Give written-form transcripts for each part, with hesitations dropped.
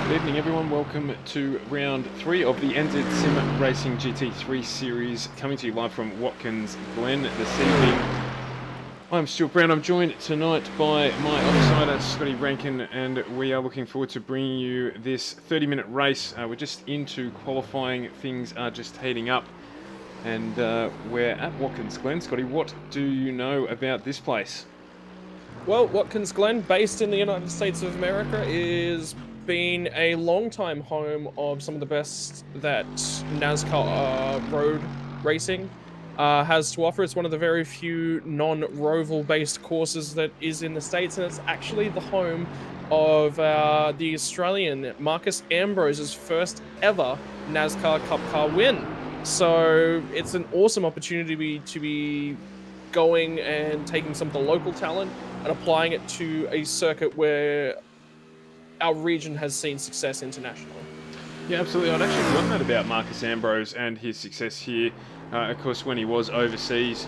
Good evening everyone, welcome to round 3 of the NZ Racing GT3 series, coming to you live from Watkins Glen this evening. I'm Stuart Brown, I'm joined tonight by my offsider Scotty Rankin, and we are looking forward to bringing you this 30-minute race. We're just into qualifying, things are just heating up, and we're at Watkins Glen. Scotty, what do you know about this place? Well, Watkins Glen, based in the United States of America, is been a long-time home of some of the best that NASCAR road racing has to offer. It's one of the very few non-roval based courses that is in the States, and it's actually the home of the Australian Marcus Ambrose's first ever NASCAR Cup car win. So it's an awesome opportunity to be going and taking some of the local talent and applying it to a circuit where our region has seen success internationally. Yeah, absolutely. I'd actually forgotten that about Marcus Ambrose and his success here. Of course, when he was overseas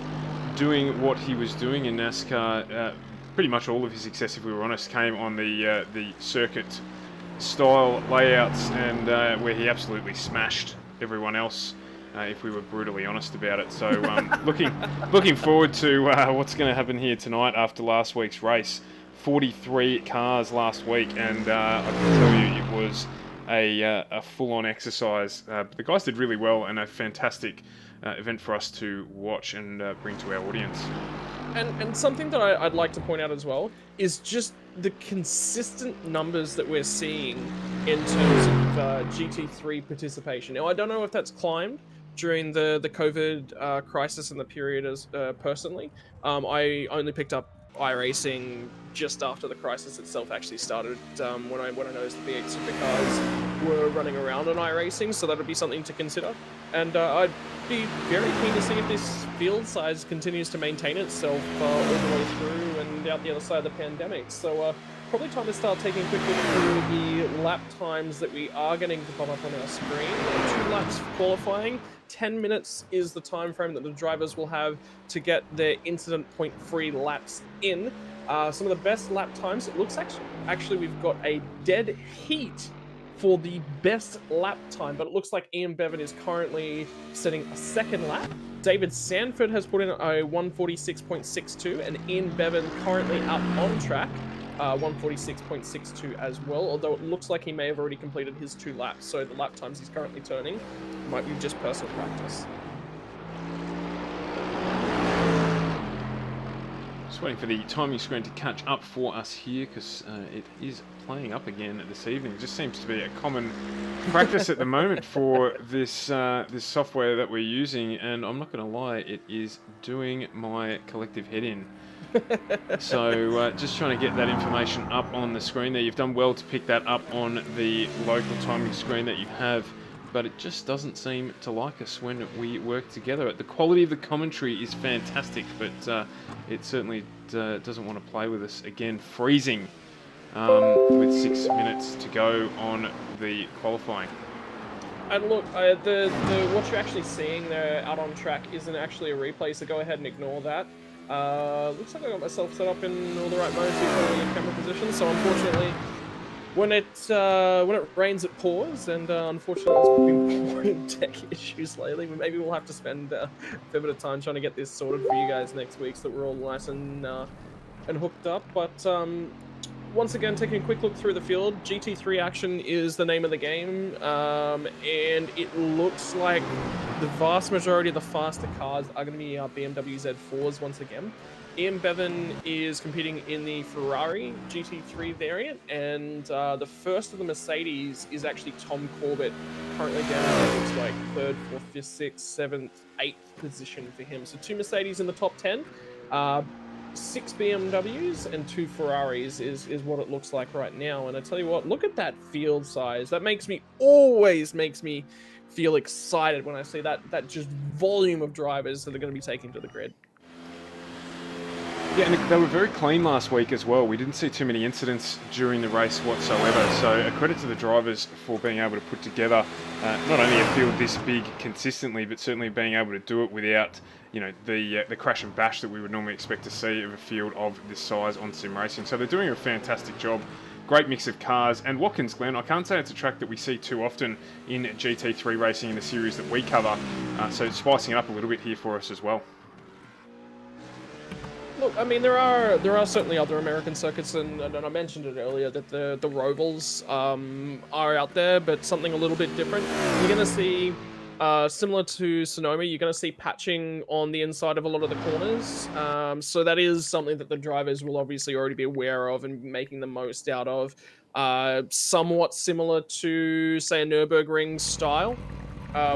doing what he was doing in NASCAR, pretty much all of his success, if we were honest, came on the circuit style layouts, and where he absolutely smashed everyone else, if we were brutally honest about it. So looking forward to what's going to happen here tonight after last week's race. 43 cars last week, and I can tell you it was a full-on exercise. The guys did really well, and a fantastic event for us to watch and bring to our audience. And something that I'd like to point out as well is just the consistent numbers that we're seeing in terms of GT3 participation. Now, I don't know if that's climbed during the COVID crisis and the period as personally. I only picked up iRacing just after the crisis itself actually started, when I noticed the V8 supercars were running around on iRacing, so that would be something to consider. And I'd be very keen to see if this field size continues to maintain itself all the way through and out the other side of the pandemic. So probably time to start taking a quick look through the lap times that we are getting to pop up on our screen. 2 laps qualifying. 10 minutes is the time frame that the drivers will have to get their incident point-free laps in. Some of the best lap times, it looks actually we've got a dead heat for the best lap time, but it looks like Ian Bevan is currently setting a second lap. David Sanford has put in a 146.62, and Ian Bevan currently up on track, 146.62 as well, although it looks like he may have already completed his 2 laps, so the lap times he's currently turning might be just personal practice. Just waiting for the timing screen to catch up for us here, because it is playing up again this evening. It just seems to be a common practice at the moment for this this software that we're using, and I'm not going to lie, it is doing my collective head in. So just trying to get that information up on the screen there. You've done well to pick that up on the local timing screen that you have, but it just doesn't seem to like us when we work together. The quality of the commentary is fantastic, but it certainly doesn't want to play with us. Again, freezing with 6 minutes to go on the qualifying. And look, what you're actually seeing there out on track isn't actually a replay, so go ahead and ignore that. Looks like I got myself set up in all the right modes here for the camera position. So unfortunately, when it rains, it pours, and unfortunately, it's been tech issues lately. Maybe we'll have to spend a fair bit of time trying to get this sorted for you guys next week, so that we're all nice and hooked up. But once again, taking a quick look through the field, GT3 action is the name of the game, and it looks like the vast majority of the faster cars are going to be BMW Z4s once again. Ian Bevan is competing in the Ferrari GT3 variant, and the first of the Mercedes is actually Tom Corbett, currently down in, looks like 3rd, 4th, 5th, 6th, 7th, 8th position for him. So 2 Mercedes in the top 10. 6 BMWs and 2 Ferraris is what it looks like right now. And I tell you what, look at that field size. That always makes me feel excited when I see that just volume of drivers that are going to be taken to the grid. Yeah, and they were very clean last week as well. We didn't see too many incidents during the race whatsoever. So a credit to the drivers for being able to put together not only a field this big consistently, but certainly being able to do it without, you know, the crash and bash that we would normally expect to see of a field of this size on sim racing. So they're doing a fantastic job. Great mix of cars, and Watkins Glen, I can't say it's a track that we see too often in GT3 racing in the series that we cover. So spicing it up a little bit here for us as well. Look, I mean, there are certainly other American circuits, and I mentioned it earlier that the Rovals are out there, but something a little bit different. You're going to see, similar to Sonoma, you're going to see patching on the inside of a lot of the corners. So that is something that the drivers will obviously already be aware of and making the most out of. Somewhat similar to, say, a Nürburgring style.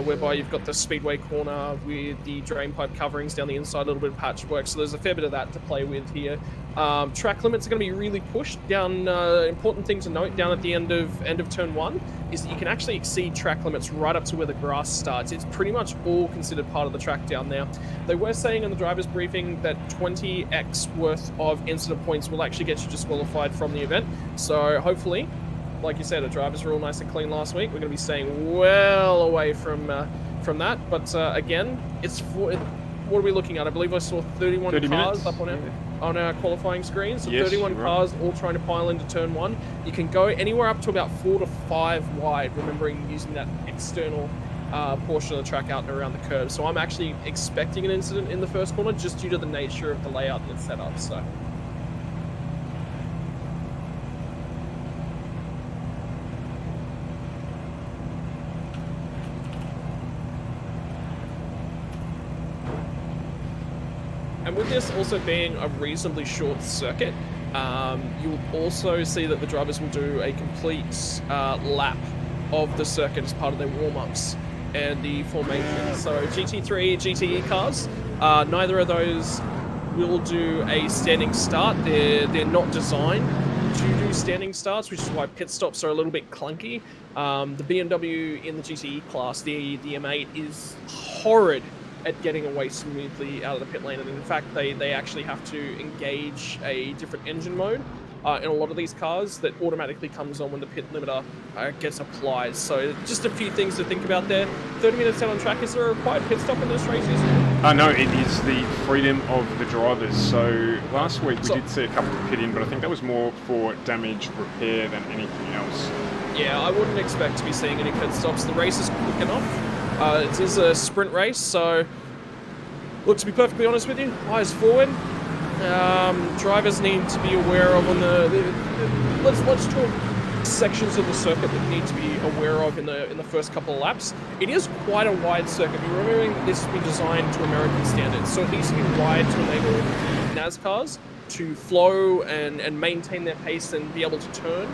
Whereby you've got the speedway corner with the drain pipe coverings down the inside, a little bit of patchwork, so there's a fair bit of that to play with here. Track limits are going to be really pushed down. Important thing to note down at the end of turn 1 is that you can actually exceed track limits right up to where the grass starts. It's pretty much all considered part of the track down there. They were saying in the driver's briefing that 20x worth of incident points will actually get you disqualified from the event, so hopefully, like you said, the drivers were all nice and clean last week. We're going to be staying well away from that. But again, what are we looking at? I believe I saw 31 cars up on our qualifying screen. So yes, 31 cars all trying to pile into turn 1. You can go anywhere up to about 4 to 5 wide, remembering using that external portion of the track out and around the curve. So I'm actually expecting an incident in the first corner just due to the nature of the layout and its setup. So. And with this also being a reasonably short circuit, you will also see that the drivers will do a complete lap of the circuit as part of their warm-ups and the formation. So GT3, GT ECars, neither of those will do a standing start. They're not designed to do standing starts, which is why pit stops are a little bit clunky. The BMW in the GTE class, the M8, is horrid at getting away smoothly out of the pit lane, and in fact they actually have to engage a different engine mode in a lot of these cars that automatically comes on when the pit limiter gets applied. So just a few things to think about there. 30 minutes out on track, is there a required pit stop in this race? No, it is the freedom of the drivers. So last week we did see a couple of pit in, but I think that was more for damage repair than anything else. Yeah, I wouldn't expect to be seeing any pit stops. The race is quick enough. It is a sprint race, so look, to be perfectly honest with you, eyes forward. Drivers need to be aware of on let's talk sections of the circuit that need to be aware of in the first couple of laps. It is quite a wide circuit. You're remembering that this has been designed to American standards, so it needs to be wide to enable the NASCARs to flow and maintain their pace and be able to turn.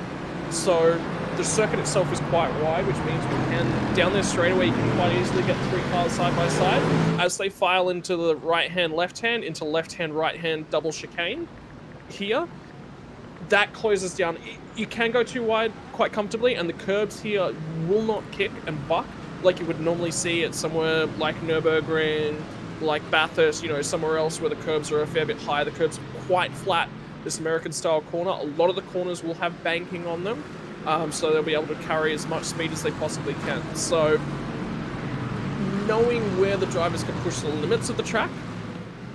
So the circuit itself is quite wide, which means we can, down there straightaway, you can quite easily get 3 cars side by side. As they file into the right-hand, left-hand, into left-hand, right-hand double chicane here, that closes down. You can go too wide quite comfortably, and the curbs here will not kick and buck like you would normally see at somewhere like Nürburgring, like Bathurst, you know, somewhere else where the curbs are a fair bit higher. The curbs are quite flat. This American-style corner, a lot of the corners will have banking on them. So they'll be able to carry as much speed as they possibly can. So knowing where the drivers can push the limits of the track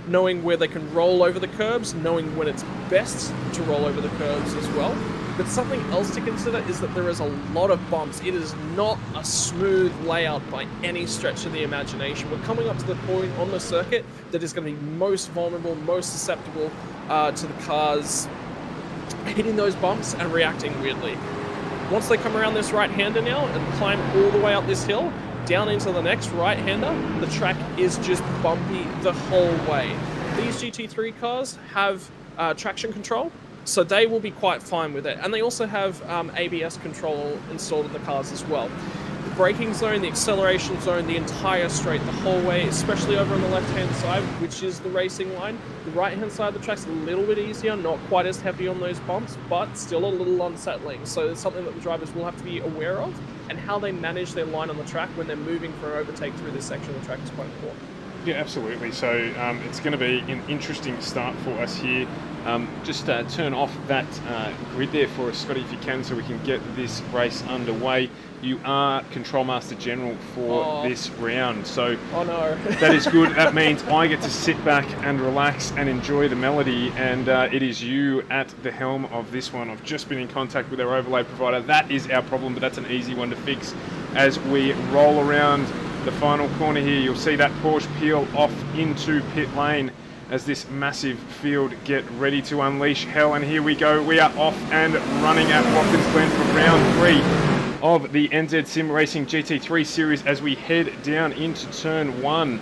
knowing where they can roll over the curbs, knowing when it's best to roll over the curbs as well. But something else to consider is that there is a lot of bumps. It is not a smooth layout by any stretch of the imagination. We're coming up to the point on the circuit that is going to be most vulnerable, most susceptible to the cars hitting those bumps and reacting weirdly. Once they come around this right-hander now and climb all the way up this hill, down into the next right-hander, the track is just bumpy the whole way. These GT3 cars have traction control, so they will be quite fine with it. And they also have ABS control installed in the cars as well. The braking zone, the acceleration zone, the entire straight the whole way, especially over on the left-hand side, which is the racing line. The right-hand side of the track's a little bit easier, not quite as heavy on those bumps, but still a little unsettling. So it's something that the drivers will have to be aware of, and how they manage their line on the track when they're moving for an overtake through this section of the track is quite important. Yeah, absolutely. So it's going to be an interesting start for us here. Just turn off that grid there for us, Scotty, if you can, so we can get this race underway. You are Control Master General for this round, so no. that is good. That means I get to sit back and relax and enjoy the melody, and it is you at the helm of this one. I've just been in contact with our overlay provider. That is our problem, but that's an easy one to fix. As we roll around the final corner here, you'll see that Porsche peel off into pit lane as this massive field get ready to unleash hell. And here we go. We are off and running at Watkins Glen for round 3 of the NZ Sim Racing GT3 series as we head down into turn 1.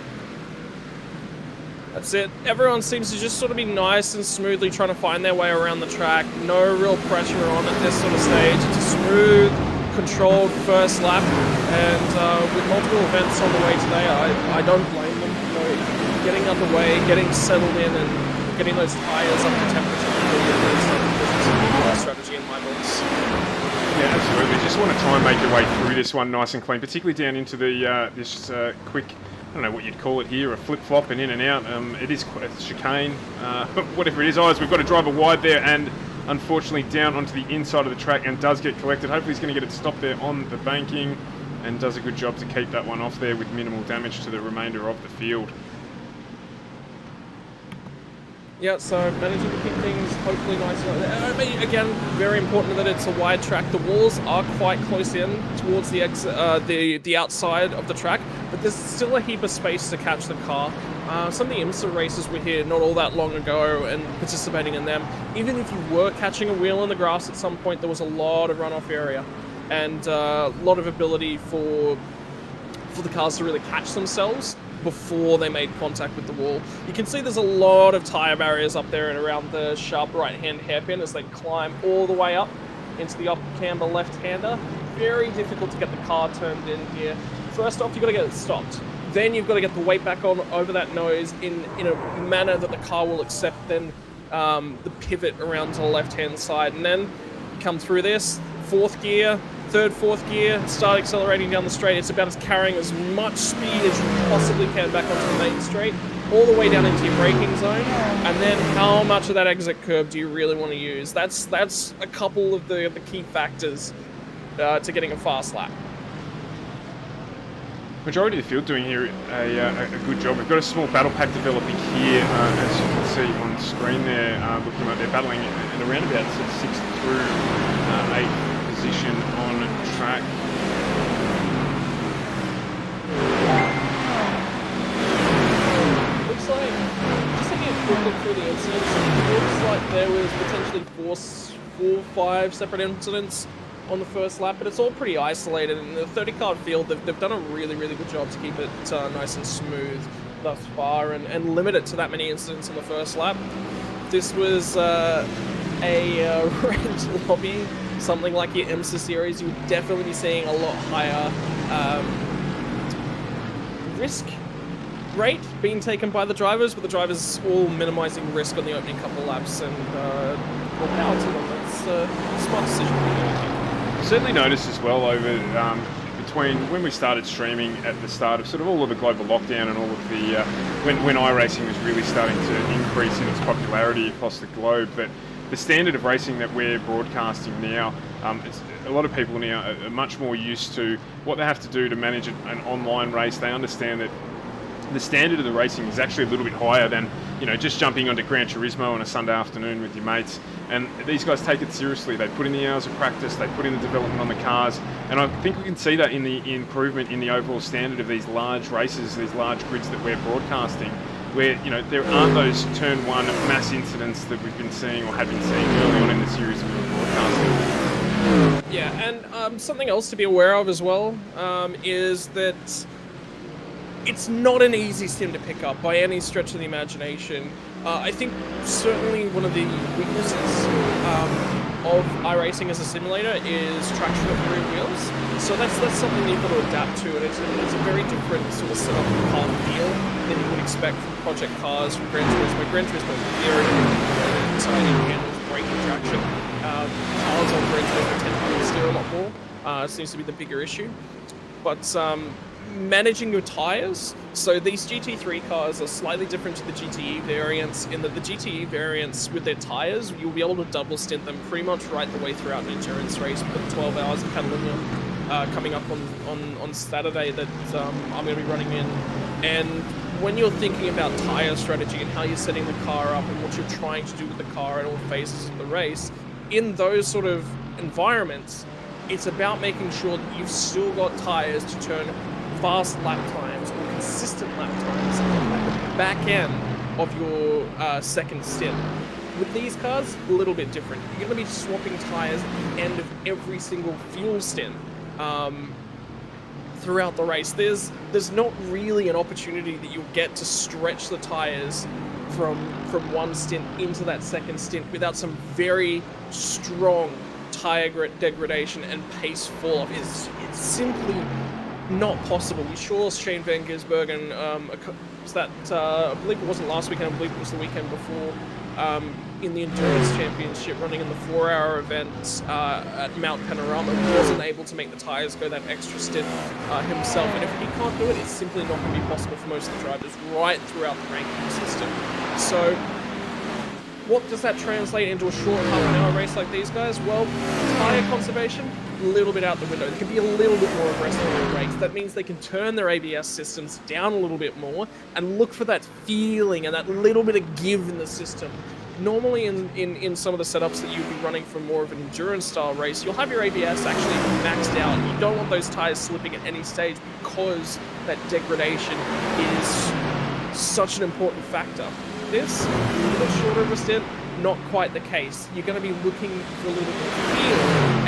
That's it. Everyone seems to just sort of be nice and smoothly trying to find their way around the track. No real pressure on at this sort of stage. It's a smooth, controlled first lap, and with multiple events on the way today, I don't blame them. You know, getting underway, getting settled in, and getting those tyres up to temperature is a strategy in my books. Yeah, absolutely. Just want to try and make your way through this one nice and clean, particularly down into the this quick, I don't know what you'd call it here, a flip-flop and in and out. It is quite a chicane, whatever it is. We've got a driver wide there, and unfortunately down onto the inside of the track, and does get collected. Hopefully he's going to get it stopped there on the banking, and does a good job to keep that one off there with minimal damage to the remainder of the field. Yeah, so managing to keep things hopefully nice. I mean, again, very important that it's a wide track. The walls are quite close in towards the outside of the track, but there's still a heap of space to catch the car. Some of the IMSA races were here not all that long ago and participating in them. Even if you were catching a wheel in the grass at some point, there was a lot of runoff area and a lot of ability for the cars to really catch themselves before they made contact with the wall. You can see there's a lot of tyre barriers up there and around the sharp right-hand hairpin as they climb all the way up into the upper camber left-hander. Very difficult to get the car turned in here. First off, you've got to get it stopped. Then you've got to get the weight back on over that nose in a manner that the car will accept then the pivot around to the left-hand side. And then you come through this, fourth gear, fourth gear, start accelerating down the straight. It's about as carrying as much speed as you possibly can back onto the main straight, all the way down into your braking zone. And then how much of that exit curb do you really want to use? That's a couple of the key factors to getting a fast lap. Majority of the field doing here a good job. We've got a small battle pack developing here, as you can see on screen there, looking like they're battling at around about 6th through 8th position on track. Looks like, just taking a quick look through the incidents, it looks like there was potentially four, 5 separate incidents on the first lap, but it's all pretty isolated. In the 30-car field, they've done a really, really good job to keep it nice and smooth thus far and limit it to that many incidents on the first lap. This was a rent lobby, something like your IMSA series, you would definitely be seeing a lot higher risk rate being taken by the drivers, but the drivers all minimizing risk on the opening couple of laps, and more power to them. That's a smart decision. Certainly noticed as well over between when we started streaming at the start of sort of all of the global lockdown and all of the when iRacing was really starting to increase in its popularity across the globe, that the standard of racing that we're broadcasting now, a lot of people now are much more used to what they have to do to manage an online race. They understand that the standard of the racing is actually a little bit higher than you know, just jumping onto Gran Turismo on a Sunday afternoon with your mates. And these guys take it seriously. They put in the hours of practice, they put in the development on the cars, and I think we can see that in the improvement in the overall standard of these large races, these large grids that we're broadcasting, where, you know, there aren't those turn one mass incidents that we've been seeing or had been seeing early on in the series that we were broadcasting. Yeah, and something else to be aware of as well is that it's not an easy sim to pick up by any stretch of the imagination. I think certainly one of the weaknesses of iRacing as a simulator is traction at the rear wheels. So that's something you've got to adapt to, and it's a very different sort of setup of car feel than you would expect from Project Cars, from Gran Turismo. Gran Turismo is very different. It's handles braking traction. Cars on Gran Turismo tend to understeer a lot more. It seems to be the bigger issue. But managing your tyres, so these GT3 cars are slightly different to the GTE variants in that the GTE variants with their tyres, you'll be able to double stint them pretty much right the way throughout an endurance race. We've got 12 hours of Catalonia coming up on Saturday that I'm going to be running in. And when you're thinking about tyre strategy and how you're setting the car up and what you're trying to do with the car at all phases of the race, in those sort of environments, it's about making sure that you've still got tyres to turn fast lap times or consistent lap times at the back end of your second stint. With these cars, a little bit different. You're going to be swapping tyres at the end of every single fuel stint throughout the race. There's not really an opportunity that you'll get to stretch the tyres from one stint into that second stint without some very strong tyre degradation and pace fall off. It's simply not possible. We saw Shane Van Gisbergen, I believe it wasn't last weekend, I believe it was the weekend before, in the Endurance Championship, running in the 4-hour event at Mount Panorama, wasn't able to make the tyres go that extra stint himself. And if he can't do it, it's simply not going to be possible for most of the drivers right throughout the ranking system. So what does that translate into a short half-an-hour race like these guys? Well, tyre conservation, a little bit out the window. They can be a little bit more aggressive in the race. That means they can turn their ABS systems down a little bit more and look for that feeling and that little bit of give in the system. Normally in some of the setups that you'd be running for more of an endurance style race, you'll have your ABS actually maxed out. You don't want those tyres slipping at any stage because that degradation is such an important factor. This, a little shorter of a stint, not quite the case. You're going to be looking for a little bit more feel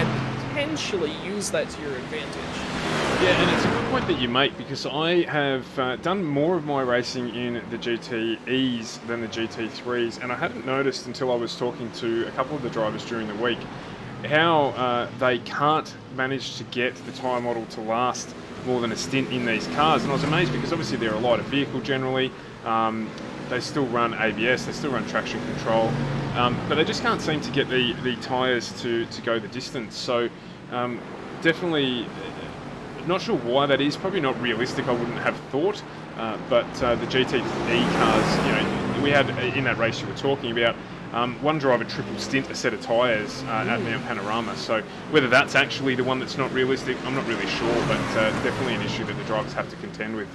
and potentially use that to your advantage. Yeah, and it's a good point that you make, because I have done more of my racing in the GTEs than the GT3s, and I hadn't noticed until I was talking to a couple of the drivers during the week how they can't manage to get the tyre model to last more than a stint in these cars. And I was amazed because obviously they're a lighter vehicle generally. They still run ABS, they still run traction control, but they just can't seem to get the tyres to go the distance. So definitely not sure why that is. Probably not realistic, I wouldn't have thought. But the GT3 cars, you know, we had in that race you were talking about, one driver triple stint a set of tyres at Mount Panorama. So whether that's actually the one that's not realistic, I'm not really sure, but definitely an issue that the drivers have to contend with.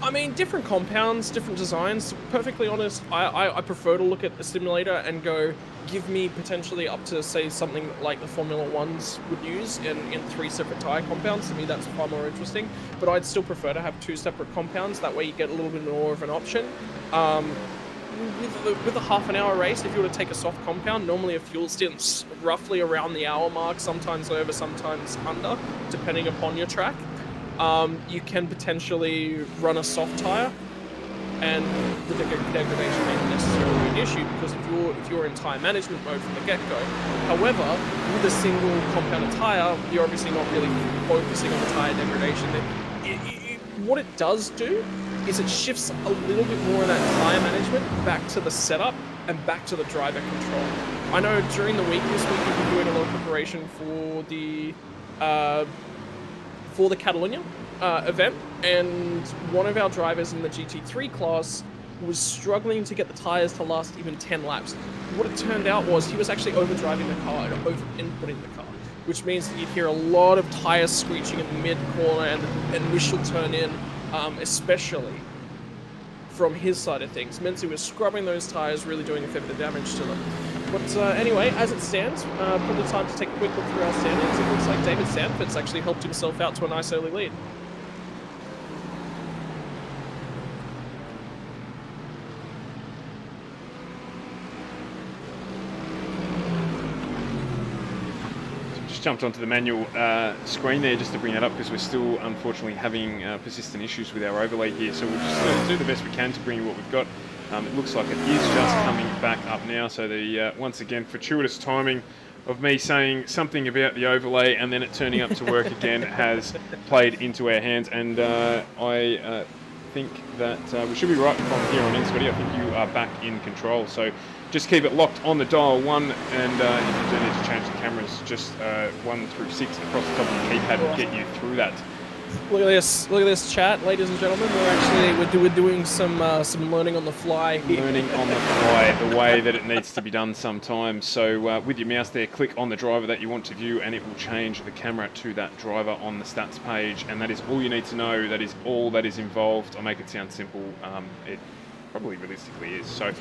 I mean, different compounds, different designs. Perfectly honest, I prefer to look at a simulator and go, give me potentially up to, say, something like the Formula 1s would use in 3 separate tyre compounds. To me, that's far more interesting. But I'd still prefer to have 2 separate compounds. That way you get a little bit more of an option. With a half-an-hour race, if you were to take a soft compound, normally a fuel stint's roughly around the hour mark, sometimes over, sometimes under, depending upon your track. You can potentially run a soft tyre, and the degradation ain't necessarily an issue, because if you're in tyre management mode from the get-go. However, with a single compounded tyre, you're obviously not really focusing on the tyre degradation. What it does do is it shifts a little bit more of that tyre management back to the setup and back to the driver control. I know during the week this week we've been doing a lot of preparation for the Catalonia event, and one of our drivers in the GT3 class was struggling to get the tyres to last even 10 laps. What it turned out was he was actually overdriving the car and over-inputting the car, which means that you'd hear a lot of tyres screeching in the mid-corner and the initial turn-in, especially. from his side of things. Menzi was scrubbing those tyres, really doing a fair bit of damage to them. But anyway, as it stands, probably time to take a quick look through our standings. It looks like David Sanford's actually helped himself out to a nice early lead. Just jumped onto the manual screen there just to bring that up because we're still unfortunately having persistent issues with our overlay here. So we'll just do the best we can to bring you what we've got. It looks like it is just coming back up now. So the once again fortuitous timing of me saying something about the overlay and then it turning up to work again has played into our hands. And I think that we should be right from here on in, Scotty. I think you are back in control. So just keep it locked on the dial 1, and if you do need to change the cameras, just 1 through 6 across the top of the keypad will get you through that. Look at this chat, ladies and gentlemen. We're doing some learning on the fly here. Learning on the fly, the way that it needs to be done sometimes. So with your mouse there, click on the driver that you want to view, and it will change the camera to that driver on the stats page. And that is all you need to know. That is all that is involved. I make it sound simple. It probably realistically is. So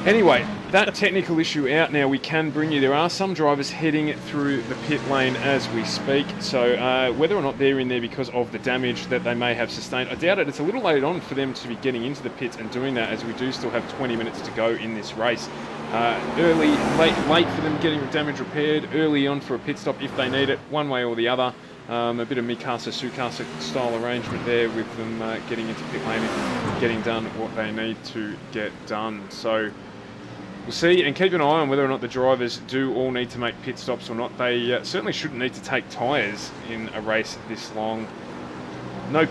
anyway, that technical issue out now, we can bring you. There are some drivers heading through the pit lane as we speak. So whether or not they're in there because of the damage that they may have sustained, I doubt it. It's a little late on for them to be getting into the pits and doing that, as we do still have 20 minutes to go in this race. Late for them getting damage repaired, early on for a pit stop if they need it, one way or the other. A bit of Mikasa, Sukasa style arrangement there with them getting into pit lane and getting done what they need to get done. So we'll see, and keep an eye on whether or not the drivers do all need to make pit stops or not. They certainly shouldn't need to take tyres in a race this long. No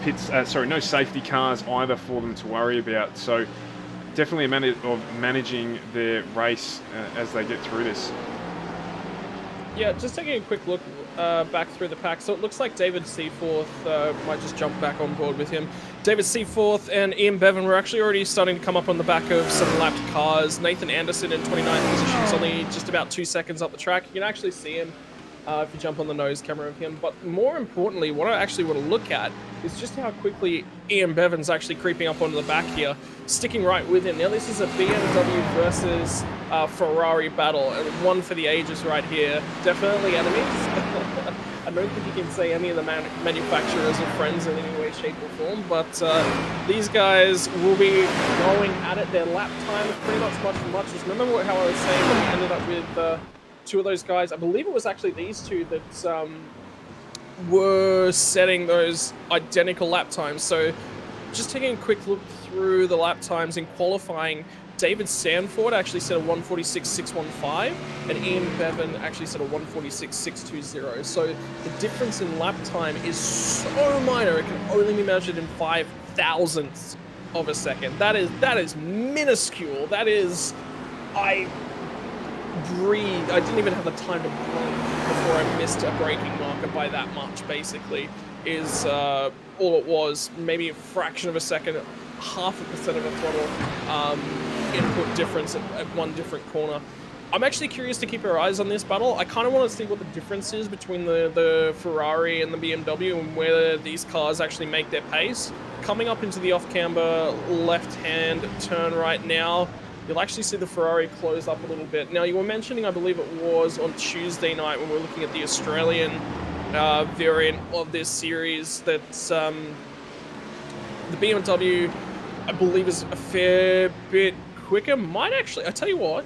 safety cars either for them to worry about. So definitely a matter of managing their race as they get through this. Yeah, just taking a quick look back through the pack. So it looks like David Seaforth might just jump back on board with him. David Seaforth and Ian Bevan were actually already starting to come up on the back of some lapped cars. Nathan Anderson in 29th position is only just about 2 seconds up the track. You can actually see him if you jump on the nose camera of him. But more importantly, what I actually want to look at is just how quickly Ian Bevan's actually creeping up onto the back here, sticking right with him. Now this is a BMW versus Ferrari battle, and one for the ages right here. Definitely enemies. I don't think you can say any of the manufacturers are friends in any way, shape or form, but these guys will be going at it. Their lap time is pretty much. Just remember how I was saying that we ended up with two of those guys. I believe it was actually these two that were setting those identical lap times. So just taking a quick look through the lap times in qualifying, David Sanford actually set a 146.615 and Ian Bevan actually set a 146.620. So the difference in lap time is so minor, it can only be measured in 5,000ths of a second. That is minuscule. That is, I didn't even have the time to breathe before I missed a braking marker by that much, basically, is all it was. Maybe a fraction of a second, 0.5% of a throttle input difference at one different corner. I'm actually curious to keep our eyes on this battle. I kind of want to see what the difference is between the Ferrari and the BMW and where these cars actually make their pace. Coming up into the off-camber left-hand turn right now, you'll actually see the Ferrari close up a little bit. Now, you were mentioning, I believe it was on Tuesday night when we were looking at the Australian variant of this series, that the BMW, I believe, is a fair bit quicker. Might actually, I tell you what,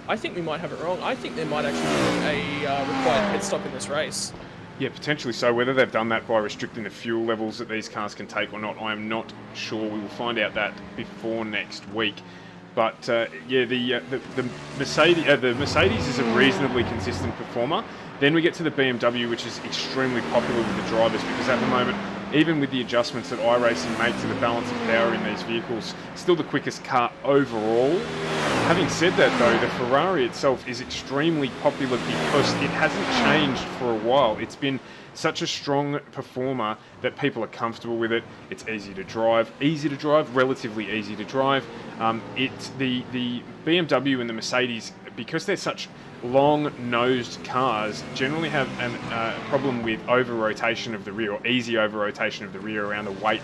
I think we might have it wrong. I think there might actually be a required pit stop in this race. Yeah, potentially so. Whether they've done that by restricting the fuel levels that these cars can take or not, I am not sure. We will find out that before next week. But yeah, the Mercedes is a reasonably consistent performer. Then we get to the BMW, which is extremely popular with the drivers, because at the moment, even with the adjustments that iRacing make to the balance of power in these vehicles, still the quickest car overall. Having said that though, the Ferrari itself is extremely popular because it hasn't changed for a while. It's been such a strong performer that people are comfortable with it. It's easy to drive, relatively easy to drive. It's the BMW and the Mercedes because they're such long-nosed cars, generally have a problem with over-rotation of the rear, or easy over-rotation of the rear around the weight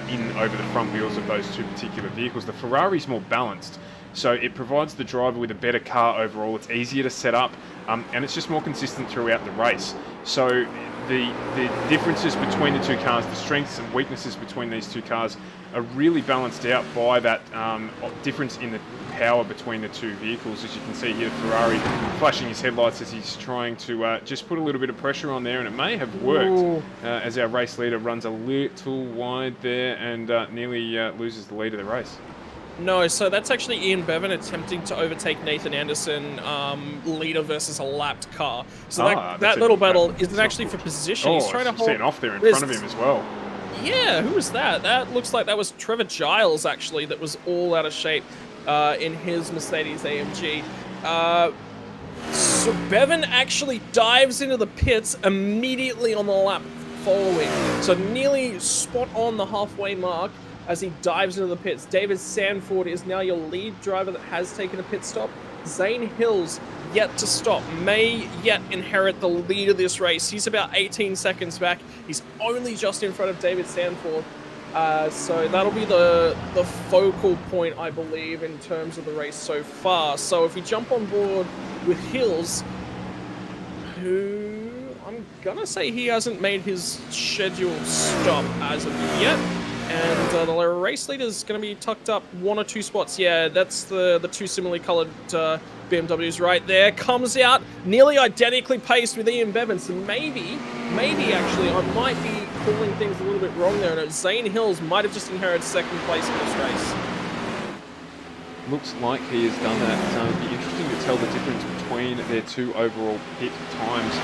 in over the front wheels of those two particular vehicles. The Ferrari's more balanced, so it provides the driver with a better car overall. It's easier to set up, and it's just more consistent throughout the race. So the differences between the two cars, the strengths and weaknesses between these two cars are really balanced out by that difference in the power between the two vehicles. As you can see here, Ferrari flashing his headlights as he's trying to just put a little bit of pressure on there, and it may have worked as our race leader runs a little wide there and nearly loses the lead of the race. No, so that's actually Ian Bevan attempting to overtake Nathan Anderson, leader versus a lapped car. So that little battle isn't actually for position. He's trying to hold an off there in front of him as well. Yeah, who was that? That looks like that was Trevor Giles, actually, that was all out of shape in his Mercedes AMG. So Bevan actually dives into the pits immediately on the lap following. So nearly spot on the halfway mark as he dives into the pits. David Sanford is now your lead driver that has taken a pit stop. Zane Hills yet to stop, may yet inherit the lead of this race. He's about 18 seconds back. He's only just in front of David Sanford. So that'll be the focal point, I believe, in terms of the race so far. So if we jump on board with Hills, who I'm gonna say he hasn't made his scheduled stop as of yet. And the race leader is going to be tucked up 1 or 2 spots. Yeah, that's the two similarly coloured BMWs right there. Comes out nearly identically paced with Ian Bevan. So maybe actually I might be calling things a little bit wrong there. And Zane Hills might have just inherited second place in this race. Looks like he has done that. So it'd be interesting to tell the difference between their two overall pit times.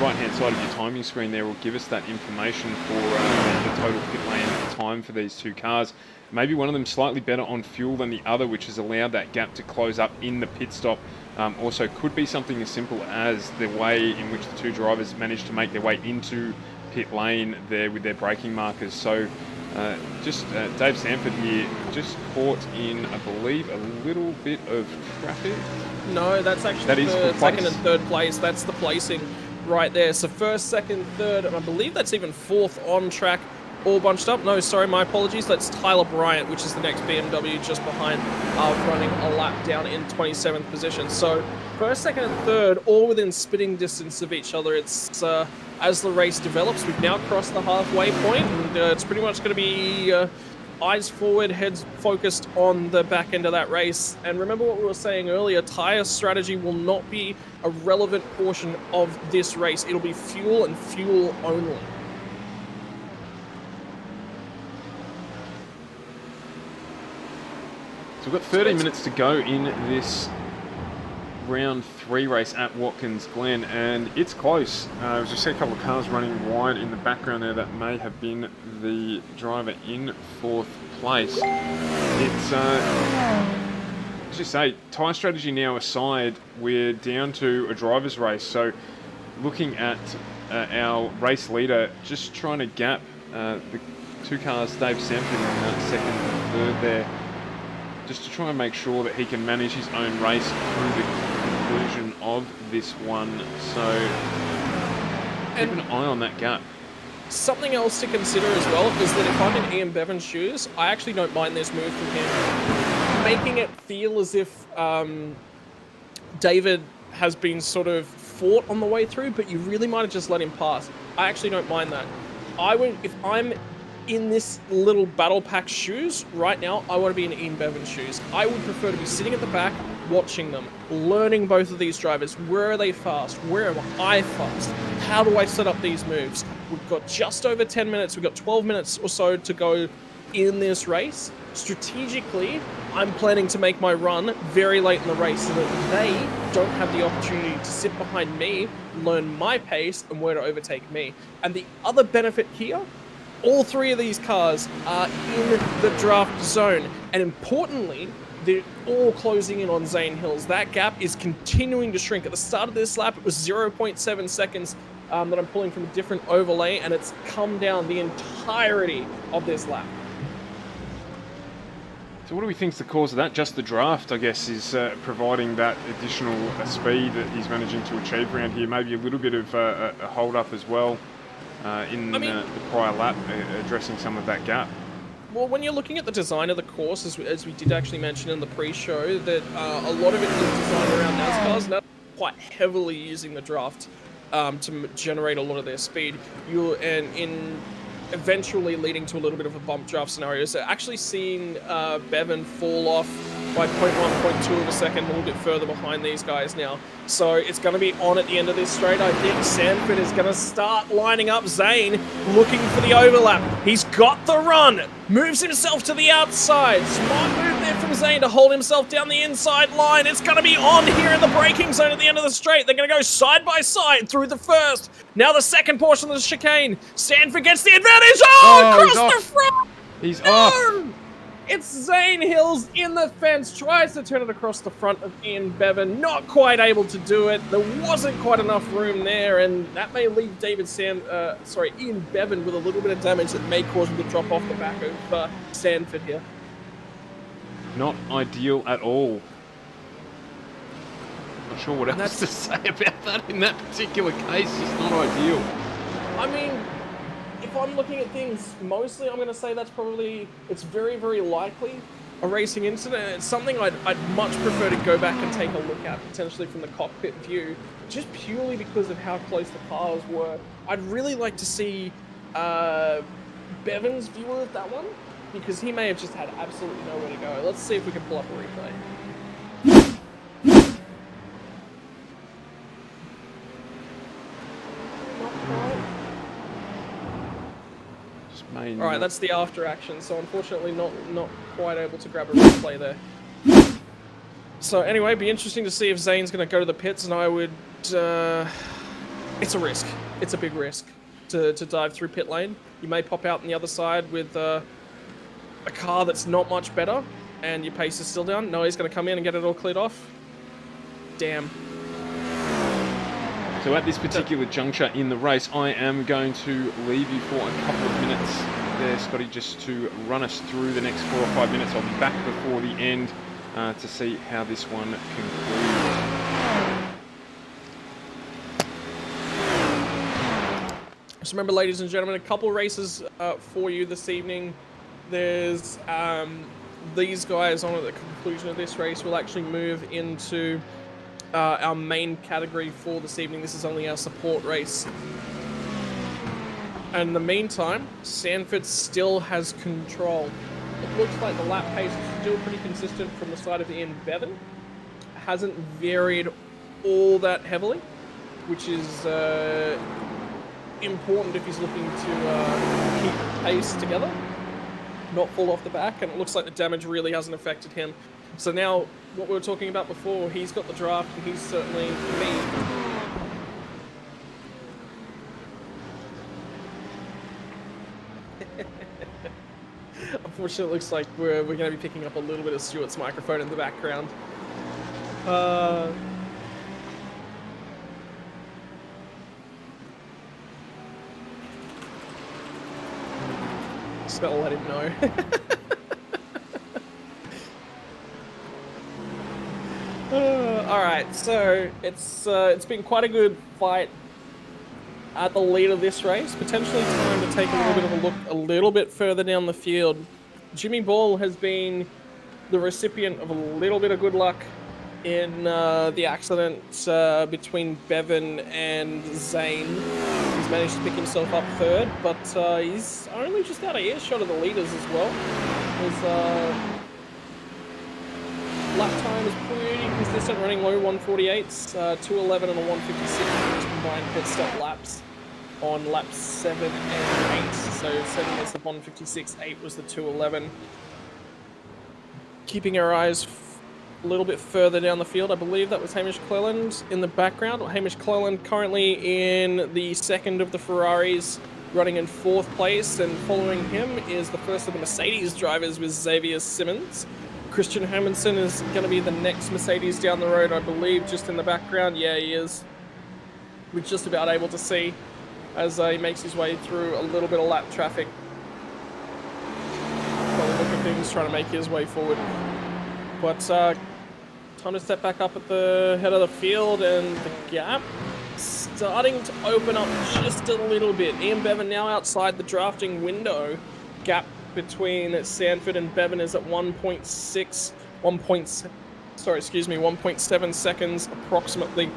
Right-hand side of your timing screen there will give us that information for the total pit lane time for these two cars. Maybe one of them slightly better on fuel than the other, which has allowed that gap to close up in the pit stop. Also could be something as simple as the way in which the two drivers managed to make their way into pit lane there with their braking markers. So Dave Sanford here just caught in, I believe, a little bit of traffic. No, that's actually the second and third place. That's the placing right there. So first, second, third, and I believe that's even fourth on track, all bunched up. No, sorry, my apologies. That's Tyler Bryant, which is the next BMW just behind, running a lap down in 27th position. So first, second, and third, all within spitting distance of each other. It's as the race develops, we've now crossed the halfway point, and it's pretty much going to be eyes forward, heads focused on the back end of that race. And remember what we were saying earlier, tyre strategy will not be a relevant portion of this race. It'll be fuel and fuel only. So we've got 30 minutes to go in this round 3 race at Watkins Glen, and it's close. As you see a couple of cars running wide in the background there. That may have been the driver in 4th place. It's, as you say, tyre strategy now aside, we're down to a driver's race. So looking at our race leader, just trying to gap the two cars, Dave Sanford in second and third there, just to try and make sure that he can manage his own race through the conclusion of this one. So keep an eye on that gap. Something else to consider as well is that if I'm in Ian Bevan's shoes, I actually don't mind this move from him. Making it feel as if David has been sort of fought on the way through, but you really might have just let him pass. I actually don't mind that. If I'm in this little battle pack shoes right now, I want to be in Ian Bevan's shoes. I would prefer to be sitting at the back, watching them, learning both of these drivers. Where are they fast? Where am I fast? How do I set up these moves? We've got just over 10 minutes. We've got 12 minutes or so to go in this race. Strategically, I'm planning to make my run very late in the race so that they don't have the opportunity to sit behind me, learn my pace and where to overtake me. And the other benefit here, all 3 of these cars are in the draft zone. And importantly, they're all closing in on Zane Hills. That gap is continuing to shrink. At the start of this lap, it was 0.7 seconds that I'm pulling from a different overlay, and it's come down the entirety of this lap. So what do we think's the cause of that? Just the draft, I guess, is providing that additional speed that he's managing to achieve around here. Maybe a little bit of a hold-up as well in the prior lap, addressing some of that gap. Well, when you're looking at the design of the course, as we did actually mention in the pre-show, that a lot of it is designed around NASCARs, and that's quite heavily using the draft to generate a lot of their speed. Eventually leading to a little bit of a bump draft scenario. So actually seeing Bevan fall off by 0.1, 0.2 of a second, a little bit further behind these guys now. So it's going to be on at the end of this straight. I think Sanford is going to start lining up Zane, looking for the overlap. He's got the run, moves himself to the outside. Smart move there from Zane to hold himself down the inside line. It's going to be on here in the braking zone at the end of the straight. They're going to go side by side through the first. Now the second portion of the chicane. Sanford gets the advantage. Across the front! He's off! It's Zane Hills in the fence, tries to turn it across the front of Ian Bevan, not quite able to do it. There wasn't quite enough room there, and that may leave Ian Bevan with a little bit of damage that may cause him to drop off the back of Sanford here. Not ideal at all. Not sure what else to say about that in that particular case. It's not ideal. I mean, if I'm looking at things, mostly I'm going to say it's very, very likely a racing incident. It's something I'd much prefer to go back and take a look at, potentially from the cockpit view, just purely because of how close the cars were. I'd really like to see Bevan's view of that one, because he may have just had absolutely nowhere to go. Let's see if we can pull up a replay. Alright, that's the after action, so unfortunately not quite able to grab a replay there. So anyway, be interesting to see if Zane's going to go to the pits, and I would... it's a risk. It's a big risk to dive through pit lane. You may pop out on the other side with a car that's not much better, and your pace is still down. No, he's going to come in and get it all cleared off. Damn. So at this particular juncture in the race, I am going to leave you for a couple of minutes there, Scotty, just to run us through the next 4 or 5 minutes. I'll be back before the end to see how this one concludes. Just remember, ladies and gentlemen, a couple races for you this evening. There's these guys on at the conclusion of this race will actually move into our main category for this evening. This is only our support race. And in the meantime, Sanford still has control. It looks like the lap pace is still pretty consistent from the side of Ian Bevan. Hasn't varied all that heavily, which is important if he's looking to keep the pace together, not fall off the back, and it looks like the damage really hasn't affected him. So now, what we were talking about before, he's got the draft, and he's certainly, for me, unfortunately, it looks like we're going to be picking up a little bit of Stuart's microphone in the background. Just gotta let him know. Alright, so it's been quite a good fight at the lead of this race. Potentially time to take a little bit of a look a little bit further down the field. Jimmy Ball has been the recipient of a little bit of good luck in the accident between Bevan and Zane. He's managed to pick himself up third, but he's only just out of earshot of the leaders as well. His lap time is pretty consistent, running low 148s, 211 and a 156 combined pit stop laps on laps 7 and 8. So 7 was the 156, 8 was the 211. Keeping our eyes a little bit further down the field, I believe that was Hamish Cleland in the background. Hamish Cleland currently in the second of the Ferraris, running in 4th place, and following him is the first of the Mercedes drivers with Xavier Simmons. Christian Hermanson is going to be the next Mercedes down the road, I believe, just in the background. Yeah, he is. We're just about able to see as he makes his way through a little bit of lap traffic. By the look of things, He's trying to make his way forward. But time to step back up at the head of the field, and the gap starting to open up just a little bit. Ian Bevan now outside the drafting window. Gap between Sanford and Bevan is at 1.7 seconds approximately.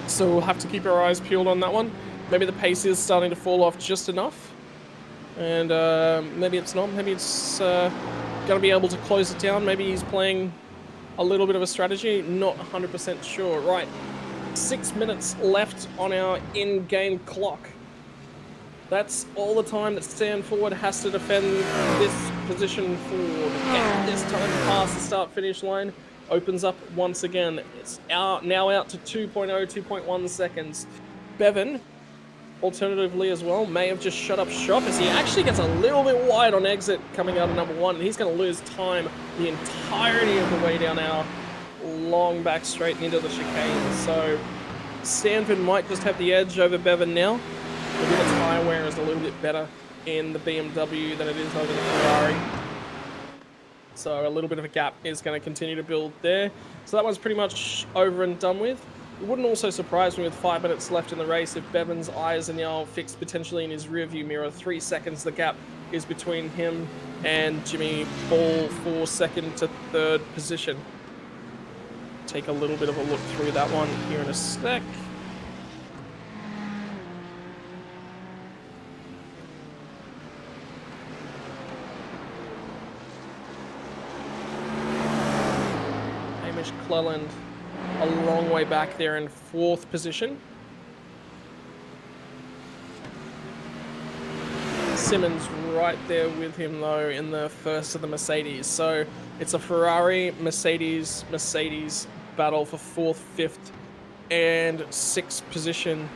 So we'll have to keep our eyes peeled on that one. Maybe the pace is starting to fall off just enough. And maybe it's not. Maybe it's going to be able to close it down. Maybe he's playing a little bit of a strategy. Not 100% sure. Right. 6 minutes left on our in-game clock. That's all the time that Stan Ford has to defend this position forward. Get this time past the start-finish line. Opens up once again. It's now out to 2.1 seconds. Bevan, alternatively as well, may have just shut up shop as he actually gets a little bit wide on exit coming out of number 1. And he's going to lose time the entirety of the way down our long back straight and into the chicane. So Stanford might just have the edge over Bevan now. Maybe the tyre wear is a little bit better in the BMW than it is over the Ferrari. So a little bit of a gap is going to continue to build there. So that one's pretty much over and done with. It wouldn't also surprise me with 5 minutes left in the race if Bevan's eyes are now fixed potentially in his rearview mirror. 3 seconds the gap is between him and Jimmy Ball for second to third position. Take a little bit of a look through that one here in a sec. Cleland a long way back there in 4th position. Simmons right there with him though in the first of the Mercedes. So it's a Ferrari, Mercedes battle for 4th, 5th and 6th position.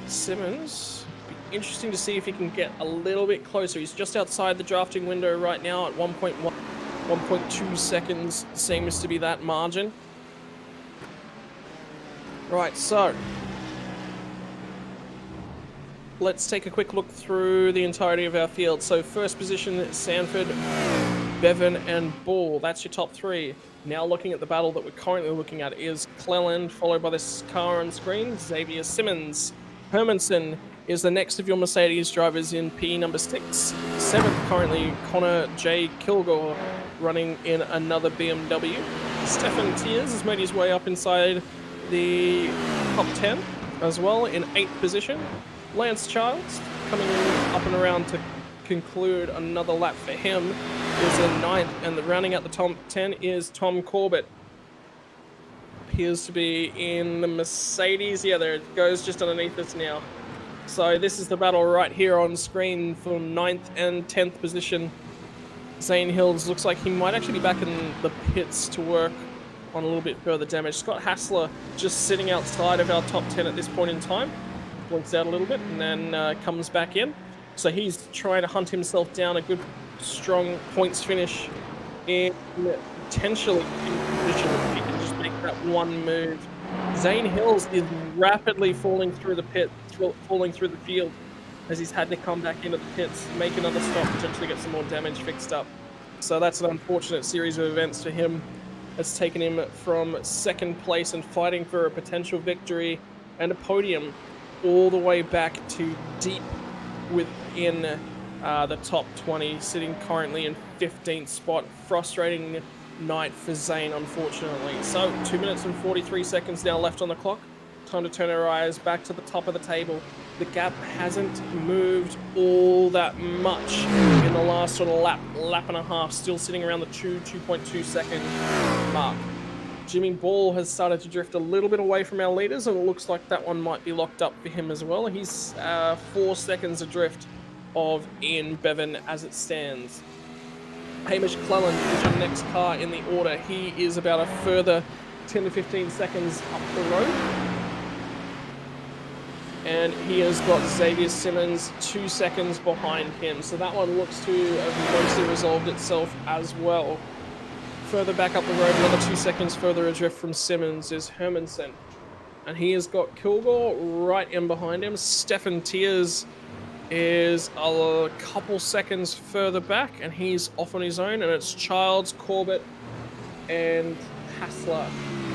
Simmons, be interesting to see if he can get a little bit closer. He's just outside the drafting window right now at 1.2 seconds seems to be that margin. Right, so let's take a quick look through the entirety of our field. So first position, Sanford, Bevan and Ball. That's your top 3. Now looking at the battle that we're currently looking at is Cleland, followed by this car on screen, Xavier Simmons. Hermanson is the next of your Mercedes drivers in P number 6. 7th currently Connor J. Kilgore, running in another BMW. Stefan Tiers has made his way up inside the top 10 as well in 8th position. Lance Childs coming up and around to conclude another lap for him is in 9th, and rounding out the top 10 is Tom Corbett. Appears to be in the Mercedes. Yeah, there it goes just underneath us now. So this is the battle right here on screen for 9th and 10th position. Zane Hills looks like he might actually be back in the pits to work on a little bit further damage. Scott Hassler just sitting outside of our top 10 at this point in time. Blinks out a little bit and then comes back in. So he's trying to hunt himself down a good, strong points finish in potentially in position if he can just make that one move. Zane Hills is rapidly falling through the field as he's had to come back into the pits, make another stop, potentially get some more damage fixed up. So that's an unfortunate series of events for him. It's taken him from 2nd place and fighting for a potential victory and a podium all the way back to deep within the top 20, sitting currently in 15th spot. Frustrating night for Zane, unfortunately. So 2 minutes and 43 seconds now left on the clock. Time to turn our eyes back to the top of the table. The gap hasn't moved all that much in the last sort of lap and a half, still sitting around the 2.2 second mark. Jimmy Ball has started to drift a little bit away from our leaders, and it looks like that one might be locked up for him as well. He's 4 seconds adrift of Ian Bevan as it stands. Hamish Cleland is your next car in the order. He is about a further 10 to 15 seconds up the road. And he has got Xavier Simmons 2 seconds behind him. So that one looks to have mostly resolved itself as well. Further back up the road, another 2 seconds further adrift from Simmons is Hermanson. And he has got Kilgore right in behind him. Stefan Tiers is a couple seconds further back, and he's off on his own, and it's Childs, Corbett, and Hassler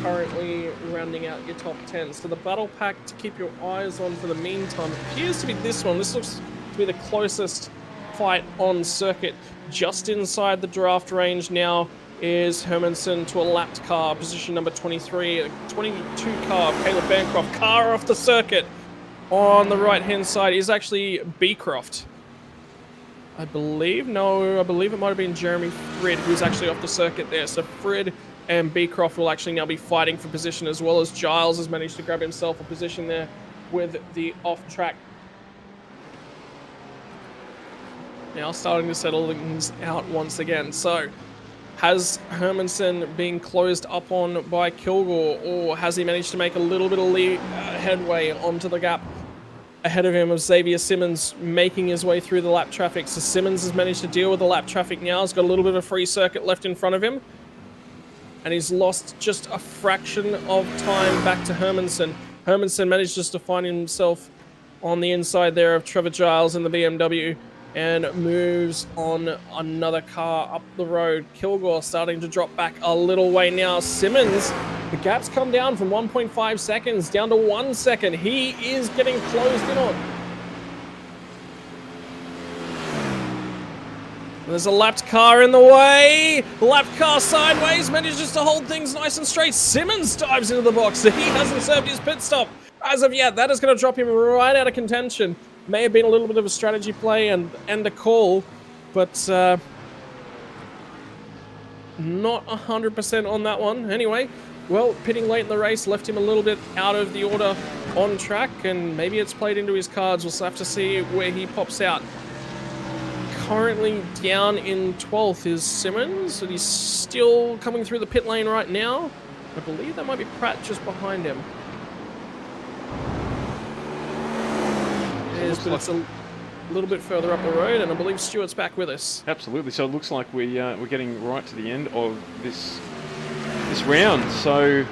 currently rounding out your top 10. So the battle pack to keep your eyes on for the meantime appears to be this one. This looks to be the closest fight on circuit. Just inside the draft range now is Hermanson to a lapped car, position number 23, a 22 car of Caleb Bancroft. Car off the circuit on the right hand side is actually Beecroft. I believe it might have been Jeremy Frid who's actually off the circuit there. So Frid and Beecroft will actually now be fighting for position, as well as Giles has managed to grab himself a position there with the off-track. Now starting to settle things out once again. So has Hermanson been closed up on by Kilgore, or has he managed to make a little bit of headway onto the gap ahead of him of Xavier Simmons making his way through the lap traffic? So Simmons has managed to deal with the lap traffic now. He's got a little bit of a free circuit left in front of him. And he's lost just a fraction of time back to Hermanson. Hermanson managed just to find himself on the inside there of Trevor Giles in the BMW and moves on another car up the road. Kilgore starting to drop back a little way now. Simmons, the gap's come down from 1.5 seconds down to 1 second. He is getting closed in on. There's a lapped car in the way. Lapped car sideways, manages to hold things nice and straight. Simmons dives into the box. He hasn't served his pit stop as of yet. That is going to drop him right out of contention. May have been a little bit of a strategy play and a call, but not 100% on that one. Anyway, well, pitting late in the race left him a little bit out of the order on track, and maybe it's played into his cards. We'll have to see where he pops out. Currently down in 12th is Simmons, and he's still coming through the pit lane right now. I believe that might be Pratt just behind him. It is, but it's a little bit further up the road, and I believe Stuart's back with us. Absolutely. So it looks like we're getting right to the end of this round. So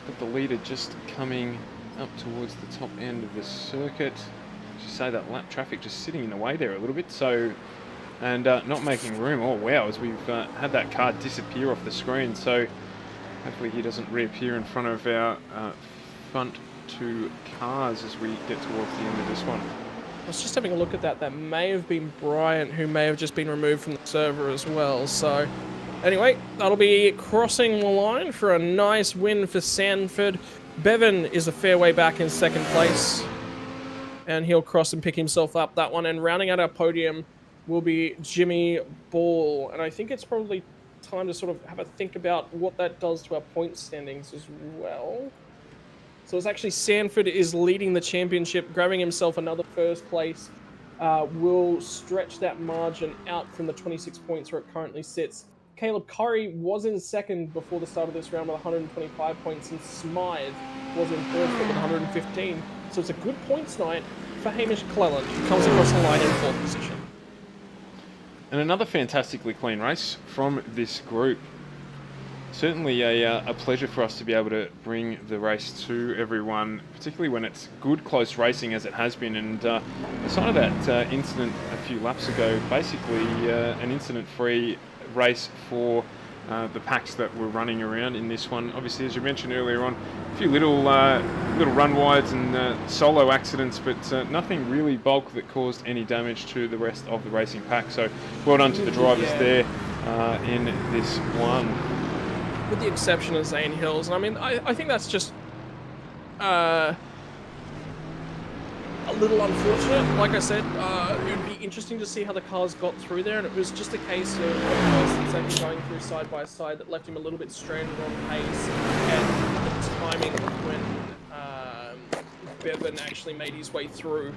got the leader just coming up towards the top end of the circuit. As you say, that lap traffic just sitting in the way there a little bit. So and not making room. Oh wow! As we've had that car disappear off the screen. So hopefully he doesn't reappear in front of our front two cars as we get towards the end of this one. I was just having a look at that. That may have been Bryant, who may have just been removed from the server as well. So anyway, that'll be crossing the line for a nice win for Sanford. Bevan is a fair way back in second place, and he'll cross and pick himself up that one. And rounding out our podium will be Jimmy Ball. And I think it's probably time to sort of have a think about what that does to our point standings as well. So it's actually Sanford is leading the championship, grabbing himself another first place. Will stretch that margin out from the 26 points where it currently sits. Caleb Curry was in second before the start of this round with 125 points, and Smythe was in third with 115. So it's a good points night for Hamish Cleland, who comes across the line in fourth position. And another fantastically clean race from this group. Certainly a pleasure for us to be able to bring the race to everyone, particularly when it's good, close racing as it has been. And aside of that incident a few laps ago, basically an incident-free race for the packs that were running around in this one. Obviously, as you mentioned earlier on, a few little run wides and solo accidents, but nothing really bulk that caused any damage to the rest of the racing pack. So well done to the drivers there in this one. With the exception of Zane Hills. And I mean, I think that's just a little unfortunate. Like I said, it would be interesting to see how the cars got through there, and it was just a case of Zane going through side by side that left him a little bit stranded on pace, and the timing when Bevan actually made his way through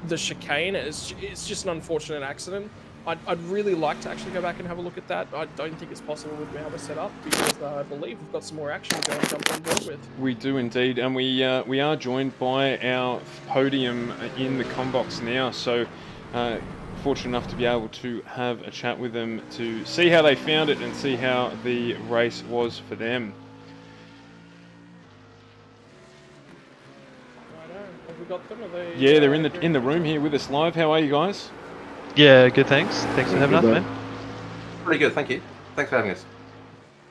the chicane. It's just an unfortunate accident. I'd really like to actually go back and have a look at that. I don't think it's possible with how we're set up, because I believe we've got some more action to go and jump on board with. We do indeed, and we are joined by our podium in the combox now. So fortunate enough to be able to have a chat with them to see how they found it and see how the race was for them. Righto. Have we got them? Are they? Yeah, they're in doing the a good room job? here with us live. How are you guys? Yeah, good, thanks. Thanks for having us, man. Pretty good, thank you. Thanks for having us.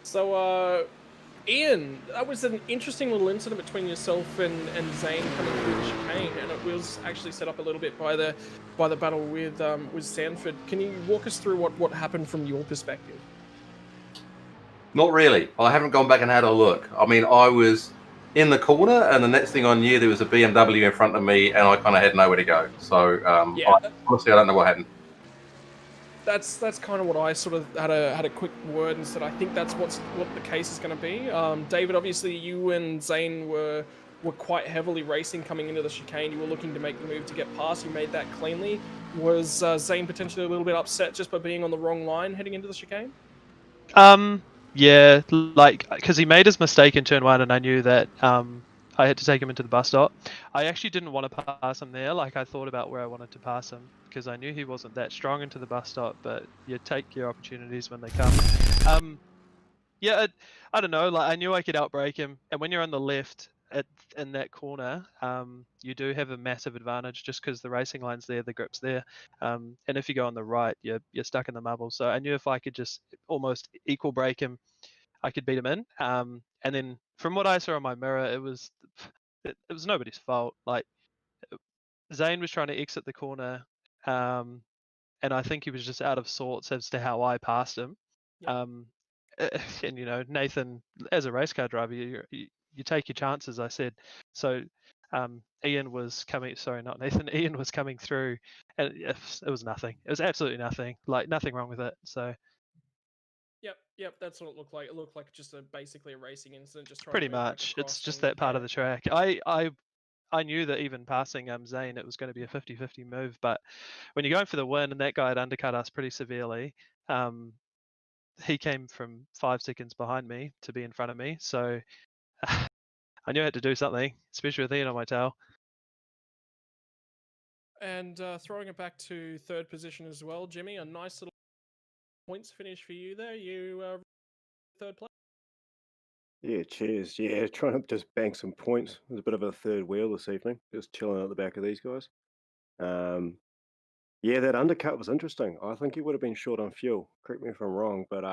So, Ian, that was an interesting little incident between yourself and Zane coming through the chicane, and it was actually set up a little bit by the battle with Sanford. Can you walk us through what happened from your perspective? Not really. I haven't gone back and had a look. I mean, I was in the corner, and the next thing I knew, there was a BMW in front of me, and I kind of had nowhere to go. So, Yeah. honestly, I don't know what happened. That's kind of what I sort of had a quick word and said. I think that's what the case is going to be. David, obviously, you and Zane were quite heavily racing coming into the chicane. You were looking to make the move to get past. You made that cleanly. Was Zane potentially a little bit upset just by being on the wrong line heading into the chicane? Yeah, like, because he made his mistake in turn 1, and I knew that I had to take him into the bus stop. I actually didn't want to pass him there. Like, I thought about where I wanted to pass him because I knew he wasn't that strong into the bus stop. But you take your opportunities when they come. Yeah, I don't know. Like, I knew I could outbrake him, and when you're on the left in that corner, you do have a massive advantage just because the racing line's there, the grip's there, and if you go on the right, you're stuck in the marble. So I knew if I could just almost equal break him, I could beat him in. And then from what I saw on my mirror, it was nobody's fault. Like, Zane was trying to exit the corner, and I think he was just out of sorts as to how I passed him. Yep. And Nathan, as a race car driver, you take your chances. I said so. Ian was coming. Sorry, not Nathan. Ian was coming through, and it was nothing. It was absolutely nothing. Like, nothing wrong with it. So Yep. That's what it looked like. It looked like just basically a racing incident, just trying pretty to move back much, across. it's just And, that part yeah. of the track. I knew that even passing Zane, it was going to be a 50-50 move. But when you're going for the win, and that guy had undercut us pretty severely, he came from 5 seconds behind me to be in front of me. So I knew I had to do something, especially with Ian on my tail. And throwing it back to third position as well, Jimmy, a nice little points finish for you there. You third place. Yeah, cheers. Yeah, trying to just bank some points. There's a bit of a third wheel this evening, just chilling at the back of these guys. Yeah, that undercut was interesting. I think he would have been short on fuel. Correct me if I'm wrong, but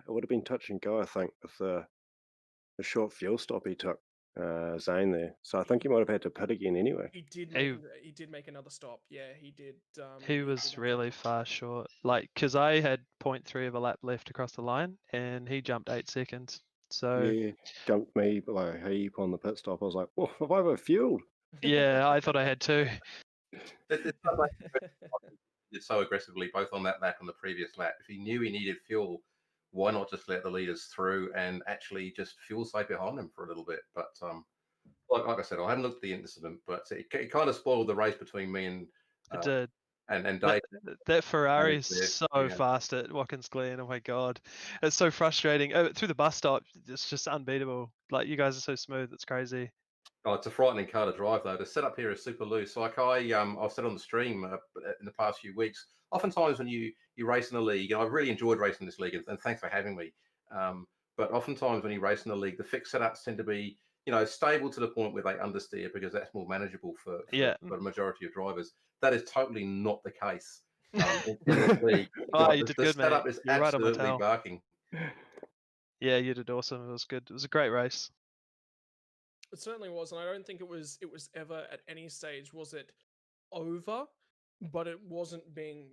it would have been touch and go, I think, with the short fuel stop he took, Zane there. So I think he might have had to pit again anyway. He did make another stop. Yeah, he did. He was really far short. Like, because I had 0.3 of a lap left across the line, and he jumped 8 seconds. So Yeah, jumped me like a heap on the pit stop. I was like, "Whoa, have I overfueled?" yeah, I thought I had too. Did so aggressively, both on that lap and the previous lap. If he knew he needed fuel, why not just let the leaders through and actually just fuel safe behind him for a little bit? But like I said, I haven't looked at the incident, but it kind of spoiled the race between me and It did. and Dave. That Ferrari is there, so yeah. fast at Watkins Glen. Oh my god, it's so frustrating. Through the bus stop, it's just unbeatable. Like, you guys are so smooth, it's crazy. Oh, it's a frightening car to drive, though. The setup here is super loose. Like I've said on the stream in the past few weeks, oftentimes when you race in a league, and I've really enjoyed racing this league, and thanks for having me. But oftentimes when you race in the league, the fixed setups tend to be, stable to the point where they understeer because that's more manageable for the majority of drivers. That is totally not the case in this league. Oh, you The did good, mate. setup is You're right on my absolutely tail. barking. Yeah, you did awesome. It was good. It was a great race. It certainly was, and I don't think it was ever at any stage was it over, but it wasn't being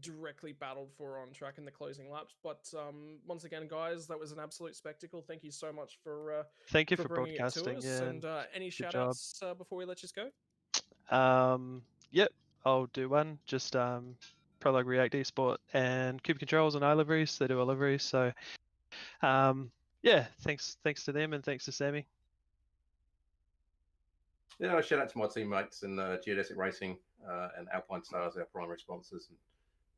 directly battled for on track in the closing laps. But once again, guys, that was an absolute spectacle. Thank you so much for Thank you for bringing it to broadcasting. us. Yeah, And any good shout job. outs before we let you go? Yep, I'll do one. Just Prologue React Esport and Cube Controls and iLiveries. They do a livery. So yeah, thanks to them, and thanks to Sammy. Yeah, shout out to my teammates in Geodesic Racing and Alpine Stars, our primary sponsors. And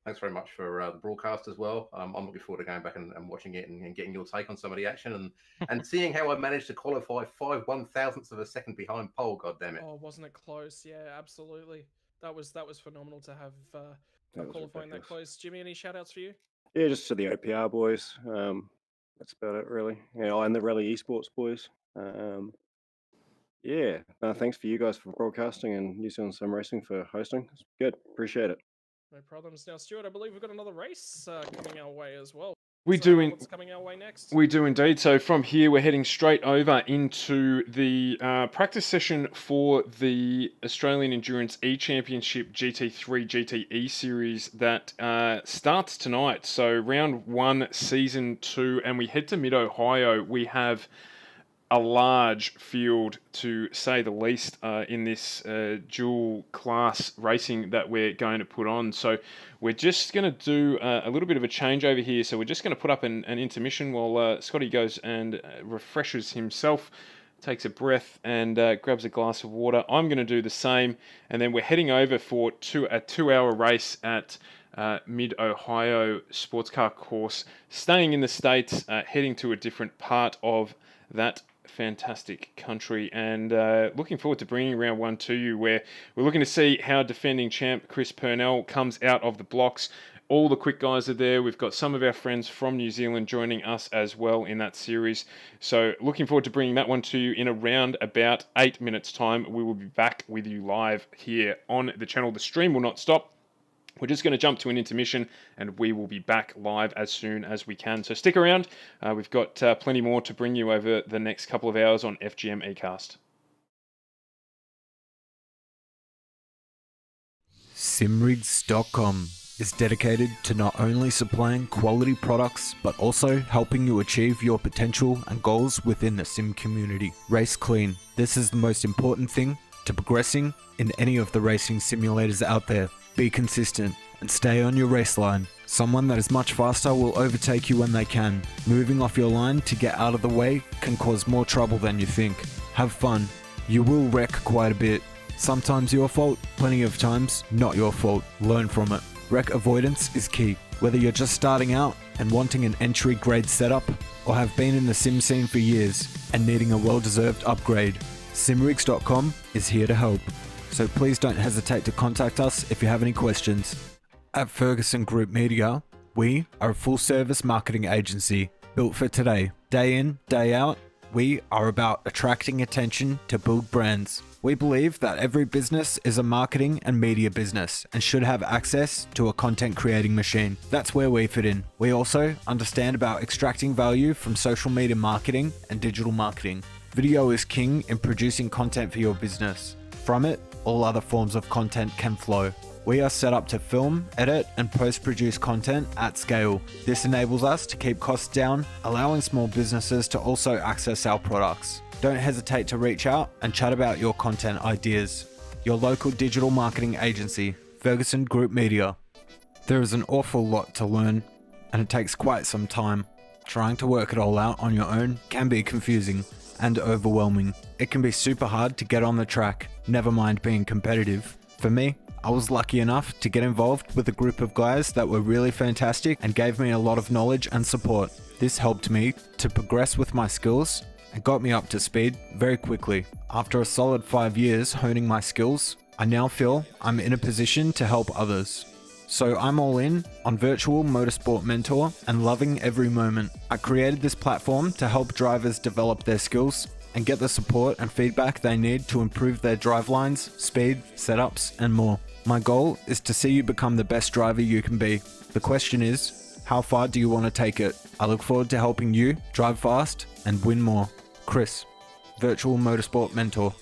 thanks very much for the broadcast as well. I'm looking forward to going back and watching it and getting your take on some of the action and seeing how I managed to qualify 5/1000ths of a second behind pole. God damn it! Oh, wasn't it close? Yeah, absolutely. That was phenomenal to have qualifying that close. Jimmy, any shout outs for you? Yeah, just to the OPR boys. That's about it, really. And the Rally Esports boys. Yeah, no, thanks for you guys for broadcasting and New Zealand Sim Racing for hosting. It's good, appreciate it. No problems. Now, Stuart, I believe we've got another race coming our way as well. We So, do what's coming our way next? We do indeed. So from here, we're heading straight over into the practice session for the Australian Endurance E-Championship GT3 GTE series that starts tonight. So round 1, season 2, and we head to Mid-Ohio. We have a large field, to say the least, in this dual class racing that we're going to put on. So we're just going to do a little bit of a changeover here. So we're just going to put up an intermission while Scotty goes and refreshes himself, takes a breath and grabs a glass of water. I'm going to do the same, and then we're heading over for a 2-hour race at Mid-Ohio sports car course, staying in the States, heading to a different part of that fantastic country, and looking forward to bringing round 1 to you, where we're looking to see how defending champ Chris Purnell comes out of the blocks. All the quick guys are there. We've got some of our friends from New Zealand joining us as well in that series. So looking forward to bringing that one to you in around about 8 minutes time. We will be back with you live here on the channel. The stream will not stop. We're just going to jump to an intermission, and we will be back live as soon as we can. So stick around. We've got plenty more to bring you over the next couple of hours on FGM ECast. Simrigs.com is dedicated to not only supplying quality products, but also helping you achieve your potential and goals within the sim community. Race clean. This is the most important thing to progressing in any of the racing simulators out there. Be consistent and stay on your race line. Someone that is much faster will overtake you when they can. Moving off your line to get out of the way can cause more trouble than you think. Have fun. You will wreck quite a bit. Sometimes your fault, plenty of times not your fault. Learn from it. Wreck avoidance is key. Whether you're just starting out and wanting an entry grade setup, or have been in the sim scene for years and needing a well-deserved upgrade, Simrigs.com is here to help. So please don't hesitate to contact us if you have any questions. At Ferguson Group Media, we are a full-service marketing agency built for today. Day in, day out, we are about attracting attention to build brands. We believe that every business is a marketing and media business and should have access to a content creating machine. That's where we fit in. We also understand about extracting value from social media marketing and digital marketing. Video is king in producing content for your business. From it, all other forms of content can flow. We are set up to film, edit, and post-produce content at scale. This enables us to keep costs down, allowing small businesses to also access our products. Don't hesitate to reach out and chat about your content ideas. Your local digital marketing agency, Ferguson Group Media. There is an awful lot to learn, and it takes quite some time. Trying to work it all out on your own can be confusing and overwhelming. It can be super hard to get on the track, never mind being competitive. For me, I was lucky enough to get involved with a group of guys that were really fantastic and gave me a lot of knowledge and support. This helped me to progress with my skills and got me up to speed very quickly. After a solid 5 years honing my skills, I now feel I'm in a position to help others. So I'm all in on Virtual Motorsport Mentor and loving every moment. I created this platform to help drivers develop their skills and get the support and feedback they need to improve their drive lines, speed, setups, and more. My goal is to see you become the best driver you can be. The question is, how far do you want to take it? I look forward to helping you drive fast and win more. Chris, Virtual Motorsport Mentor.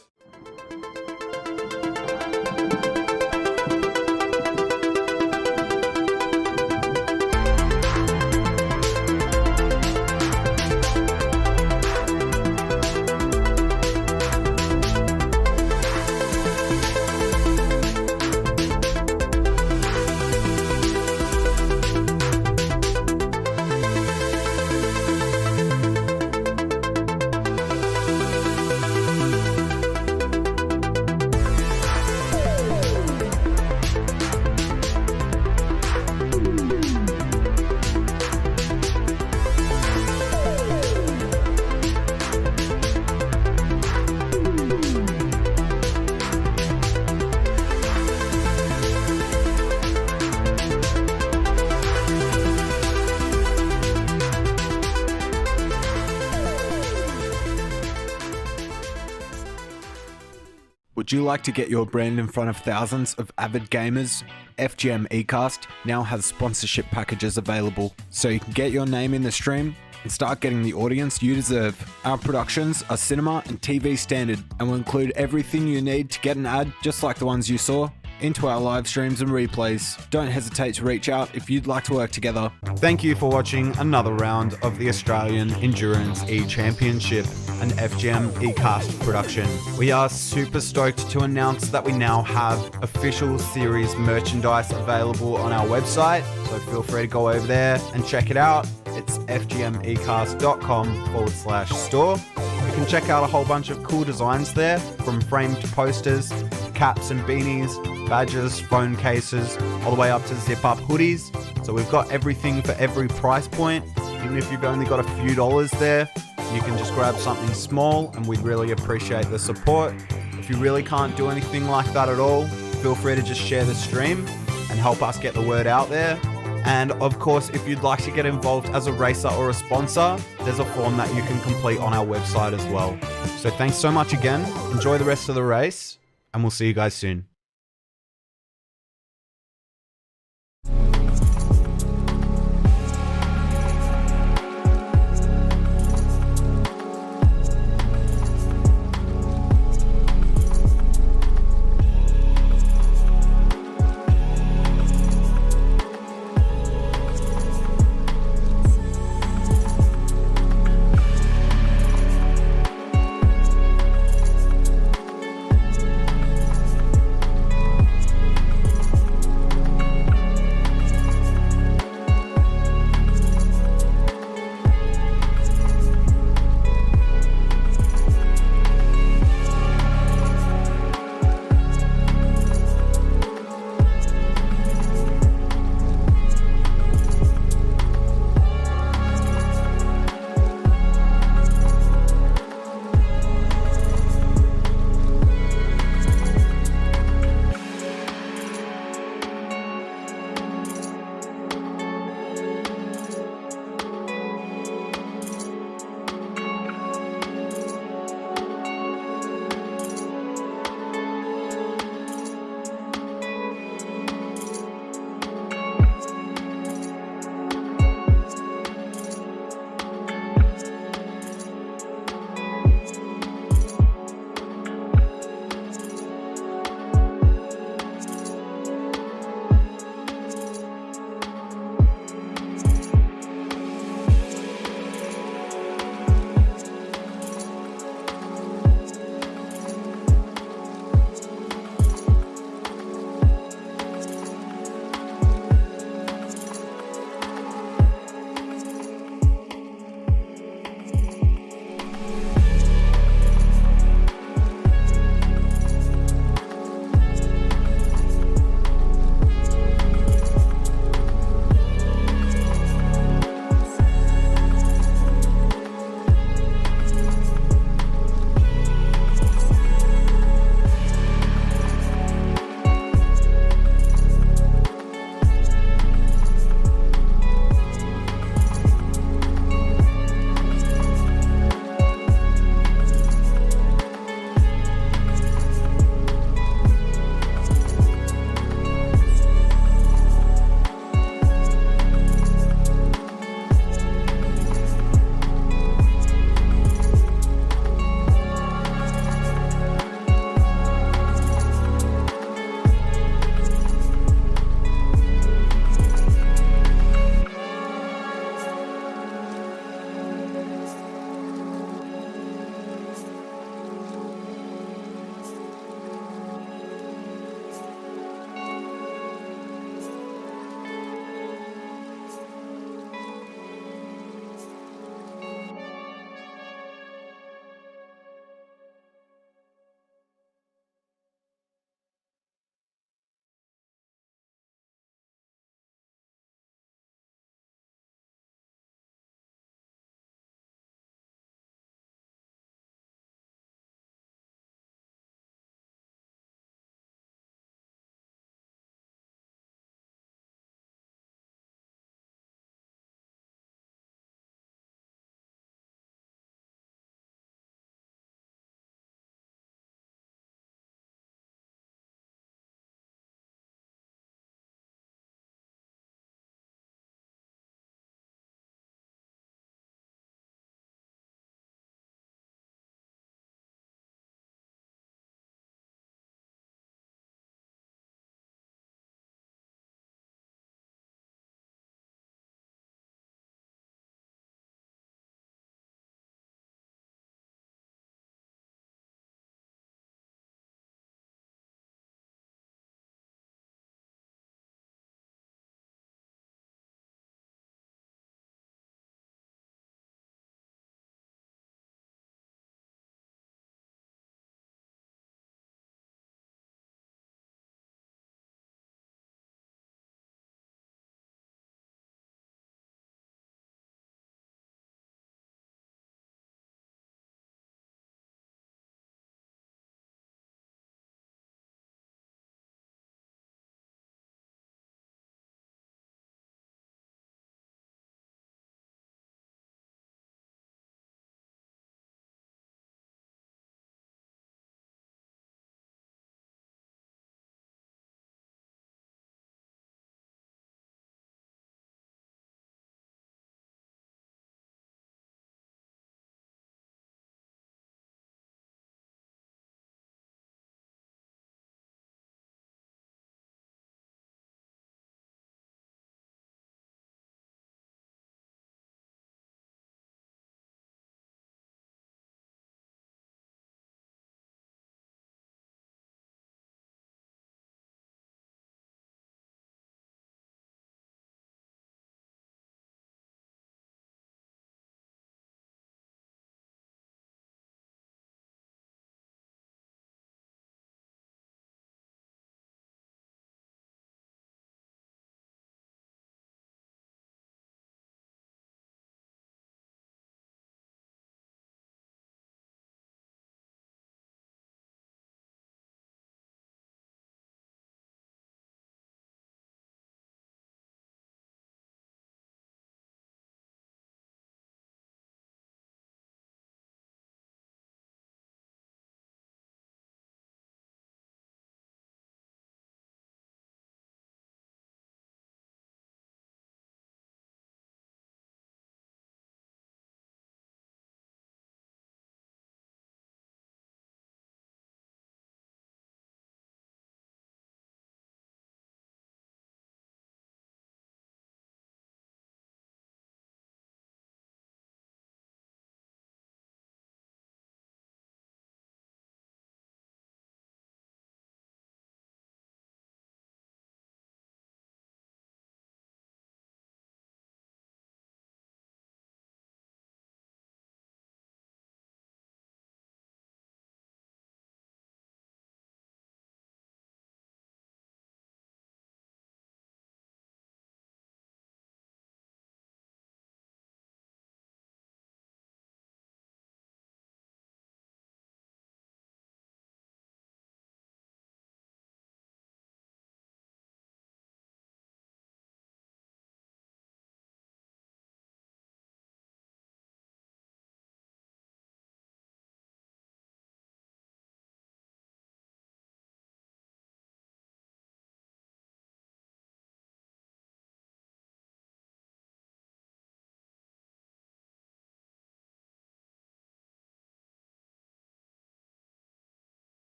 Would you like to get your brand in front of thousands of avid gamers? FGM ECast now has sponsorship packages available, so you can get your name in the stream and start getting the audience you deserve. Our productions are cinema and TV standard and will include everything you need to get an ad just like the ones you saw into our live streams and replays. Don't hesitate to reach out if you'd like to work together. Thank you for watching another round of the Australian Endurance E-Championship, an FGM ECast production. We are super stoked to announce that we now have official series merchandise available on our website, so feel free to go over there and check it out. It's fgmecast.com/store. You can check out a whole bunch of cool designs there, from framed posters, caps and beanies, badges, phone cases, all the way up to zip-up hoodies. So we've got everything for every price point. Even if you've only got a few dollars there, you can just grab something small, and we'd really appreciate the support. If you really can't do anything like that at all, feel free to just share the stream and help us get the word out there. And of course, if you'd like to get involved as a racer or a sponsor, there's a form that you can complete on our website as well. So thanks so much again. Enjoy the rest of the race, and we'll see you guys soon.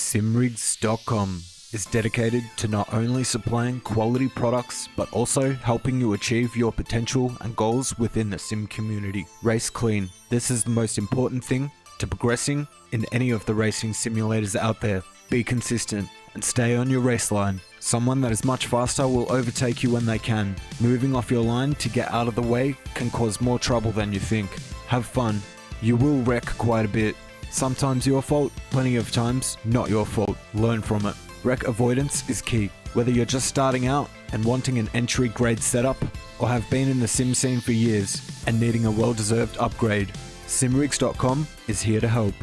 Simrigs.com is dedicated to not only supplying quality products, but also helping you achieve your potential and goals within the sim community. Race clean. This is the most important thing to progressing in any of the racing simulators out there. Be consistent and stay on your race line. Someone that is much faster will overtake you when they can. Moving off your line to get out of the way can cause more trouble than you think. Have fun. You will wreck quite a bit. Sometimes your fault, plenty of times not your fault. Learn from it. Wreck avoidance is key. Whether you're just starting out and wanting an entry grade setup, or have been in the sim scene for years and needing a well-deserved upgrade, Simrigs.com is here to help.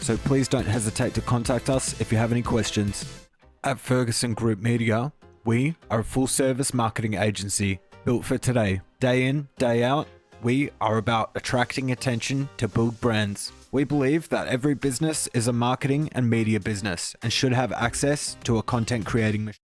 So please don't hesitate to contact us if you have any questions. At Ferguson Group Media, we are a full-service marketing agency built for today. Day in, day out, we are about attracting attention to build brands. We believe that every business is a marketing and media business and should have access to a content creating machine.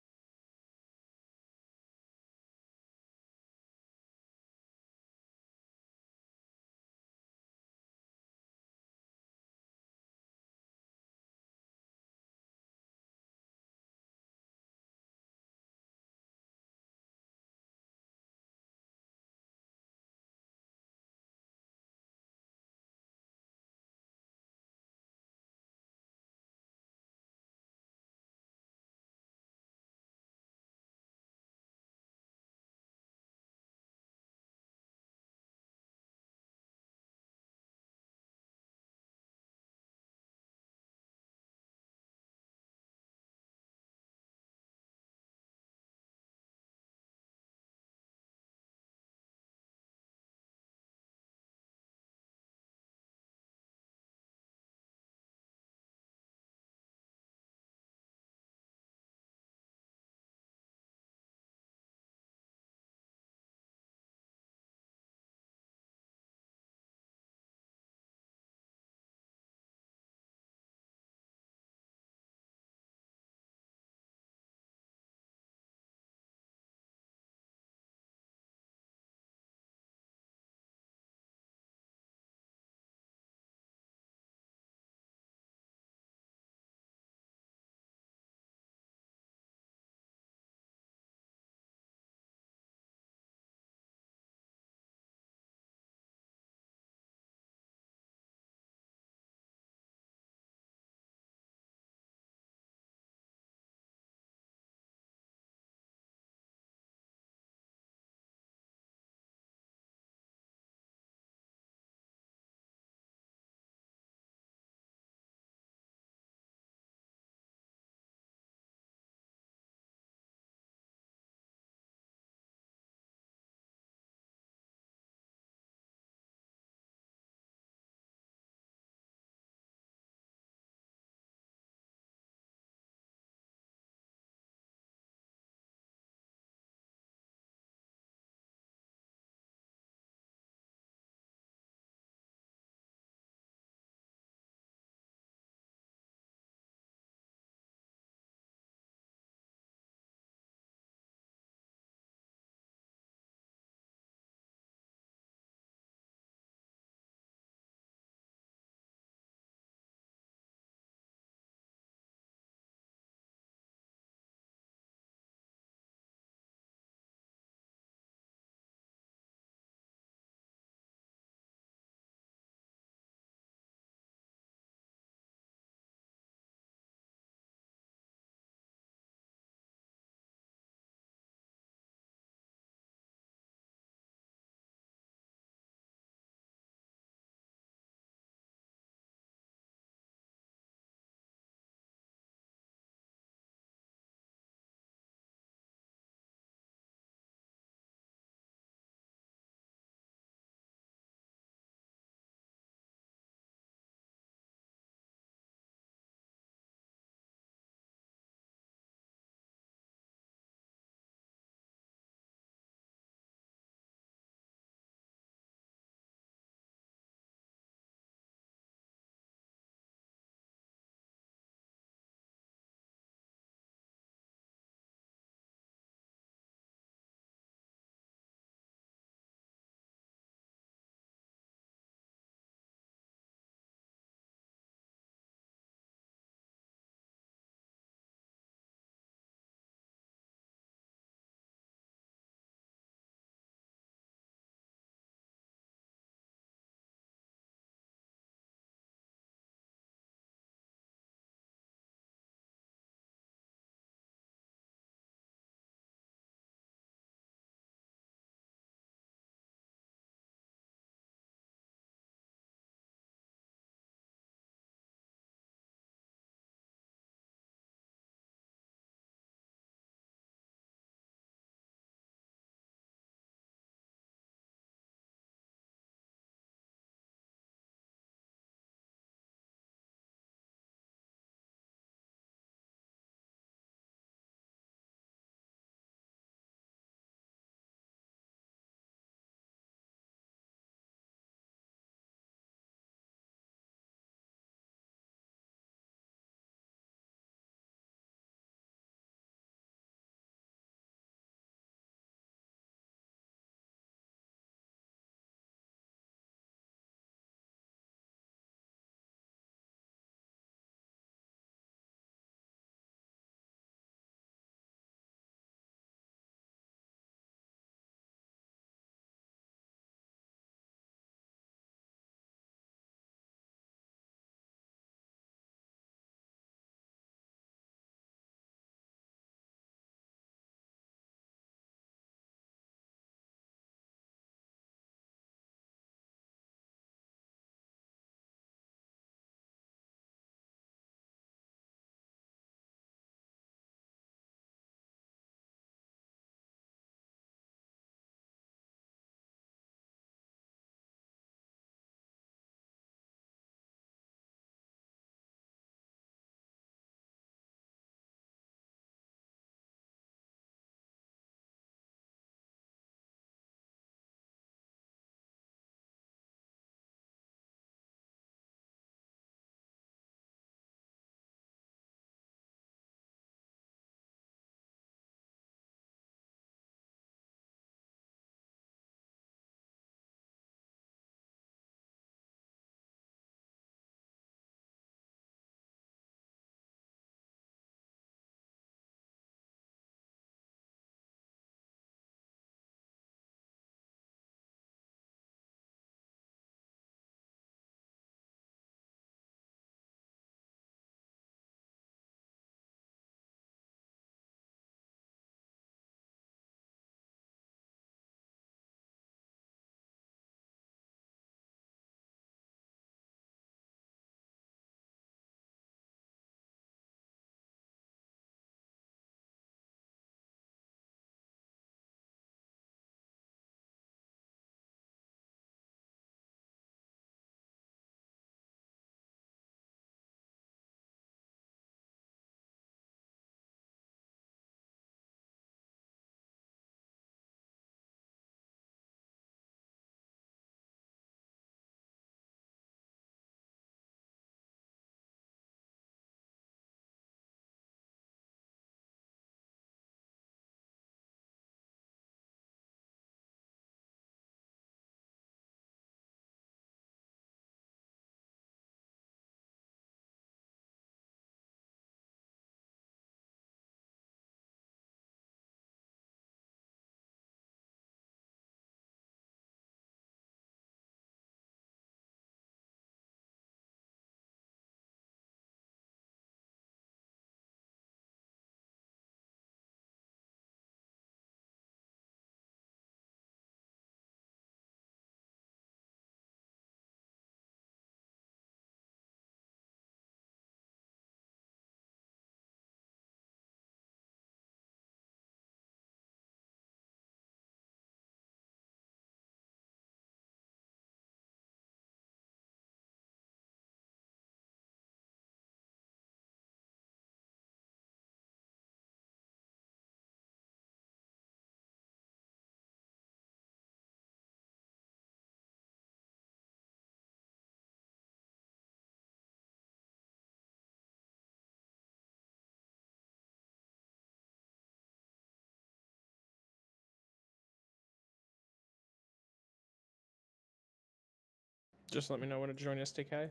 Just let me know when to join STK.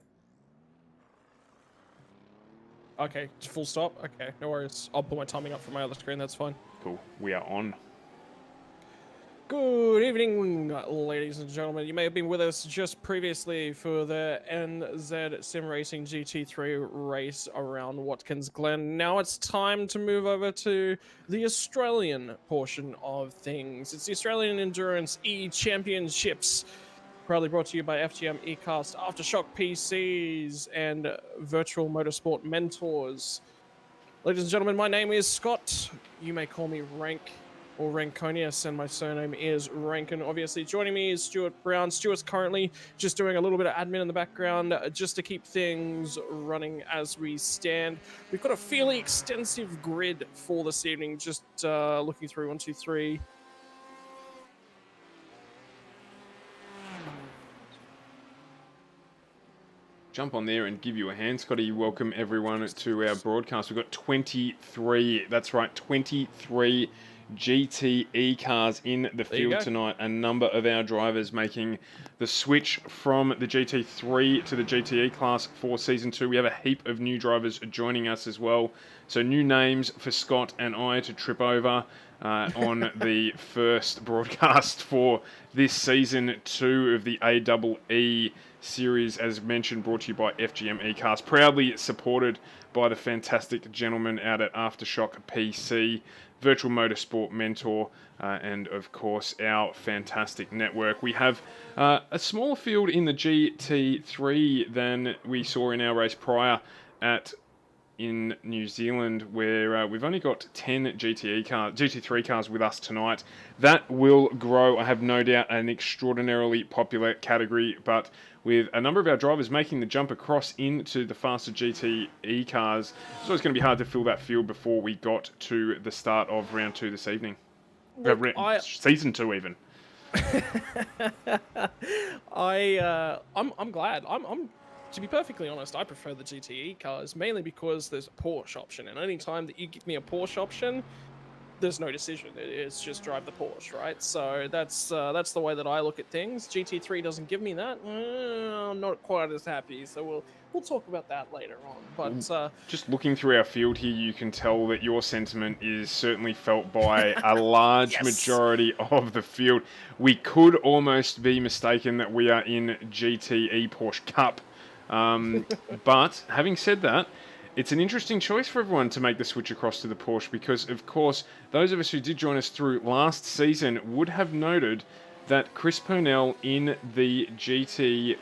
Okay, full stop. Okay, no worries. I'll pull my timing up from my other screen. That's fine. Cool. We are on. Good evening, ladies and gentlemen. You may have been with us just previously for the NZ Sim Racing GT3 race around Watkins Glen. Now it's time to move over to the Australian portion of things. It's the Australian Endurance E-Championships, proudly brought to you by FGM ECast, AFTERSHOCK PCs, and Virtual Motorsport Mentors. Ladies and gentlemen, my name is Scott. You may call me Rank or Rankonius, and my surname is Rankin. Obviously, joining me is Stuart Brown. Stuart's currently just doing a little bit of admin in the background just to keep things running as we stand. We've got a fairly extensive grid for this evening, just looking through 1, 2, 3. Jump on there and give you a hand, Scotty. Welcome everyone to our broadcast. We've got 23, that's right, 23 GT cars in the field tonight. A number of our drivers making the switch from the GT3 to the GTE class for Season 2. We have a heap of new drivers joining us as well. So new names for Scott and I to trip over on the first broadcast for this Season 2 of the AEE series, as mentioned, brought to you by FGM ECast, proudly supported by the fantastic gentlemen out at AFTERSHOCK PC, Virtual Motorsport Mentor, and of course our fantastic network. We have a smaller field in the GT3 than we saw in our race prior in New Zealand, where we've only got 10 GT3 cars with us tonight. That will grow, I have no doubt, an extraordinarily popular category, but with a number of our drivers making the jump across into the faster GTE cars, so it's going to be hard to fill that field before we got to the start of round 2 this evening. Look, Season 2 even. I'm glad. I'm to be perfectly honest, I prefer the GTE cars, mainly because there's a Porsche option, and any time that you give me a Porsche option, there's no decision. It's just drive the Porsche, right? So that's the way that I look at things. GT3 doesn't give me that. I'm not quite as happy, so we'll talk about that later on. But just looking through our field here, you can tell that your sentiment is certainly felt by a large majority of the field. We could almost be mistaken that we are in GTE Porsche Cup. But having said that, it's an interesting choice for everyone to make the switch across to the Porsche because, of course, those of us who did join us through last season would have noted that Chris Purnell in the GT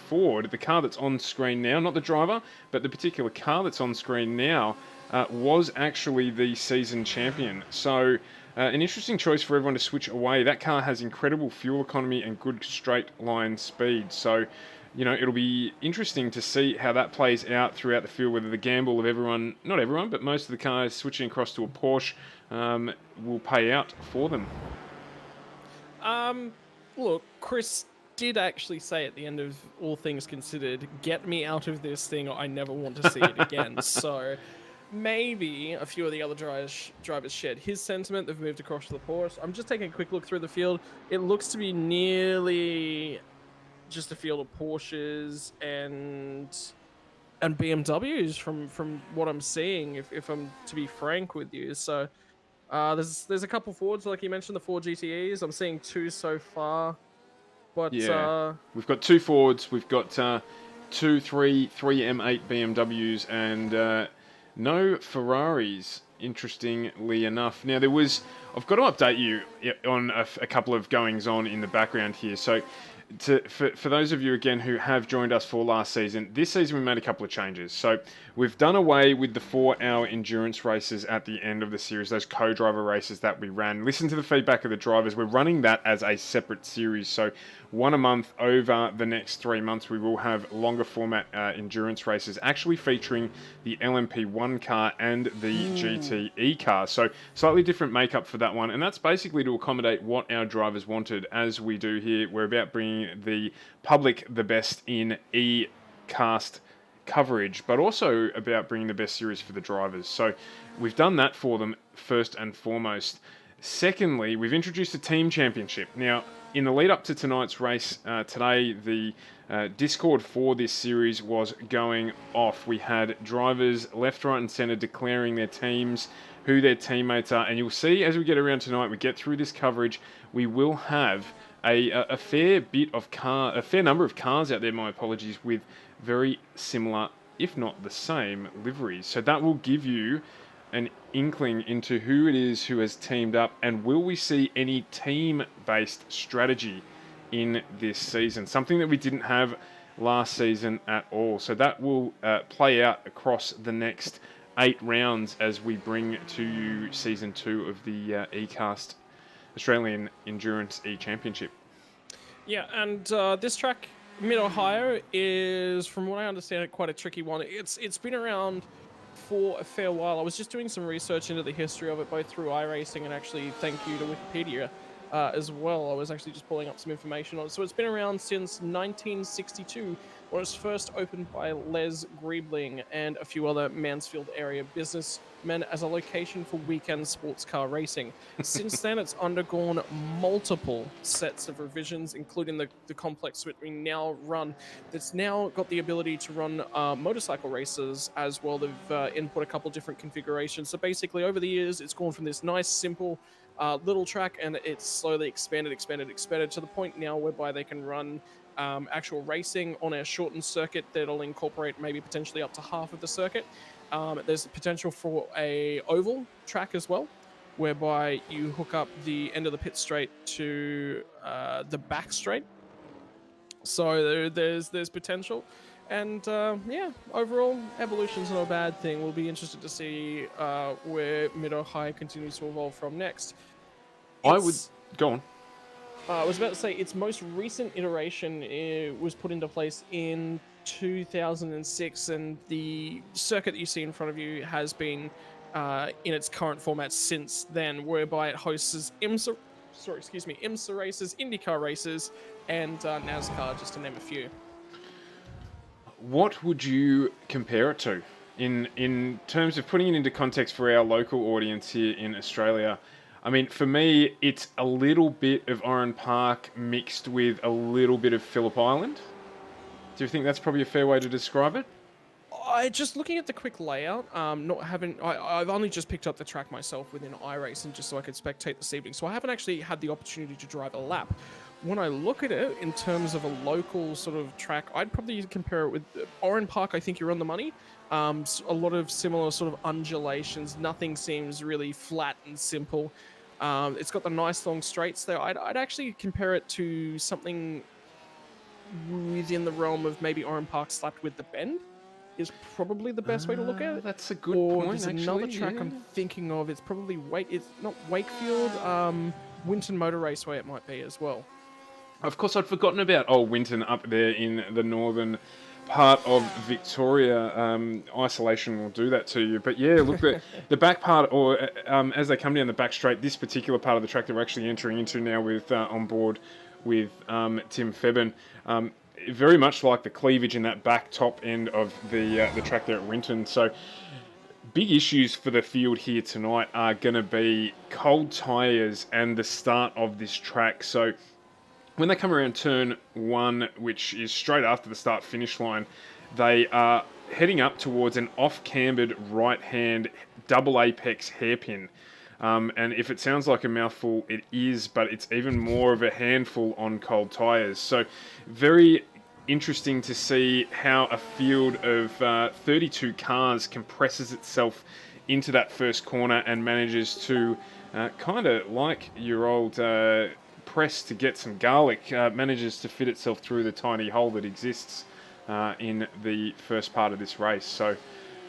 Ford, the car that's on screen now, not the driver, but the particular car that's on screen now, was actually the season champion. So an interesting choice for everyone to switch away. That car has incredible fuel economy and good straight line speed. So, you know, it'll be interesting to see how that plays out throughout the field, whether the gamble of everyone, not everyone, but most of the cars switching across to a Porsche will pay out for them. Look, Chris did actually say at the end of All Things Considered, get me out of this thing or I never want to see it again. So maybe a few of the other drivers shared his sentiment. They've moved across to the Porsche. I'm just taking a quick look through the field. It looks to be nearly just a field of Porsches and BMWs from what I'm seeing, if I'm to be frank with you. So there's a couple Fords, like you mentioned, the 4 GTEs. I'm seeing 2 so far. But yeah, we've got 2 Fords, we've got 3 M8 BMWs, and no Ferraris, interestingly enough. Now, I've got to update you on a couple of goings on in the background here. So for those of you, again, who have joined us for last season, this season we made a couple of changes. So we've done away with the 4-hour endurance races at the end of the series, those co-driver races that we ran. Listen to the feedback of the drivers. We're running that as a separate series. So 1 a month over the next 3 months, we will have longer format endurance races, actually featuring the LMP1 car and the GTE car. So slightly different makeup for that one. And that's basically to accommodate what our drivers wanted. As we do here, we're about bringing the public the best in ECast coverage, but also about bringing the best series for the drivers. So we've done that for them first and foremost. Secondly, we've introduced a team championship. Now, in the lead up to tonight's race today, the Discord for this series was going off. We had drivers left, right, and centre declaring their teams, who their teammates are, and you'll see as we get around tonight, we get through this coverage, we will have a fair number of cars out there. My apologies, with very similar, if not the same, liveries. So that will give you an inkling into who it is who has teamed up, and will we see any team-based strategy in this season, something that we didn't have last season at all. So that will play out across the next 8 rounds as we bring to you season 2 of the ECast Australian Endurance E-Championship. Yeah, and this track, Mid-Ohio, is, from what I understand it, quite a tricky one. It's been around for a fair while. I was just doing some research into the history of it, both through iRacing and actually thank you to Wikipedia as well. I was actually just pulling up some information on it. So it's been around since 1962, when it was first opened by Les Griebling and a few other Mansfield area businessmen as a location for weekend sports car racing. Since then, it's undergone multiple sets of revisions, including the complex that we now run. That's now got the ability to run motorcycle races as well. They've input a couple different configurations. So basically, over the years, it's gone from this nice, simple little track, and it's slowly expanded to the point now whereby they can run actual racing on a shortened circuit that'll incorporate maybe potentially up to half of the circuit. There's the potential for a oval track as well, whereby you hook up the end of the pit straight to the back straight. So there's potential. And yeah, overall, evolution's not a bad thing. We'll be interested to see where Mid-Ohio continues to evolve from next. I would go on. I was about to say its most recent iteration was put into place in 2006, and the circuit that you see in front of you has been in its current format since then, whereby it hosts IMSA races, IndyCar races, and NASCAR, just to name a few. What would you compare it to in terms of putting it into context for our local audience here in Australia? I mean, for me, it's a little bit of Oran Park mixed with a little bit of Phillip Island. Do you think that's probably a fair way to describe it? Just looking at the quick layout, I've only just picked up the track myself within iRacing just so I could spectate this evening, so I haven't actually had the opportunity to drive a lap. When I look at it in terms of a local sort of track, I'd probably compare it with Oran Park. I think you're on the money. A lot of similar sort of undulations. Nothing seems really flat and simple. It's got the nice long straights there. I'd actually compare it to something within the realm of maybe Oran Park slapped with the Bend. Is probably the best way to look at it. That's a good or point, there's actually. Another track I'm thinking of. It's probably it's not Wakefield, Winton Motor Raceway it might be as well. Of course, I'd forgotten about old Winton up there in the northern part of Victoria. Isolation will do that to you. But yeah, look, the back part, or as they come down the back straight, this particular part of the track that we're actually entering into now with on board with Tim Febben, very much like the cleavage in that back top end of the track there at Winton. So big issues for the field here tonight are going to be cold tyres and the start of this track. So when they come around turn 1, which is straight after the start-finish line, they are heading up towards an off-cambered right-hand double apex hairpin. And if it sounds like a mouthful, it is, but it's even more of a handful on cold tyres. So very interesting to see how a field of 32 cars compresses itself into that first corner and manages to, kind of like your old press to get some garlic, manages to fit itself through the tiny hole that exists in the first part of this race. So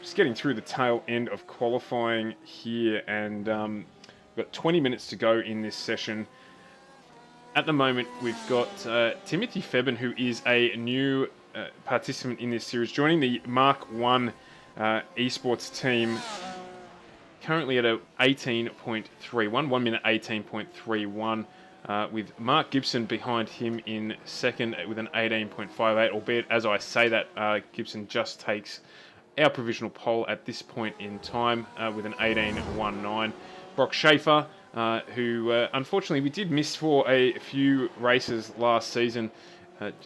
just getting through the tail end of qualifying here, and we've got 20 minutes to go in this session. At the moment, we've got Timothy Febben, who is a new participant in this series, joining the Mark 1 esports team, currently at a 18.31, 1 minute 18.31, with Mark Gibson behind him in second with an 18.58, albeit as I say that, Gibson just takes our provisional poll at this point in time with an 18.19. Brock Schaefer who unfortunately we did miss for a few races last season.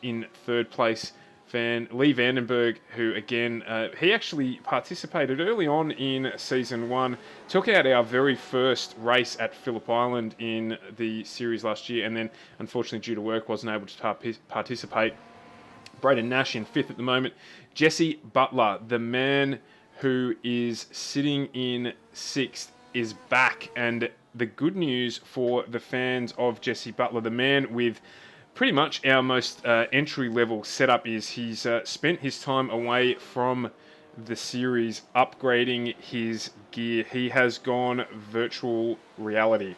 In third place, Lee Vandenberg, who again, he actually participated early on in Season 1, took out our very first race at Phillip Island in the series last year, and then unfortunately due to work wasn't able to participate. Braden Nash in 5th at the moment. Jesse Butler, the man who is sitting in 6th, is back, and the good news for the fans of Jesse Butler, the man with pretty much our most entry-level setup, is he's spent his time away from the series upgrading his gear. He has gone virtual reality.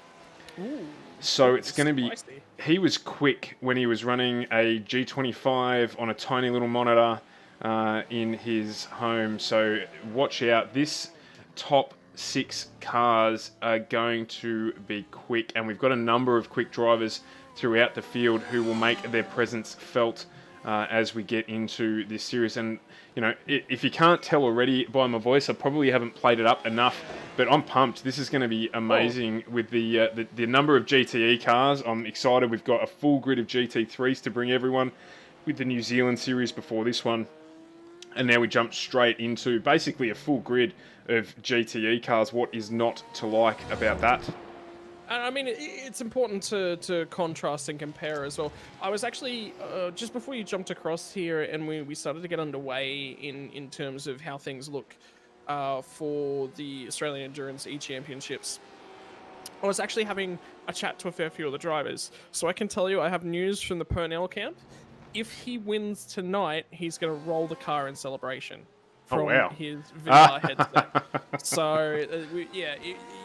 Ooh, so it's going to be... spicy. He was quick when he was running a G25 on a tiny little monitor in his home. So watch out. This top 6 cars are going to be quick, and we've got a number of quick drivers throughout the field who will make their presence felt as we get into this series. And you know, if you can't tell already by my voice, I probably haven't played it up enough, but I'm pumped. This is going to be amazing with the number of GTE cars. I'm excited. We've got a full grid of GT3s to bring everyone with the New Zealand series before this one. And now we jump straight into basically a full grid of GTE cars. What is not to like about that? I mean, it's important to contrast and compare as well. I was actually, just before you jumped across here and we started to get underway in terms of how things look for the Australian Endurance E-Championships, I was actually having a chat to a fair few of the drivers. So I can tell you I have news from the Purnell camp. If he wins tonight, he's going to roll the car in celebration from his VR headset. So, yeah,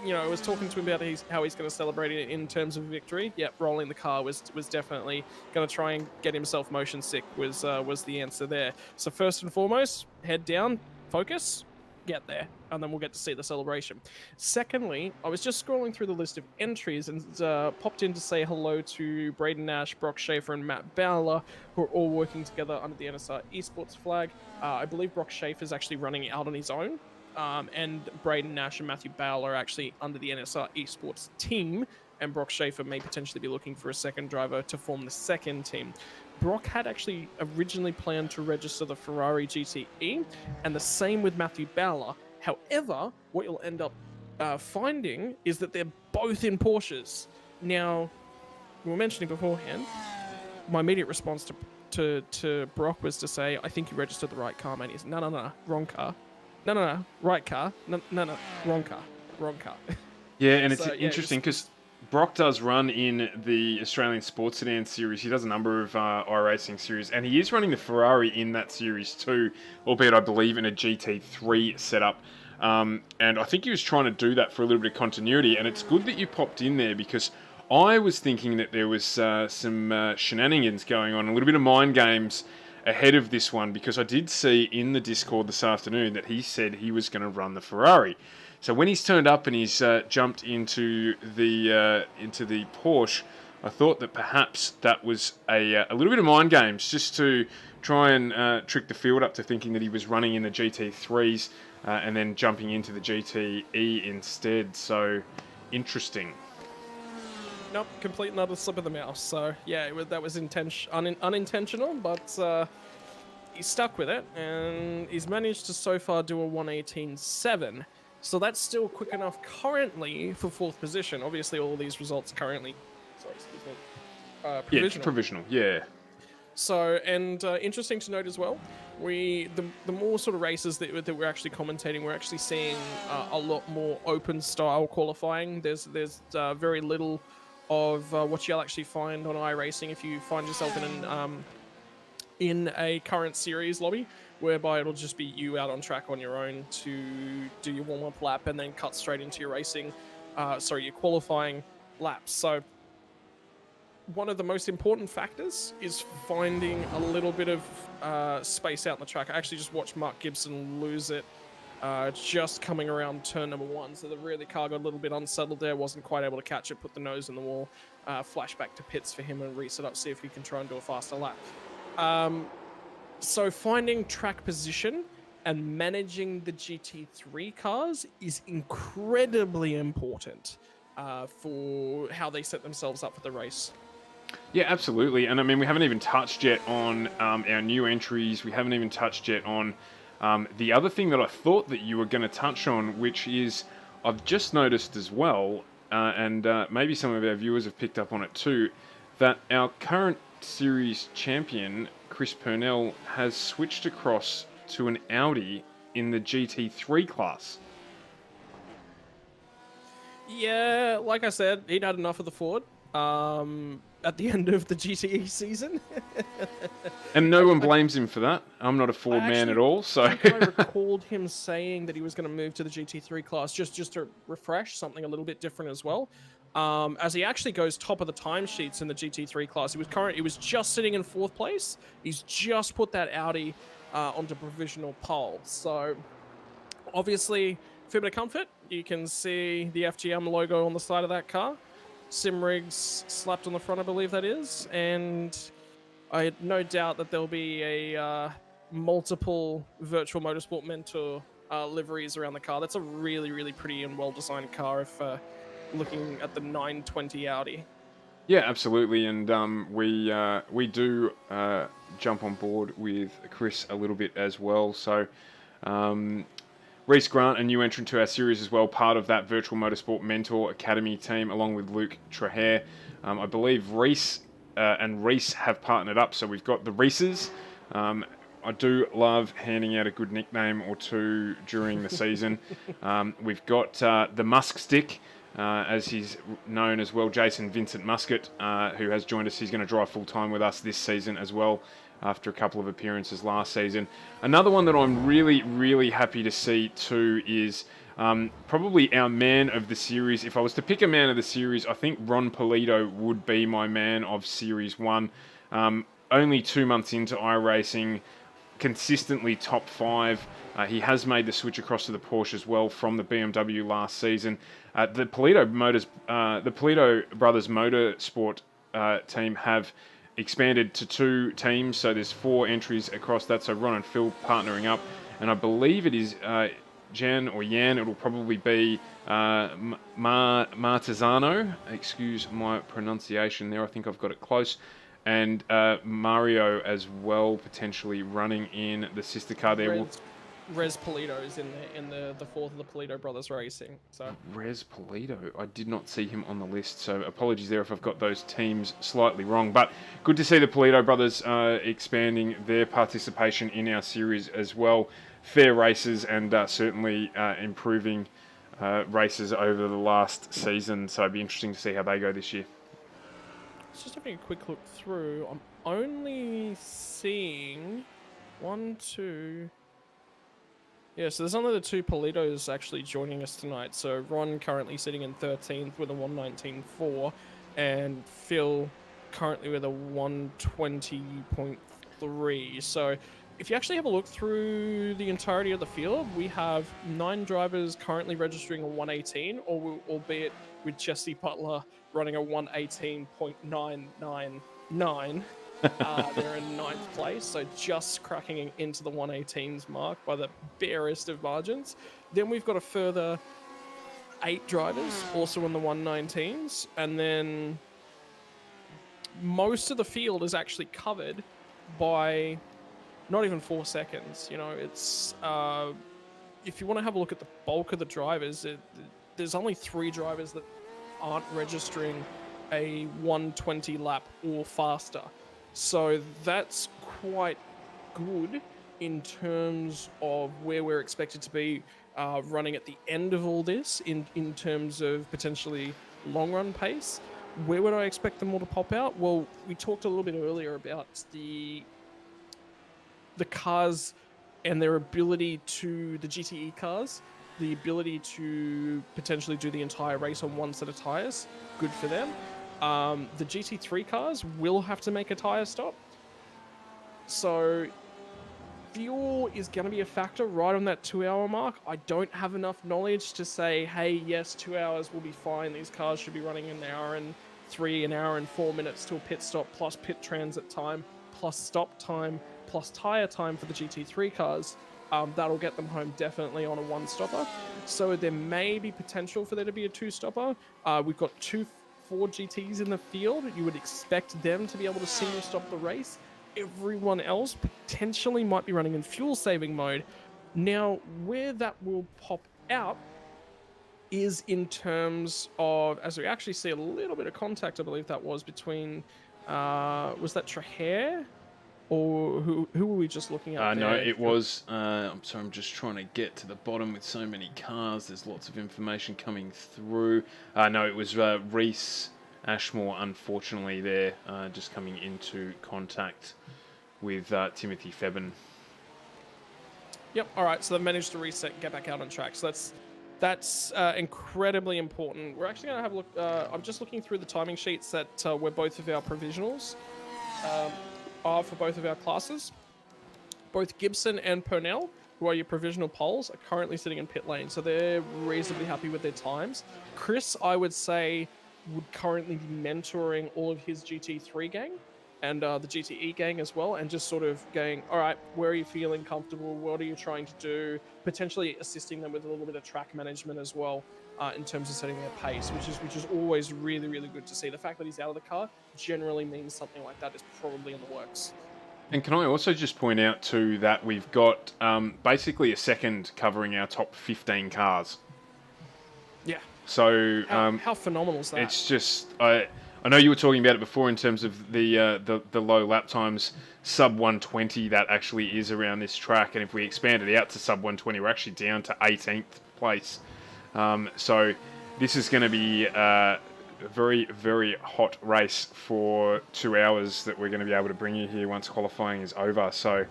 you know, I was talking to him about how he's going to celebrate it in terms of victory. Yep, rolling the car was definitely going to try and get himself motion sick was the answer there. So first and foremost, head down, focus, get there, and then we'll get to see the celebration. Secondly, I was just scrolling through the list of entries and popped in to say hello to Braden Nash, Brock Schaefer, and Matt Bowler, who are all working together under the NSR Esports flag. I believe Brock Schaefer is actually running out on his own, and Braden Nash and Matthew Bowler are actually under the NSR Esports team, and Brock Schaefer may potentially be looking for a second driver to form the second team. Brock had actually originally planned to register the Ferrari GTE, and the same with Matthew Bowler. However, what you'll end up finding is that they're both in Porsches. Now, we were mentioning beforehand, my immediate response to Brock was to say, I think you registered the right car, mate. He's, no, wrong car. No, right car. No, wrong car. Yeah, and it's So, yeah, interesting because Brock does run in the Australian Sports Sedan series. He does a number of iRacing series, and he is running the Ferrari in that series too, albeit I believe in a GT3 setup. And I think he was trying to do that for a little bit of continuity, and it's good that you popped in there because I was thinking that there was some shenanigans going on, a little bit of mind games ahead of this one, because I did see in the Discord this afternoon that he said he was going to run the Ferrari. So when he's turned up and he's jumped into the Porsche, I thought that perhaps that was a little bit of mind games, just to try and trick the field up to thinking that he was running in the GT3s and then jumping into the GTE instead. So interesting. Nope, complete and utter slip of the mouse. So yeah, that was unintentional, but he's stuck with it, and he's managed to so far do a 1:18.7. So that's still quick enough currently for 4th position. Obviously, all these results currently, provisional. Yeah, it's provisional. Yeah. So, and interesting to note as well, the more sort of races that we're actually commentating, we're actually seeing a lot more open style qualifying. There's very little of what you'll actually find on iRacing if you find yourself in a current series lobby, whereby it'll just be you out on track on your own to do your warm-up lap and then cut straight into your your qualifying laps. So one of the most important factors is finding a little bit of space out in the track. I actually just watched Mark Gibson lose it just coming around turn number 1. So the rear of the car got a little bit unsettled there, wasn't quite able to catch it, put the nose in the wall, flash back to pits for him and reset up, see if he can try and do a faster lap. So finding track position and managing the GT3 cars is incredibly important. for how they set themselves up for the race. Yeah, absolutely. And I mean, we haven't even touched yet on our new entries. We haven't even touched yet on the other thing that I thought that you were going to touch on, which is I've just noticed as well, and maybe some of our viewers have picked up on it too, that our current series champion, Chris Purnell, has switched across to an Audi in the GT3 class. Yeah, like I said, he'd had enough of the Ford at the end of the GTE season. And no one blames him for that. I'm not a Ford man at all, so... I think I recalled him saying that he was going to move to the GT3 class just to refresh something a little bit different as well. As he actually goes top of the timesheets in the GT3 class. He was just sitting in 4th place. He's just put that Audi onto provisional pole. So, obviously, for a bit of comfort, you can see the FGM logo on the side of that car. Sim rigs slapped on the front, I believe that is. And I had no doubt that there'll be a multiple virtual motorsport mentor liveries around the car. That's a really, really pretty and well-designed car if looking at the 920 Audi. Yeah, absolutely, and we do jump on board with Chris a little bit as well. So, Reese Grant, a new entrant to our series as well, part of that Virtual Motorsport Mentor Academy team, along with Luke Traher. I believe Reese and Reese have partnered up, so we've got the Reeses. I do love handing out a good nickname or two during the season. We've got the Musk Stick, as he's known as well, Jason Vincent Muscat, who has joined us. He's going to drive full-time with us this season as well, after a couple of appearances last season. Another one that I'm really, really happy to see too is probably our man of the series. If I was to pick a man of the series, I think Ron Polito would be my man of Series 1. Only 2 months into iRacing, consistently top 5. He has made the switch across to the Porsche as well from the BMW last season. The Polito Brothers Motorsport team have expanded to 2 teams, so there's 4 entries across that. So Ron and Phil partnering up, and I believe it is Jan or Yan. It'll probably be Martesano. Excuse my pronunciation there. I think I've got it close. And Mario as well, potentially running in the sister car there. Rez Polito is in the 4th of the Polito Brothers Racing. So Rez Polito, I did not see him on the list, so apologies there if I've got those teams slightly wrong. But good to see the Polito Brothers expanding their participation in our series as well. Fair races and certainly improving races over the last season. So it'd be interesting to see how they go this year. Just having a quick look through. I'm only seeing 1, 2. Yeah, so there's only the 2 Politos actually joining us tonight. So Ron currently sitting in 13th with a 119.4, and Phil currently with a 120.3. So if you actually have a look through the entirety of the field, we have 9 drivers currently registering a 118, albeit with Jesse Butler running a 118.999. They're in 9th place, so just cracking into the 118s mark by the barest of margins. Then we've got a further 8 drivers also in the 119s, and then most of the field is actually covered by not even 4 seconds. You know, it's if you want to have a look at the bulk of the drivers, there's only 3 drivers that aren't registering a 120 lap or faster. So that's quite good in terms of where we're expected to be running at the end of all this in terms of potentially long run pace. Where would I expect them all to pop out? Well, we talked a little bit earlier about the cars and their ability to, the GTE cars, the ability to potentially do the entire race on one set of tires. Good for them. The GT3 cars will have to make a tyre stop. So fuel is going to be a factor right on that 2-hour mark. I don't have enough knowledge to say, hey, yes, 2 hours will be fine. These cars should be running an hour and 3, an hour and 4 minutes to a pit stop, plus pit transit time, plus stop time, plus tyre time for the GT3 cars. That'll get them home definitely on a one-stopper. So there may be potential for there to be a two-stopper. We've got two Ford GTs in the field. You would expect them to be able to single stop the race. Everyone else potentially might be running in fuel-saving mode. Now, where that will pop out is in terms of, as we actually see a little bit of contact, I believe that was between, was that Trahair? Or who were we just looking at No, there? it was. I'm sorry, I'm just trying to get to the bottom with so many cars. There's lots of information coming through. No, it was Reese Ashmore, unfortunately, there, just coming into contact with Timothy Febben. Yep. All right. So they managed to reset, and get back out on track. So that's incredibly important. We're actually going to have a look. I'm just looking through the timing sheets that were both of our provisionals. Are for both of our classes. Both Gibson and Purnell, who are your provisional poles, are currently sitting in pit lane, so they're reasonably happy with their times. Chris, I would say, would currently be mentoring all of his GT3 gang and the GTE gang as well, and just sort of going, all right, where are you feeling comfortable? What are you trying to do? Potentially assisting them with a little bit of track management as well. In terms of setting their pace, which is always really, really good to see. The fact that he's out of the car generally means something like that is probably in the works. And can I also just point out too that we've got basically a second covering our top 15 cars. Yeah. So how phenomenal is that? It's just I know you were talking about it before in terms of the low lap times, sub 120 that actually is around this track, and if we expand it out to sub 120, we're actually down to 18th place. So this is going to be a very, very hot race for 2 hours that we're going to be able to bring you here once qualifying is over. So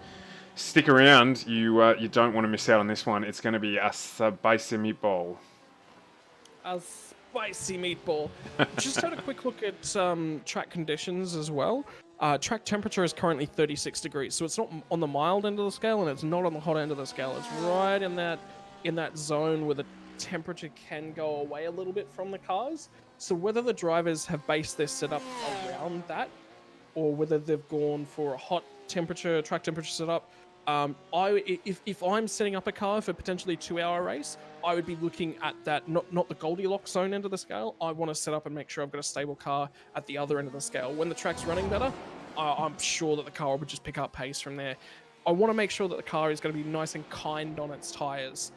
stick around. You don't want to miss out on this one. It's going to be a spicy meatball. A spicy meatball. Just had a quick look at track conditions as well. Track temperature is currently 36 degrees, so it's not on the mild end of the scale and it's not on the hot end of the scale. It's right in that zone where the temperature can go away a little bit from the cars. So whether the drivers have based their setup around or whether they've gone for a hot temperature, track temperature setup, if I'm setting up a car for potentially a 2-hour race, I would be looking at that, not the Goldilocks zone end of the scale. I want to set up and make sure I've got a stable car at the other end of the scale. When the track's running better, I'm sure that the car would just pick up pace from there. I want to make sure that the car is going to be nice and kind on its tires.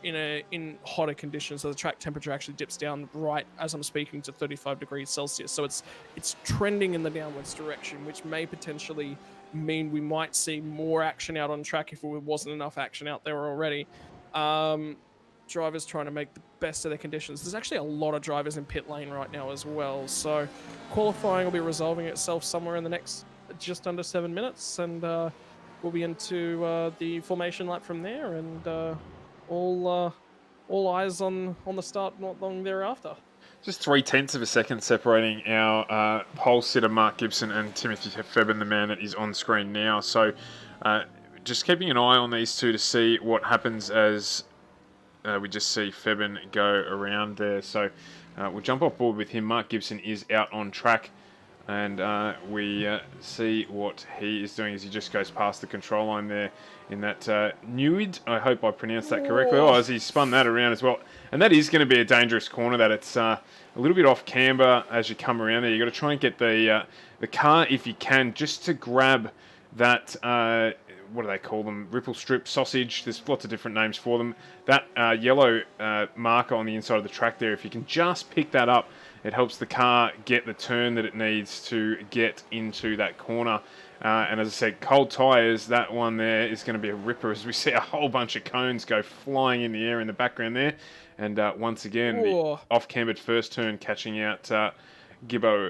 In hotter conditions, so the track temperature actually dips down right as I'm speaking to 35 degrees Celsius. So it's trending in the downwards direction, which may potentially mean we might see more action out on track if there wasn't enough action out there already. Drivers trying to make the best of their conditions. There's actually a lot of drivers in pit lane right now as well. So qualifying will be resolving itself somewhere in the next just under 7 minutes, and we'll be into the formation lap from there, and all eyes on the start not long thereafter. Just 0.3 of a second separating our pole sitter Mark Gibson and Timothy Febben, the man that is on screen now. So just keeping an eye on these two to see what happens as we just see Febben go around there. So we'll jump off board with him. Mark Gibson is out on track, and we see what he is doing as he just goes past the control line there in that Newid. I hope I pronounced that correctly. Oh, as he spun that around as well. And that is going to be a dangerous corner. That it's a little bit off camber as you come around there. You've got to try and get the car, if you can, just to grab that, what do they call them? Ripple strip sausage. There's lots of different names for them. That yellow marker on the inside of the track there, if you can just pick that up, it helps the car get the turn that it needs to get into that corner. And as I said, cold tyres, that one there is going to be a ripper as we see a whole bunch of cones go flying in the air in the background there. And once again, the off-cambered first turn catching out Gibbo.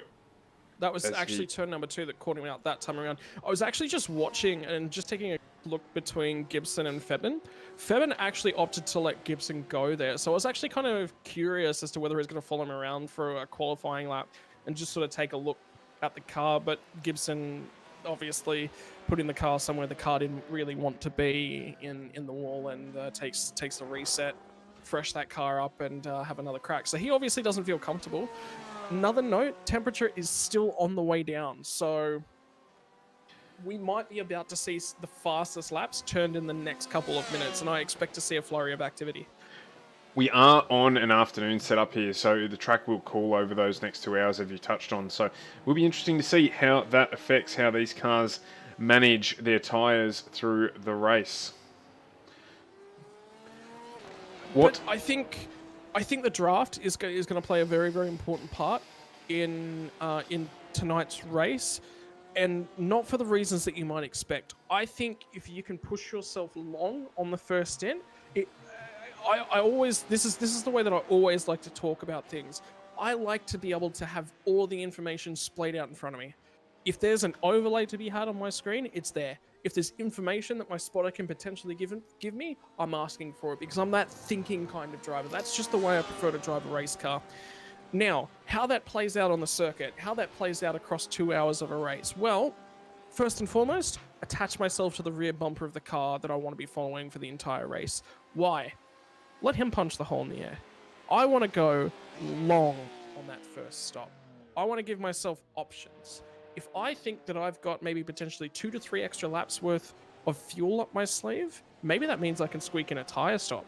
That was actually turn number 2 that caught him out that time around. I was actually just watching and just taking a look between Gibson and Febben. Febben actually opted to let Gibson go there. So I was actually kind of curious as to whether he's going to follow him around for a qualifying lap and just sort of take a look at the car. But Gibson obviously putting the car somewhere the car didn't really want to be in the wall, and takes the reset, fresh that car up, and have another crack. So he obviously doesn't feel comfortable. Another note, temperature is still on the way down, so we might be about to see the fastest laps turned in the next couple of minutes, and I expect to see a flurry of activity. We are on an afternoon setup here, so the track will cool over those next 2 hours, as you touched on. So it will be interesting to see how that affects how these cars manage their tyres through the race. But I think the draft is going to play a very, very important part in tonight's race, and not for the reasons that you might expect. I think if you can push yourself long on the first stint, this is the way that I always like to talk about things. I like to be able to have all the information splayed out in front of me. If there's an overlay to be had on my screen, it's there. If there's information that my spotter can potentially give me, I'm asking for it, because I'm that thinking kind of driver. That's just the way I prefer to drive a race car. Now, how that plays out on the circuit, how that plays out across 2 hours of a race. Well, first and foremost, attach myself to the rear bumper of the car that I want to be following for the entire race. Why? Let him punch the hole in the air. I want to go long on that first stop. I want to give myself options. If I think that I've got maybe potentially 2 to 3 extra laps worth of fuel up my sleeve, maybe that means I can squeak in a tire stop.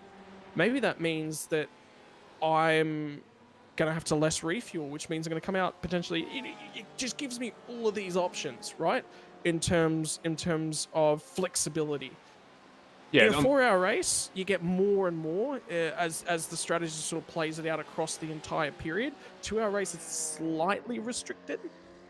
Maybe that means that I'm going to have to less refuel, which means I'm going to come out potentially. It just gives me all of these options, right? In terms of flexibility. Yeah, in a 4-hour race, you get more and more as the strategy sort of plays it out across the entire period. 2-hour race is slightly restricted,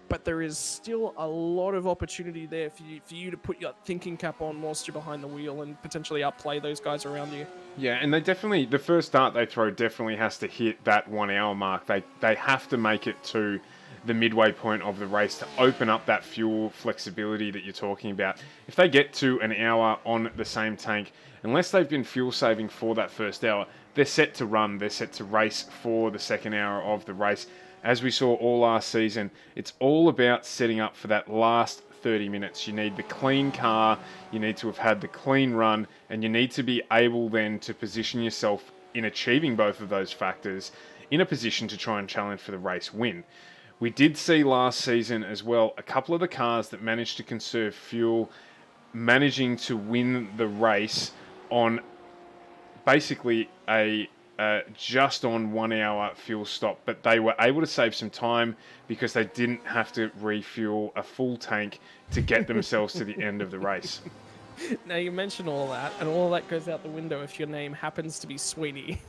but there is still a lot of opportunity there for you to put your thinking cap on whilst you're behind the wheel and potentially outplay those guys around you. Yeah, and the first start they throw definitely has to hit that 1 hour mark. They have to make it to the midway point of the race to open up that fuel flexibility that you're talking about. If they get to an hour on the same tank, unless they've been fuel saving for that first hour, they're set to run, they're set to race for the second hour of the race. As we saw all last season, it's all about setting up for that last 30 minutes. You need the clean car, you need to have had the clean run, and you need to be able then to position yourself in achieving both of those factors in a position to try and challenge for the race win. We did see last season as well a couple of the cars that managed to conserve fuel managing to win the race on basically a just on 1 hour fuel stop, but they were able to save some time because they didn't have to refuel a full tank to get themselves to the end of the race. Now, you mention all that, and all that goes out the window if your name happens to be Sweeney.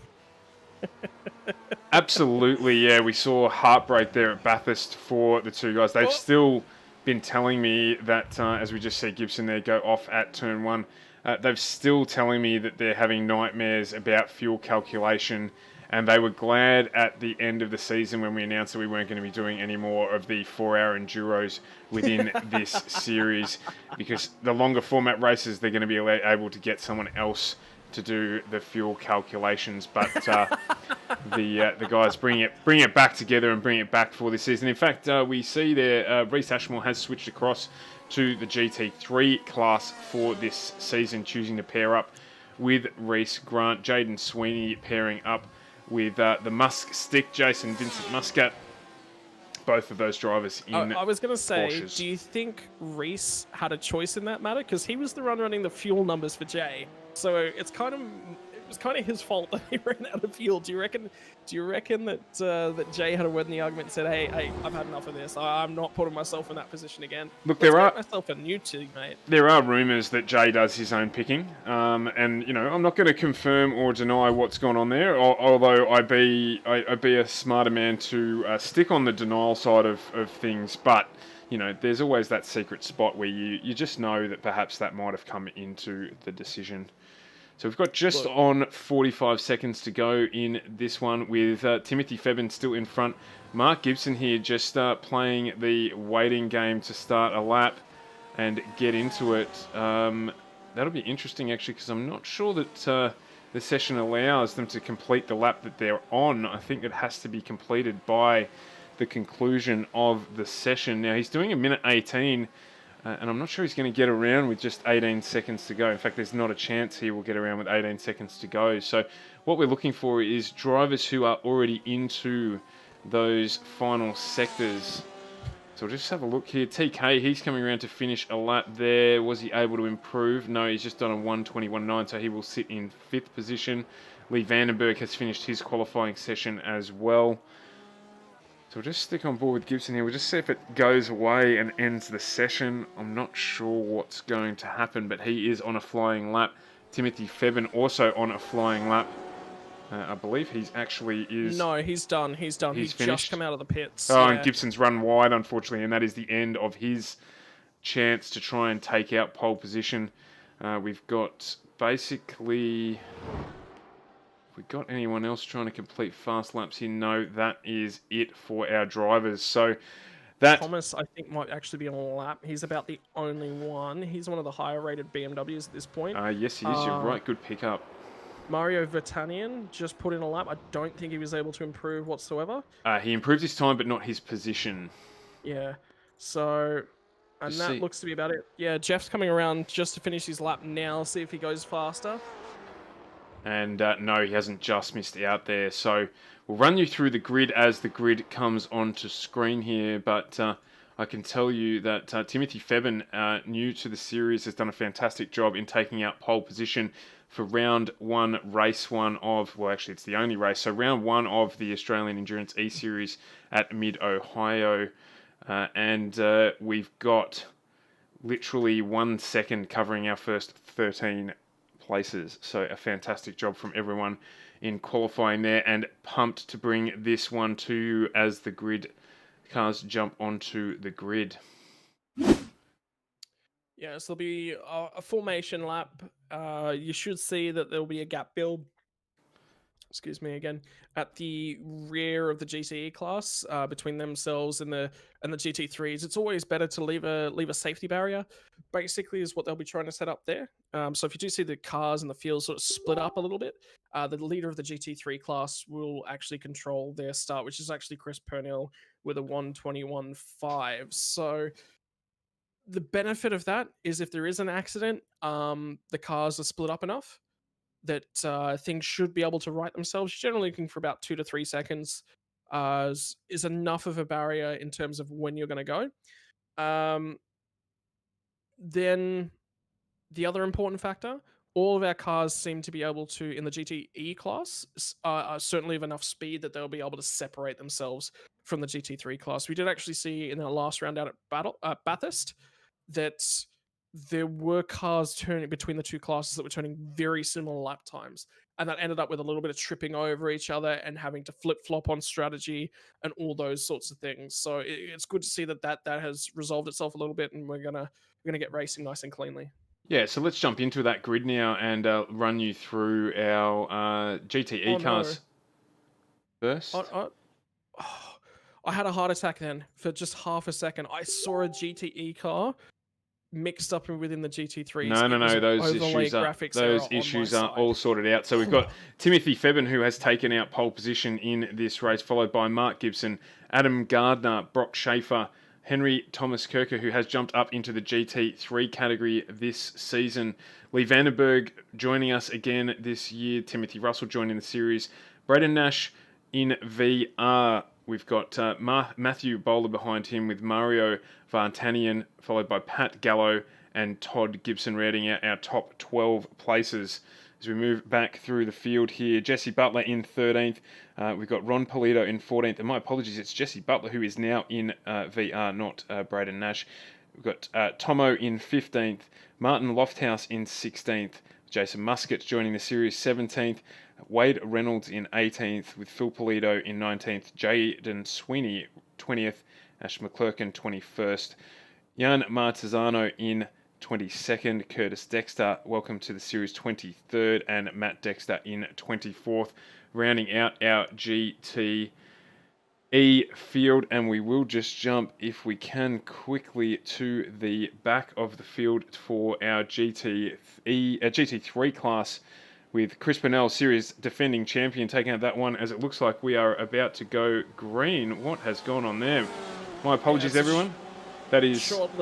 Absolutely, yeah. We saw heartbreak there at Bathurst for the two guys. They've still been telling me that, as we just see Gibson there go off at turn 1, they've still telling me that they're having nightmares about fuel calculation, and they were glad at the end of the season when we announced that we weren't going to be doing any more of the 4-hour enduros within this series, because the longer format races, they're going to be able to get someone else to do the fuel calculations, but the guys bring it back together and bring it back for this season. In fact, we see there Reece Ashmore has switched across to the GT3 class for this season, choosing to pair up with Reece Grant. Jaden Sweeney pairing up with the Musk Stick, Jason Vincent Muscat. Both of those drivers in I was going to say, Porsches. do you think Reece had a choice in that matter? Because he was the one running the fuel numbers for Jay. So it was kind of his fault that he ran out of fuel. Do you reckon that Jay had a word in the argument and said, hey, I've had enough of this. I'm not putting myself in that position again. Look, Let's get myself a new teammate. There are rumours that Jay does his own picking, and I'm not going to confirm or deny what's gone on there. Although I'd be a smarter man to stick on the denial side of things, but there's always that secret spot where you just know that perhaps that might have come into the decision. So we've got just on 45 seconds to go in this one with Timothy Febben still in front. Mark Gibson here just playing the waiting game to start a lap and get into it. That'll be interesting actually, because I'm not sure that the session allows them to complete the lap that they're on. I think it has to be completed by the conclusion of the session. Now he's doing a minute 18. And I'm not sure he's going to get around with just 18 seconds to go. In fact, there's not a chance he will get around with 18 seconds to go. So what we're looking for is drivers who are already into those final sectors. So we'll just have a look here. TK, he's coming around to finish a lap there. Was he able to improve? No, he's just done a 1:21.9, so he will sit in 5th position. Lee Vandenberg has finished his qualifying session as well. So we'll just stick on board with Gibson here. We'll just see if it goes away and ends the session. I'm not sure what's going to happen, but he is on a flying lap. Timothy Febben also on a flying lap. I believe he's actually is... No, he's done. He's done. He's just come out of the pits. Oh, and Gibson's run wide, unfortunately, and that is the end of his chance to try and take out pole position. We've got basically... Have we got anyone else trying to complete fast laps here? No, that is it for our drivers. So that... Thomas, I think, might actually be on a lap. He's about the only one. He's one of the higher rated BMWs at this point. Yes, he is. You're right. Good pickup. Mario Vertanian just put in a lap. I don't think he was able to improve whatsoever. He improved his time, but not his position. Yeah. So, and that looks to be about it. Yeah, Jeff's coming around just to finish his lap now, see if he goes faster. And no, he hasn't just missed out there. So we'll run you through the grid as the grid comes onto screen here. But I can tell you that Timothy Febben, new to the series, has done a fantastic job in taking out pole position for round 1, race 1 of, well, actually it's the only race, so round 1 of the Australian Endurance E-Series at Mid-Ohio. And we've got literally 1 second covering our first 13 places. So a fantastic job from everyone in qualifying there, and pumped to bring this one to you as the grid cars jump onto the grid. Yeah, so there'll be a formation lap. You should see that there'll be a gap build. Excuse me again, at the rear of the GTE class, between themselves and the GT3s. It's always better to leave a safety barrier. Basically, is what they'll be trying to set up there. So if you do see the cars and the field sort of split up a little bit, the leader of the GT3 class will actually control their start, which is actually Chris Purnell with a 1:21.5. So the benefit of that is if there is an accident, the cars are split up enough that things should be able to right themselves. You're generally looking for about 2 to 3 seconds is enough of a barrier in terms of when you're going to go. Then the other important factor, all of our cars seem to be able to, in the GTE class, are certainly of enough speed that they'll be able to separate themselves from the GT3 class. We did actually see in our last round out at Bathurst that there were cars turning between the two classes that were turning very similar lap times. And that ended up with a little bit of tripping over each other and having to flip-flop on strategy and all those sorts of things. So it's good to see that has resolved itself a little bit, and we're gonna get racing nice and cleanly. Yeah, so let's jump into that grid now and run you through our GTE cars first. I had a heart attack then for just half a second. I saw a GTE car mixed up within the GT3s. No. Those issues are all sorted out. So we've got Timothy Febben, who has taken out pole position in this race, followed by Mark Gibson, Adam Gardner, Brock Schaefer, Henry Thomas Kirker, who has jumped up into the GT3 category this season. Lee Vandenberg joining us again this year. Timothy Russell joining the series. Braden Nash in VR. We've got Matthew Bowler behind him with Mario Vartanian, followed by Pat Gallo and Todd Gibson rounding out our top 12 places. As we move back through the field here, Jesse Butler in 13th. We've got Ron Polito in 14th. And my apologies, it's Jesse Butler who is now in VR, not Braden Nash. We've got Tomo in 15th. Martin Lofthouse in 16th. Jason Muscat joining the series 17th. Wade Reynolds in 18th, with Phil Polito in 19th, Jaden Sweeney 20th, Ash McClurkin 21st, Jan Martizano in 22nd, Curtis Dexter, welcome to the series 23rd, and Matt Dexter in 24th, rounding out our GTE field. And we will just jump, if we can, quickly to the back of the field for our GT3 class, with Chris Purnell, series defending champion, taking out that one as it looks like we are about to go green. What has gone on there? My apologies, everyone. That is short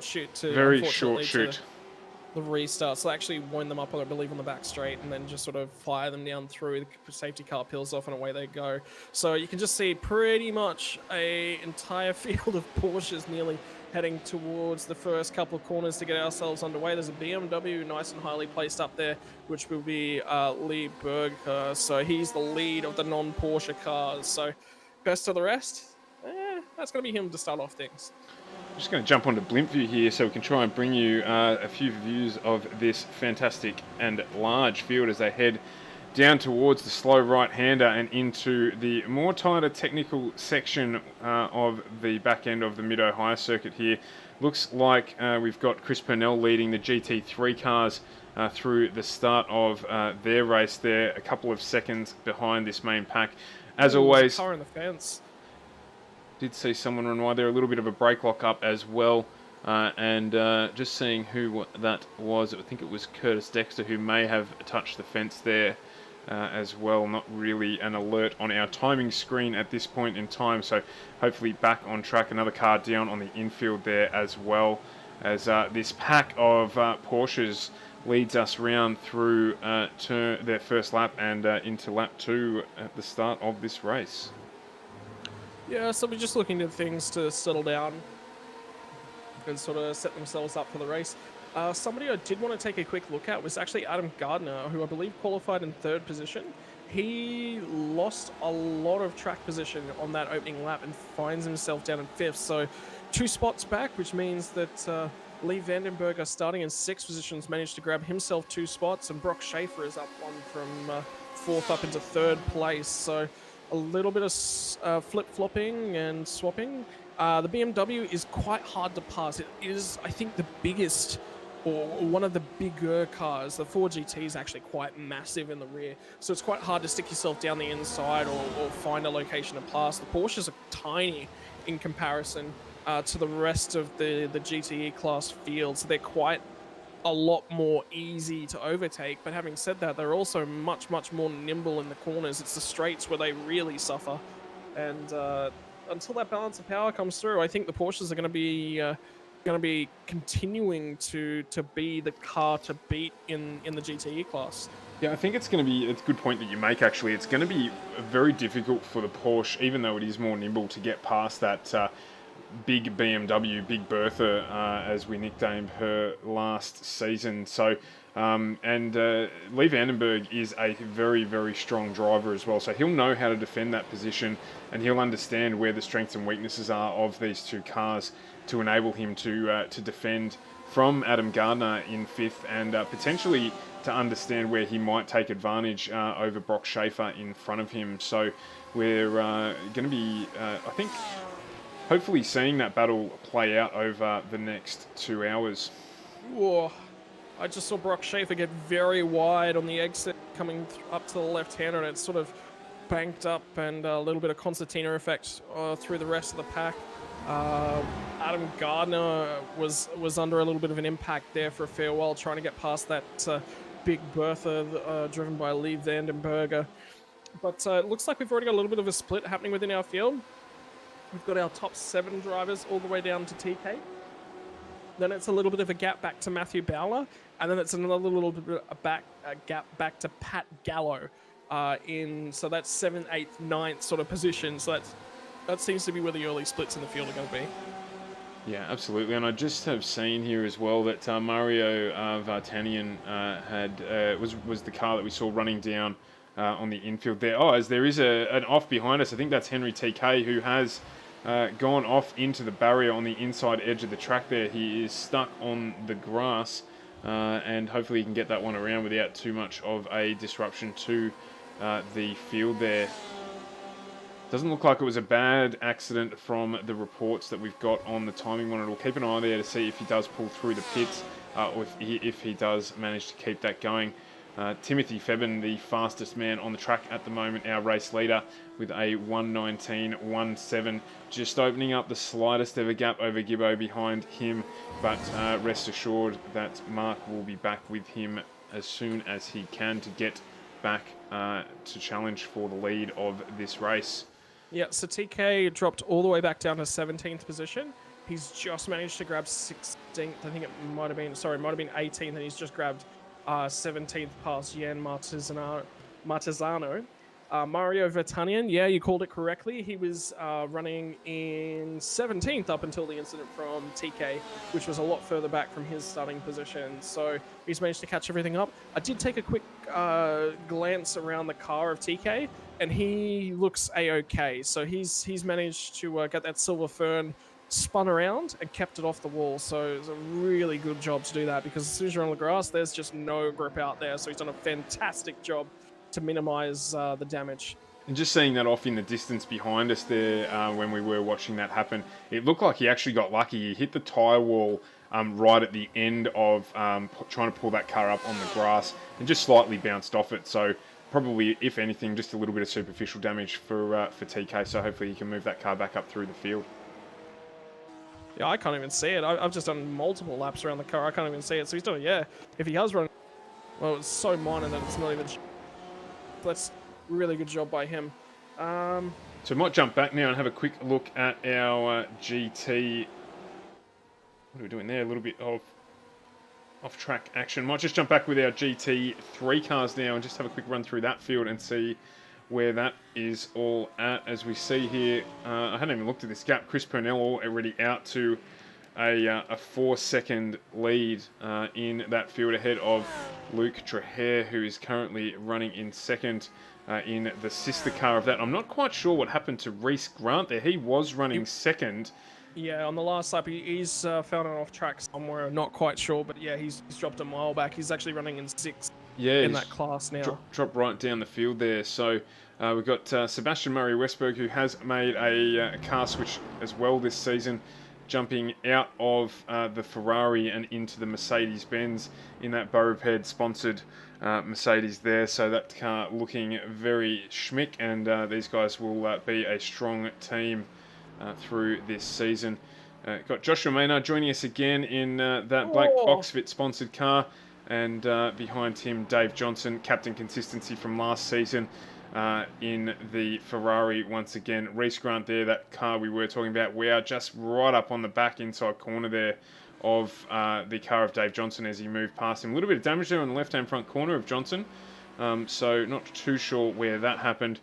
shoot. Very short shoot. restart. So they actually wind them up, I believe, on the back straight, and then just sort of fire them down through. The safety car peels off, and away they go. So you can just see pretty much a entire field of Porsches nearly heading towards the first couple of corners to get ourselves underway. There's a BMW nice and highly placed up there, which will be Lee Berger. So he's the lead of the non-Porsche cars. So best of the rest, that's going to be him to start off things. I'm just going to jump onto Blimp View here so we can try and bring you a few views of this fantastic and large field as they head down towards the slow right-hander and into the more tighter technical section of the back end of the Mid-Ohio circuit here. Looks like we've got Chris Purnell leading the GT3 cars through the start of their race there, a couple of seconds behind this main pack. As always, Car in the fence. Did see someone run wide there, a little bit of a brake lock up as well. And just seeing who that was, I think it was Curtis Dexter who may have touched the fence there as well. Not really an alert on our timing screen at this point in time, so hopefully back on track. Another car down on the infield there as well, as this pack of Porsches leads us round through their first lap and into lap 2 at the start of this race. Yeah, so we're just looking at things to settle down and sort of set themselves up for the race. Somebody I did want to take a quick look at was actually Adam Gardner, who I believe qualified in 3rd position. He lost a lot of track position on that opening lap and finds himself down in 5th. So 2 spots back, which means that Lee Vandenberger, starting in 6th positions, managed to grab himself 2 spots, and Brock Schaefer is up one from 4th up into 3rd place. So a little bit of flip-flopping and swapping. The BMW is quite hard to pass. It is, I think, the biggest, or one of the bigger cars. The 4GT is actually quite massive in the rear, so it's quite hard to stick yourself down the inside or find a location to pass. The Porsches are tiny in comparison to the rest of the GTE class field, so they're quite a lot more easy to overtake. But having said that, they're also much more nimble in the corners. It's the straights where they really suffer, and until that balance of power comes through, I think the Porsches are going to be continuing to be the car to beat in the GTE class. Yeah, I think it's going to be, it's a good point that you make actually. It's going to be very difficult for the Porsche, even though it is more nimble, to get past that big BMW, Big Bertha, as we nicknamed her last season. So, and Lee Vandenberg is a very strong driver as well. So he'll know how to defend that position, and he'll understand where the strengths and weaknesses are of these 2 cars to enable him to defend from Adam Gardner in 5th, and potentially to understand where he might take advantage over Brock Schaefer in front of him. So we're going to be, I think, hopefully seeing that battle play out over the next 2 hours. Whoa. I just saw Brock Schaefer get very wide on the exit coming up to the left-hander, and it's sort of banked up, and a little bit of concertina effect through the rest of the pack. Adam Gardner was under a little bit of an impact there for a fair while, trying to get past that Big Bertha driven by Lee Vandenberger. But it looks like we've already got a little bit of a split happening within our field. We've got our top 7 drivers all the way down to TK. Then it's a little bit of a gap back to Matthew Bowler, and then it's another little bit of gap back to Pat Gallo. So that's 7th, 8th, 9th sort of position. So that seems to be where the early splits in the field are going to be. Yeah, absolutely. And I just have seen here as well that Mario Vartanian was the car that we saw running down on the infield there. Oh, as there is an off behind us. I think that's Henry TK, who has gone off into the barrier on the inside edge of the track there. He is stuck on the grass, and hopefully he can get that one around without too much of a disruption to the field there. Doesn't look like it was a bad accident from the reports that we've got on the timing monitor. We'll keep an eye there to see if he does pull through the pits, or if he does manage to keep that going. Timothy Febben, the fastest man on the track at the moment, our race leader, with a 1:19.17, just opening up the slightest ever gap over Gibbo behind him, but rest assured that Mark will be back with him as soon as he can to get back to challenge for the lead of this race. Yeah, so TK dropped all the way back down to 17th position, He's just managed to grab 16th. I think it might have been 18th, and he's just grabbed 17th past Jan Martezano. Mario Vertanian, yeah, you called it correctly. He was running in 17th up until the incident from TK, which was a lot further back from his starting position. So he's managed to catch everything up. I did take a quick glance around the car of TK, and he looks a-okay. So he's managed to get that Silver Fern spun around and kept it off the wall. So it's a really good job to do that, because as soon as you're on the grass, there's just no grip out there. So he's done a fantastic job to minimize the damage. And just seeing that off in the distance behind us there, when we were watching that happen, it looked like he actually got lucky. He hit the tyre wall right at the end of trying to pull that car up on the grass, and just slightly bounced off it. So probably, if anything, just a little bit of superficial damage for TK. So hopefully he can move that car back up through the field. Yeah, I can't even see it. I've just done multiple laps around the car. I can't even see it. So he's doing, yeah, if he has run, well, it's so minor that it's not even... That's really good job by him. So we might jump back now and have a quick look at our GT. What are we doing there? A little bit of off-track action. Might just jump back with our GT3 cars now and just have a quick run through that field and see where that is all at. As we see here, I hadn't even looked at this gap. Chris Purnell already out to a 4-second lead in that field, ahead of Luke Traher, who is currently running in second in the sister car of that. I'm not quite sure what happened to Reese Grant there. He was running second. Yeah, on the last lap, he's found an off track somewhere. Not quite sure, but yeah, he's dropped a mile back. He's actually running in sixth in that class now. Dropped right down the field there. So we've got Sebastian Murray-Westberg, who has made a car switch as well this season, jumping out of the Ferrari and into the Mercedes-Benz in that Beaurepaire sponsored Mercedes there. So that car looking very schmick, and these guys will be a strong team through this season. Got Joshua Maynard joining us again in that black Oxford sponsored car, and behind him Dave Johnson, captain consistency from last season in the Ferrari once again. Reese Grant there, that car we were talking about. We are just right up on the back inside corner there of the car of Dave Johnson as he moved past him. A little bit of damage there on the left-hand front corner of Johnson, so not too sure where that happened.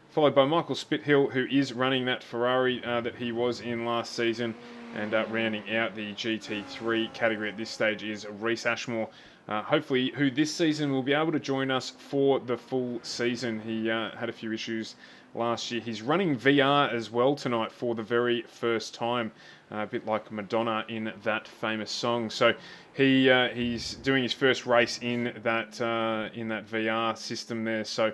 Followed by Michael Spithill, who is running that Ferrari that he was in last season, and rounding out the GT3 category at this stage is Reese Ashmore, hopefully who this season will be able to join us for the full season. He had a few issues last year. He's running VR as well tonight for the very first time, a bit like Madonna in that famous song. So he's doing his first race in that VR system there. So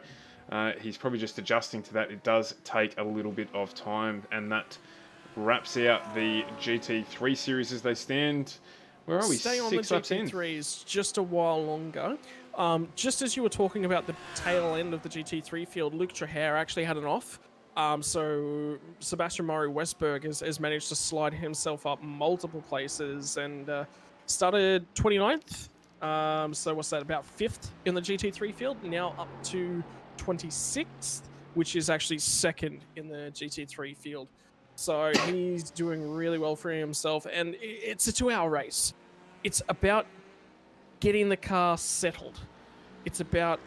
he's probably just adjusting to that. It does take a little bit of time, and that wraps out the GT3 series as they stand. Where are we? Stay on the GT3s just a while longer. Just as you were talking about the tail end of the GT3 field, Luke Traher actually had an off. So Sebastian Murray-Westberg has managed to slide himself up multiple places and started 29th. So what's that, about 5th in the GT3 field, now up to 26th, which is actually second in the GT3 field. So he's doing really well for himself, and it's a 2-hour race. It's about getting the car settled. It's about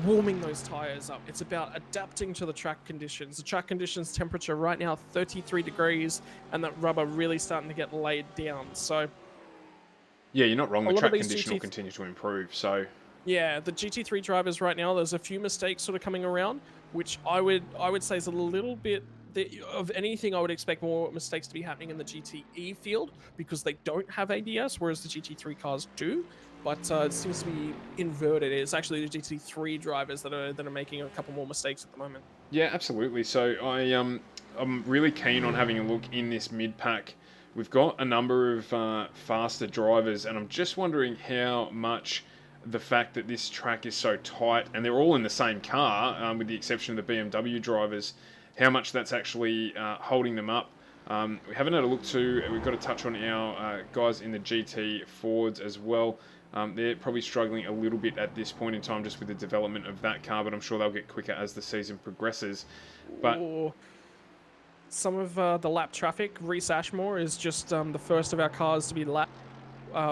warming those tires up. It's about adapting to the track conditions. The track conditions temperature right now 33 degrees, and that rubber really starting to get laid down. So yeah, you're not wrong. The track condition will continue to improve. So yeah, the GT3 drivers right now, there's a few mistakes sort of coming around, which I would say is a little bit of anything. I would expect more mistakes to be happening in the GTE field because they don't have ABS, whereas the GT3 cars do. But it seems to be inverted. It's actually the GT3 drivers that are making a couple more mistakes at the moment. Yeah, absolutely. So I'm really keen on having a look in this mid pack. We've got a number of faster drivers, and I'm just wondering how much the fact that this track is so tight, and they're all in the same car, with the exception of the BMW drivers, how much that's actually holding them up. We haven't had a look to, we've got to touch on our guys in the GT Fords as well. They're probably struggling a little bit at this point in time just with the development of that car, but I'm sure they'll get quicker as the season progresses. But some of the lap traffic. Reese Ashmore is just the first of our cars to be lapped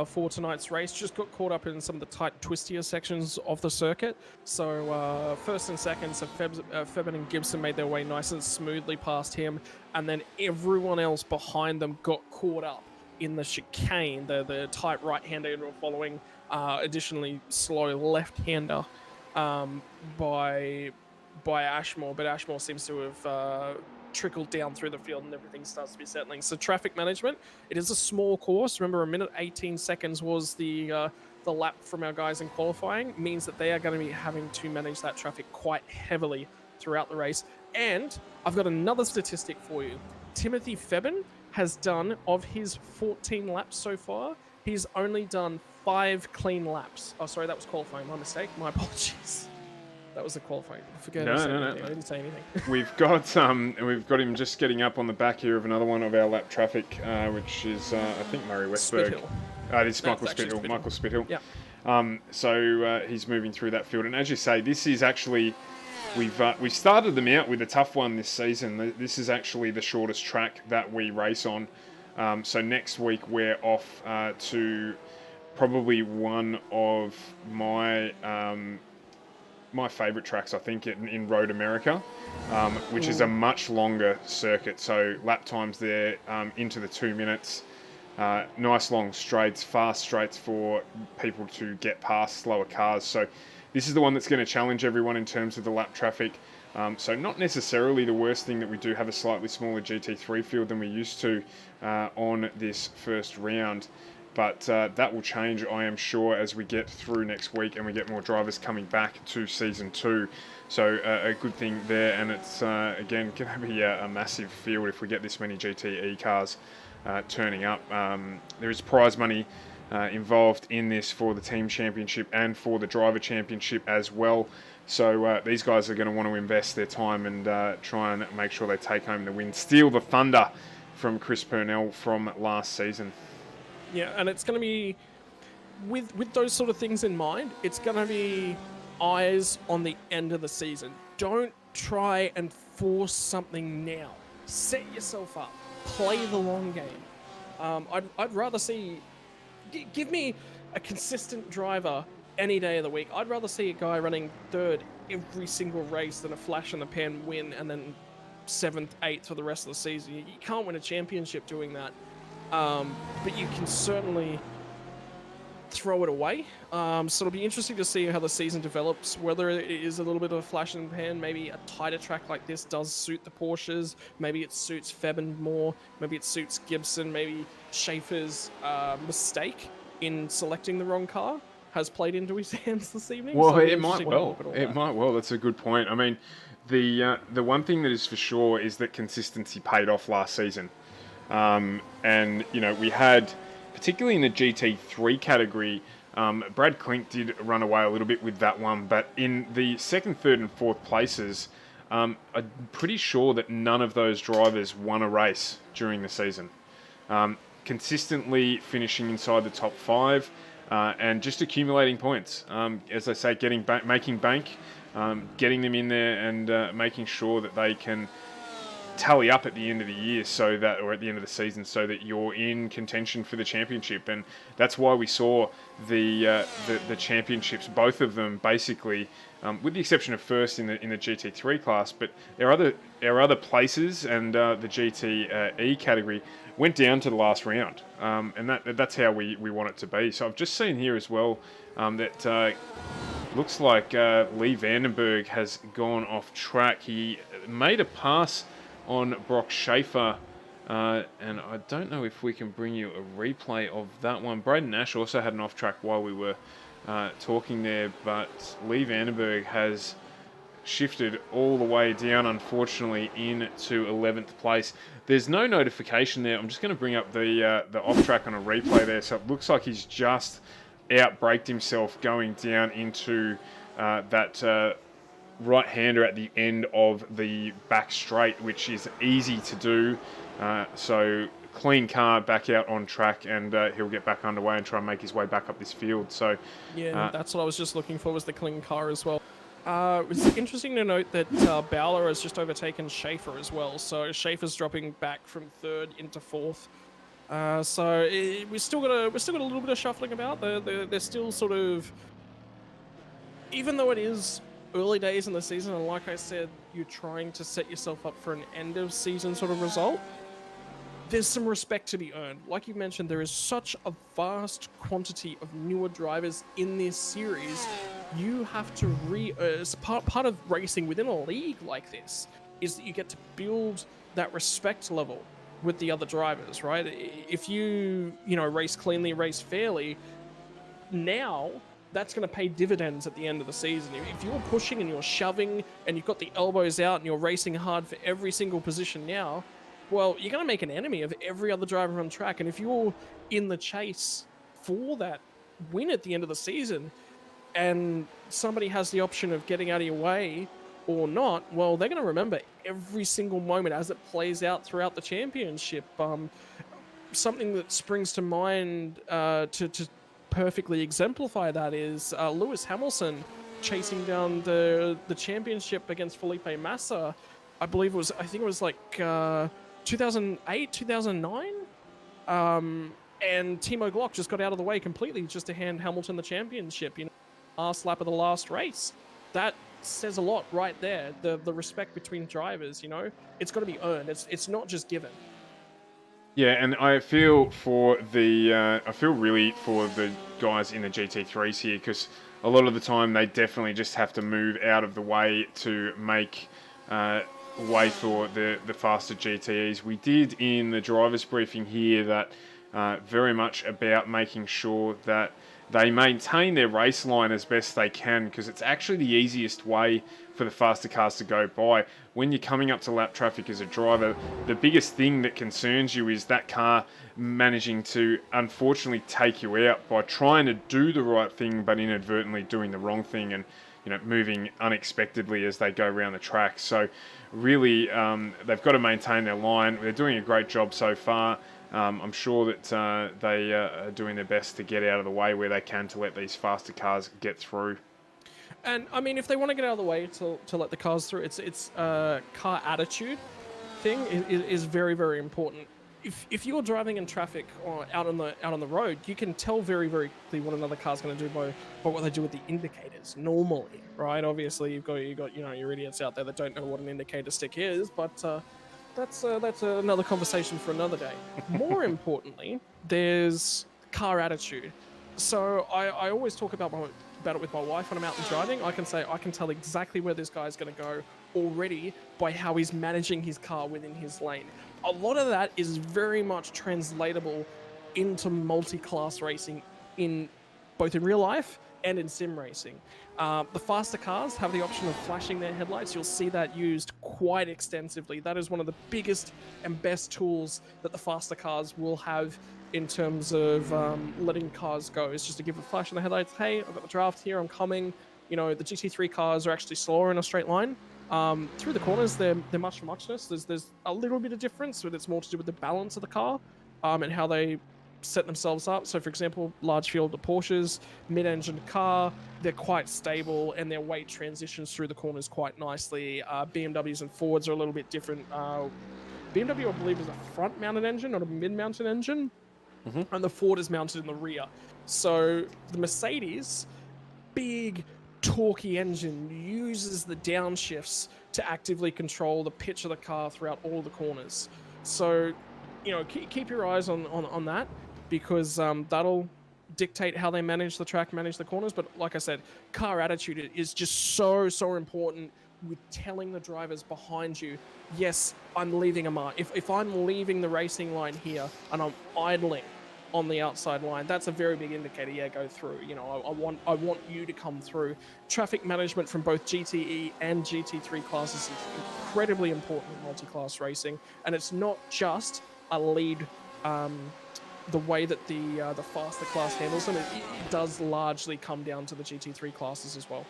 for tonight's race. Just got caught up in some of the tight, twistier sections of the circuit. So first and second, so Febin and Gibson made their way nice and smoothly past him, and then everyone else behind them got caught up in the chicane, the tight right-hander you were following, additionally slow left-hander by Ashmore, but Ashmore seems to have trickled down through the field and everything starts to be settling. So traffic management, it is a small course. Remember, 1 minute 18 seconds was the lap from our guys in qualifying, means that they are going to be having to manage that traffic quite heavily throughout the race. And I've got another statistic for you. Timothy Febin has done, of his 14 laps so far, he's only done 5 clean laps. Oh, sorry, that was qualifying. My mistake. My apologies. That was the qualifying. No. I didn't say anything. We've got him just getting up on the back here of another one of our lap traffic, which is I think Murray Westberg. Spithill. It is No, Michael it's actually Spithill. Michael Spithill. Yeah. So he's moving through that field, and as you say, this is actually we've started them out with a tough one this season. This is actually the shortest track that we race on. So next week we're off to probably one of my my favourite tracks, I think, in Road America, which is a much longer circuit. So lap times there into the 2 minutes. Nice long straights, fast straights for people to get past slower cars. So this is the one that's going to challenge everyone in terms of the lap traffic. So not necessarily the worst thing that we do have a slightly smaller GT3 field than we used to on this first round. But that will change, I am sure, as we get through next week and we get more drivers coming back to Season 2. So a good thing there, and it's, again, going to be a massive field if we get this many GT cars turning up. There is prize money involved in this for the team championship and for the driver championship as well. So these guys are going to want to invest their time and try and make sure they take home the win. Steal the thunder from Chris Purnell from last season. Yeah, and it's going to be, with those sort of things in mind, it's going to be eyes on the end of the season. Don't try and force something now. Set yourself up. Play the long game. I'd rather see... Give me a consistent driver any day of the week. I'd rather see a guy running third every single race than a flash-in-the-pan win and then 7th, 8th for the rest of the season. You can't win a championship doing that. But you can certainly throw it away. So it'll be interesting to see how the season develops, whether it is a little bit of a flash in the pan. Maybe a tighter track like this does suit the Porsches. Maybe it suits Febin more. Maybe it suits Gibson. Maybe Schaefer's mistake in selecting the wrong car has played into his hands this evening. Well, so it might well. It might well. That's a good point. I mean, the one thing that is for sure is that consistency paid off last season. And, you know, we had, particularly in the GT3 category, Brad Klink did run away a little bit with that one, but in the 2nd, 3rd and 4th places, I'm pretty sure that none of those drivers won a race during the season. Consistently finishing inside the top 5 and just accumulating points. As I say, making bank, getting them in there and making sure that they can tally up at the end of the year, so that, or at the end of the season, so that you're in contention for the championship. And that's why we saw the championships, both of them basically, with the exception of first in the GT3 class, but our other places and the GTE category went down to the last round, and that's how we want it to be. So I've just seen here as well that looks like Lee Vandenberg has gone off track. He made a pass on Brock Schaefer, and I don't know if we can bring you a replay of that one. Braden Nash also had an off track while we were talking there, but Lee Vandenberg has shifted all the way down, unfortunately, into 11th place. There's no notification there. I'm just going to bring up the off track on a replay there. So it looks like he's just out-braked himself going down into that right-hander at the end of the back straight, which is easy to do. So clean car back out on track, and he'll get back underway and try and make his way back up this field. So yeah, that's what I was just looking for, was the clean car as well. It's interesting to note that Bowler has just overtaken Schaefer as well. So Schaefer's dropping back from 3rd into 4th. We still got a little bit of shuffling about. They're still sort of, even though it is early days in the season, and like I said, you're trying to set yourself up for an end of season sort of result. There's some respect to be earned. Like you mentioned, there is such a vast quantity of newer drivers in this series. You have to part of racing within a league like this is that you get to build that respect level with the other drivers, right? If you race cleanly, race fairly, now that's going to pay dividends at the end of the season. If you're pushing and you're shoving and you've got the elbows out and you're racing hard for every single position now, well, you're going to make an enemy of every other driver on track. And if you're in the chase for that win at the end of the season and somebody has the option of getting out of your way or not, well, they're going to remember every single moment as it plays out throughout the championship. Something that springs to mind to perfectly exemplify that is Lewis Hamilton chasing down the championship against Felipe Massa. I think it was like 2008, 2009, and Timo Glock just got out of the way completely just to hand Hamilton the championship, last lap of the last race. That says a lot right there. The respect between drivers, it's got to be earned. It's not just given. Yeah, and I feel really for the guys in the GT3s here, because a lot of the time they definitely just have to move out of the way to make way for the faster GTEs. We did in the driver's briefing here that very much about making sure that they maintain their race line as best they can, because it's actually the easiest way for the faster cars to go by. When you're coming up to lap traffic as a driver, the biggest thing that concerns you is that car managing to unfortunately take you out by trying to do the right thing but inadvertently doing the wrong thing and moving unexpectedly as they go around the track. So really they've got to maintain their line. They're doing a great job so far. I'm sure that they are doing their best to get out of the way where they can to let these faster cars get through. And I mean, if they want to get out of the way to let the cars through, it's car attitude thing is very, very important. If you're driving in traffic or out on the road, you can tell very, very clearly what another car's going to do by what they do with the indicators normally, right? Obviously, you've got your idiots out there that don't know what an indicator stick is, but that's another conversation for another day. More importantly, there's car attitude. So I always talk about it with my wife when I'm out and driving. I can tell exactly where this guy's going to go already by how he's managing his car within his lane. A lot of that is very much translatable into multi-class racing in both in real life and in sim racing. The faster cars have the option of flashing their headlights. You'll see that used quite extensively. That is one of the biggest and best tools that the faster cars will have in terms of letting cars go. It's just to give a flash in the headlights. Hey, I've got the draft here, I'm coming. The GT3 cars are actually slower in a straight line. Through the corners, they're much for muchness. There's a little bit of difference, but it's more to do with the balance of the car and how they set themselves up. So, for example, large field of Porsches, mid-engine car, they're quite stable and their weight transitions through the corners quite nicely. BMWs and Fords are a little bit different. BMW, I believe, is a front-mounted engine, not a mid-mounted engine. Mm-hmm. And the Ford is mounted in the rear. So the Mercedes, big, torquey engine, uses the downshifts to actively control the pitch of the car throughout all the corners. So, keep your eyes on that, because that'll dictate how they manage the track, manage the corners. But like I said, car attitude is just so important with telling the drivers behind you, yes, I'm leaving a mark. If I'm leaving the racing line here and I'm idling on the outside line, that's a very big indicator. Yeah, go through. I want you to come through. Traffic management from both GTE and GT3 classes is incredibly important in multi-class racing, and it's not just a lead. The way that the faster class handles them, it does largely come down to the GT3 classes as well.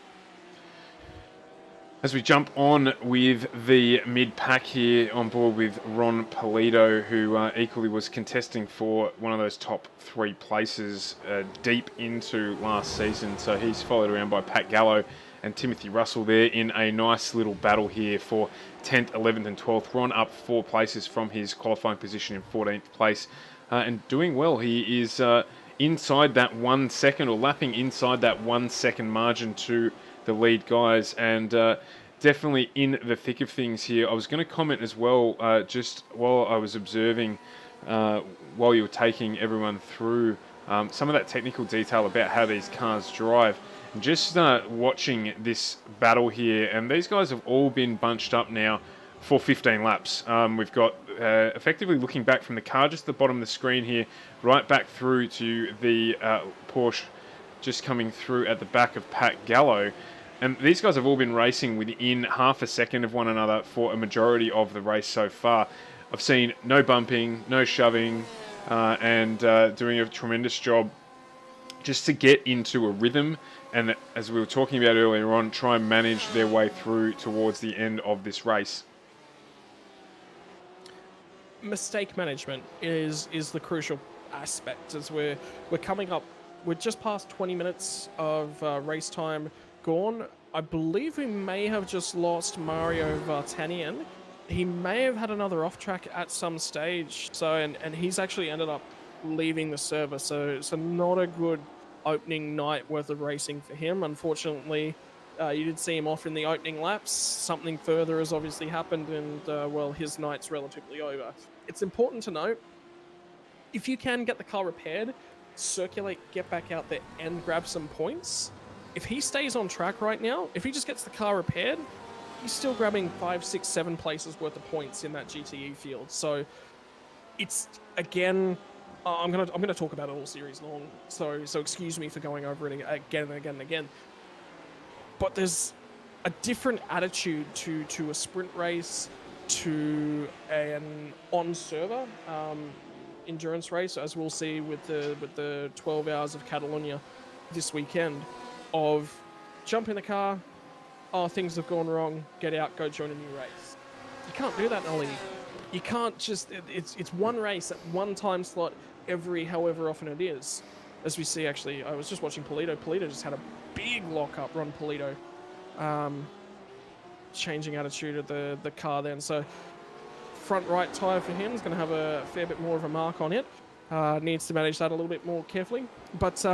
As we jump on with the mid-pack here, on board with Ron Polito, who equally was contesting for one of those top 3 places deep into last season. So he's followed around by Pat Gallo and Timothy Russell there in a nice little battle here for 10th, 11th and 12th. Ron up 4 places from his qualifying position in 14th place and doing well. He is inside that 1 second, or lapping inside that 1 second margin to the lead guys, and definitely in the thick of things here. I was going to comment as well, just while I was observing, while you were taking everyone through some of that technical detail about how these cars drive. Just watching this battle here, and these guys have all been bunched up now for 15 laps. We've got effectively looking back from the car just at the bottom of the screen here, right back through to the Porsche just coming through at the back of Pat Gallo. And these guys have all been racing within half a second of one another for a majority of the race so far. I've seen no bumping, no shoving, and doing a tremendous job just to get into a rhythm, and as we were talking about earlier on, try and manage their way through towards the end of this race. Mistake management is the crucial aspect, as we're coming up. We're just past 20 minutes of race time gone. I believe we may have just lost Mario Vartanian. He may have had another off track at some stage, so and he's actually ended up leaving the server, so not a good opening night worth of racing for him. Unfortunately, you did see him off in the opening laps. Something further has obviously happened, and well, his night's relatively over. It's important to note, if you can get the car repaired, circulate, get back out there and grab some points. If he stays on track right now, if he just gets the car repaired, he's still grabbing 5, 6, 7 places worth of points in that GTE field. So it's, again, I'm gonna talk about it all series long, so excuse me for going over it again and again and again. But there's a different attitude to a sprint race, to an on-server endurance race, as we'll see with the 12 hours of Catalonia this weekend, of jump in the car, oh, things have gone wrong, get out, go join a new race. You can't do that in a league. You can't just, it's one race at one time slot every however often it is. As we see, actually, I was just watching Polito. Polito just had a big lock-up, Ron Polito. Changing attitude of the car then. So front right tyre for him is going to have a fair bit more of a mark on it. Needs to manage that a little bit more carefully. But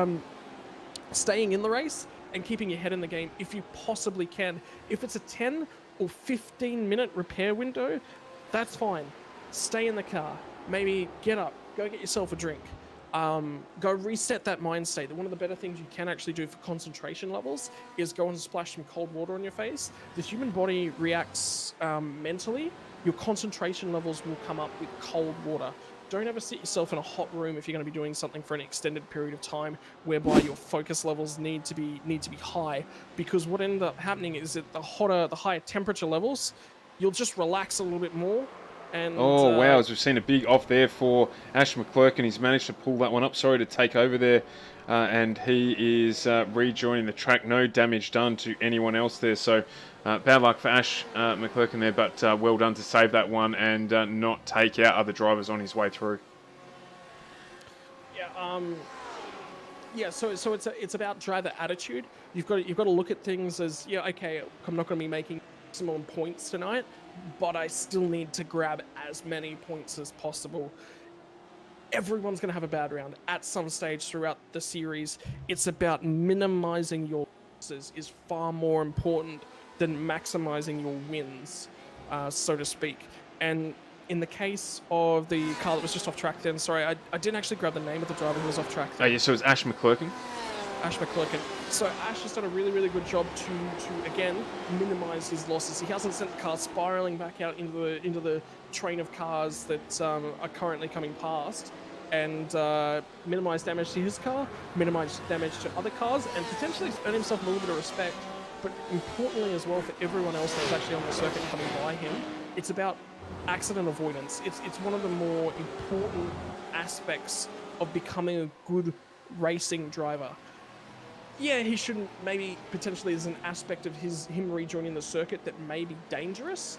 staying in the race and keeping your head in the game if you possibly can. If it's a 10 or 15 minute repair window, that's fine. Stay in the car. Maybe get up, go get yourself a drink. Go reset that mind state. One of the better things you can actually do for concentration levels is go and splash some cold water on your face. The human body reacts mentally. Your concentration levels will come up with cold water. Don't ever sit yourself in a hot room if you're going to be doing something for an extended period of time, whereby your focus levels need to be high. Because what ends up happening is that the higher temperature levels, you'll just relax a little bit more. And, wow, as we've seen a big off there for Ash McClurkin. He's managed to pull that one up. Sorry to take over there. And he is rejoining the track. No damage done to anyone else there. So bad luck for Ash McClurkin there, but well done to save that one and not take out other drivers on his way through. Yeah, so it's about driver attitude. You've got to look at things as, yeah, okay, I'm not going to be making maximum points tonight, but I still need to grab as many points as possible. Everyone's going to have a bad round at some stage throughout the series. It's about minimizing your losses is far more important than maximizing your wins, so to speak. And in the case of the car that was just off track then, sorry, I didn't actually grab the name of the driver who was off track then. Oh, yeah, so it's Ash McClurkin. Ash McClurkin. So Ash has done a really, really good job to again minimize his losses. He hasn't sent the car spiraling back out into the train of cars that are currently coming past, and minimize damage to his car, minimize damage to other cars, and potentially earn himself a little bit of respect. But importantly as well for everyone else that's actually on the circuit coming by him, it's about accident avoidance. It's one of the more important aspects of becoming a good racing driver. Yeah, he shouldn't, maybe potentially there's an aspect of him rejoining the circuit that may be dangerous,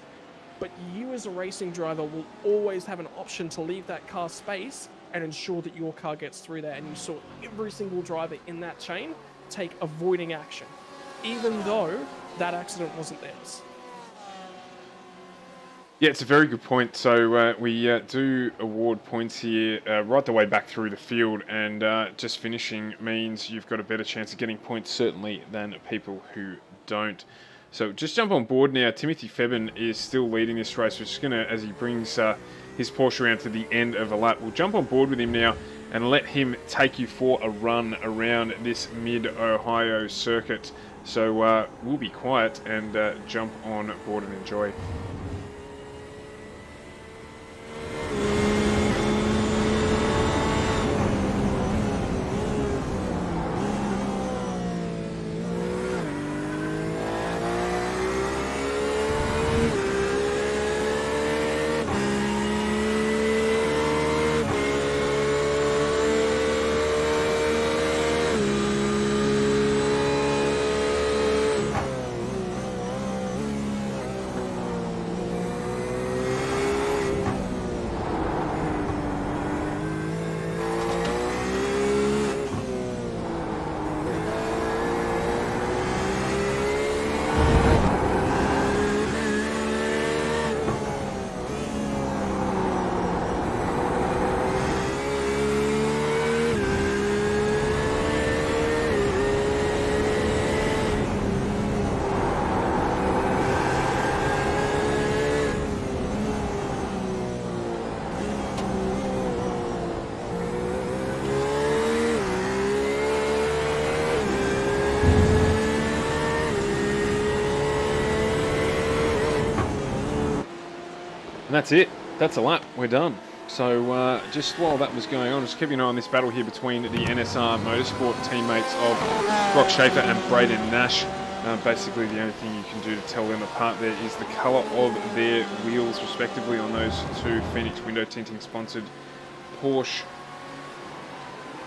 but you as a racing driver will always have an option to leave that car space and ensure that your car gets through there. And you saw every single driver in that chain take avoiding action. even though that accident wasn't theirs. Yeah, it's a very good point. So we do award points here right the way back through the field, and just finishing means you've got a better chance of getting points, certainly, than people who don't. So just jump on board now. Timothy Febben is still leading this race. We're just going to, as he brings his Porsche around to the end of a lap, we'll jump on board with him now and let him take you for a run around this mid-Ohio circuit. So we'll be quiet and jump on board and enjoy. And that's it. That's a lap. We're done. So just while that was going on, just keep an eye on this battle here between the NSR Motorsport teammates of Brock Schaefer and Braden Nash. Basically, the only thing you can do to tell them apart there is the colour of their wheels, respectively, on those two Phoenix window tinting sponsored Porsche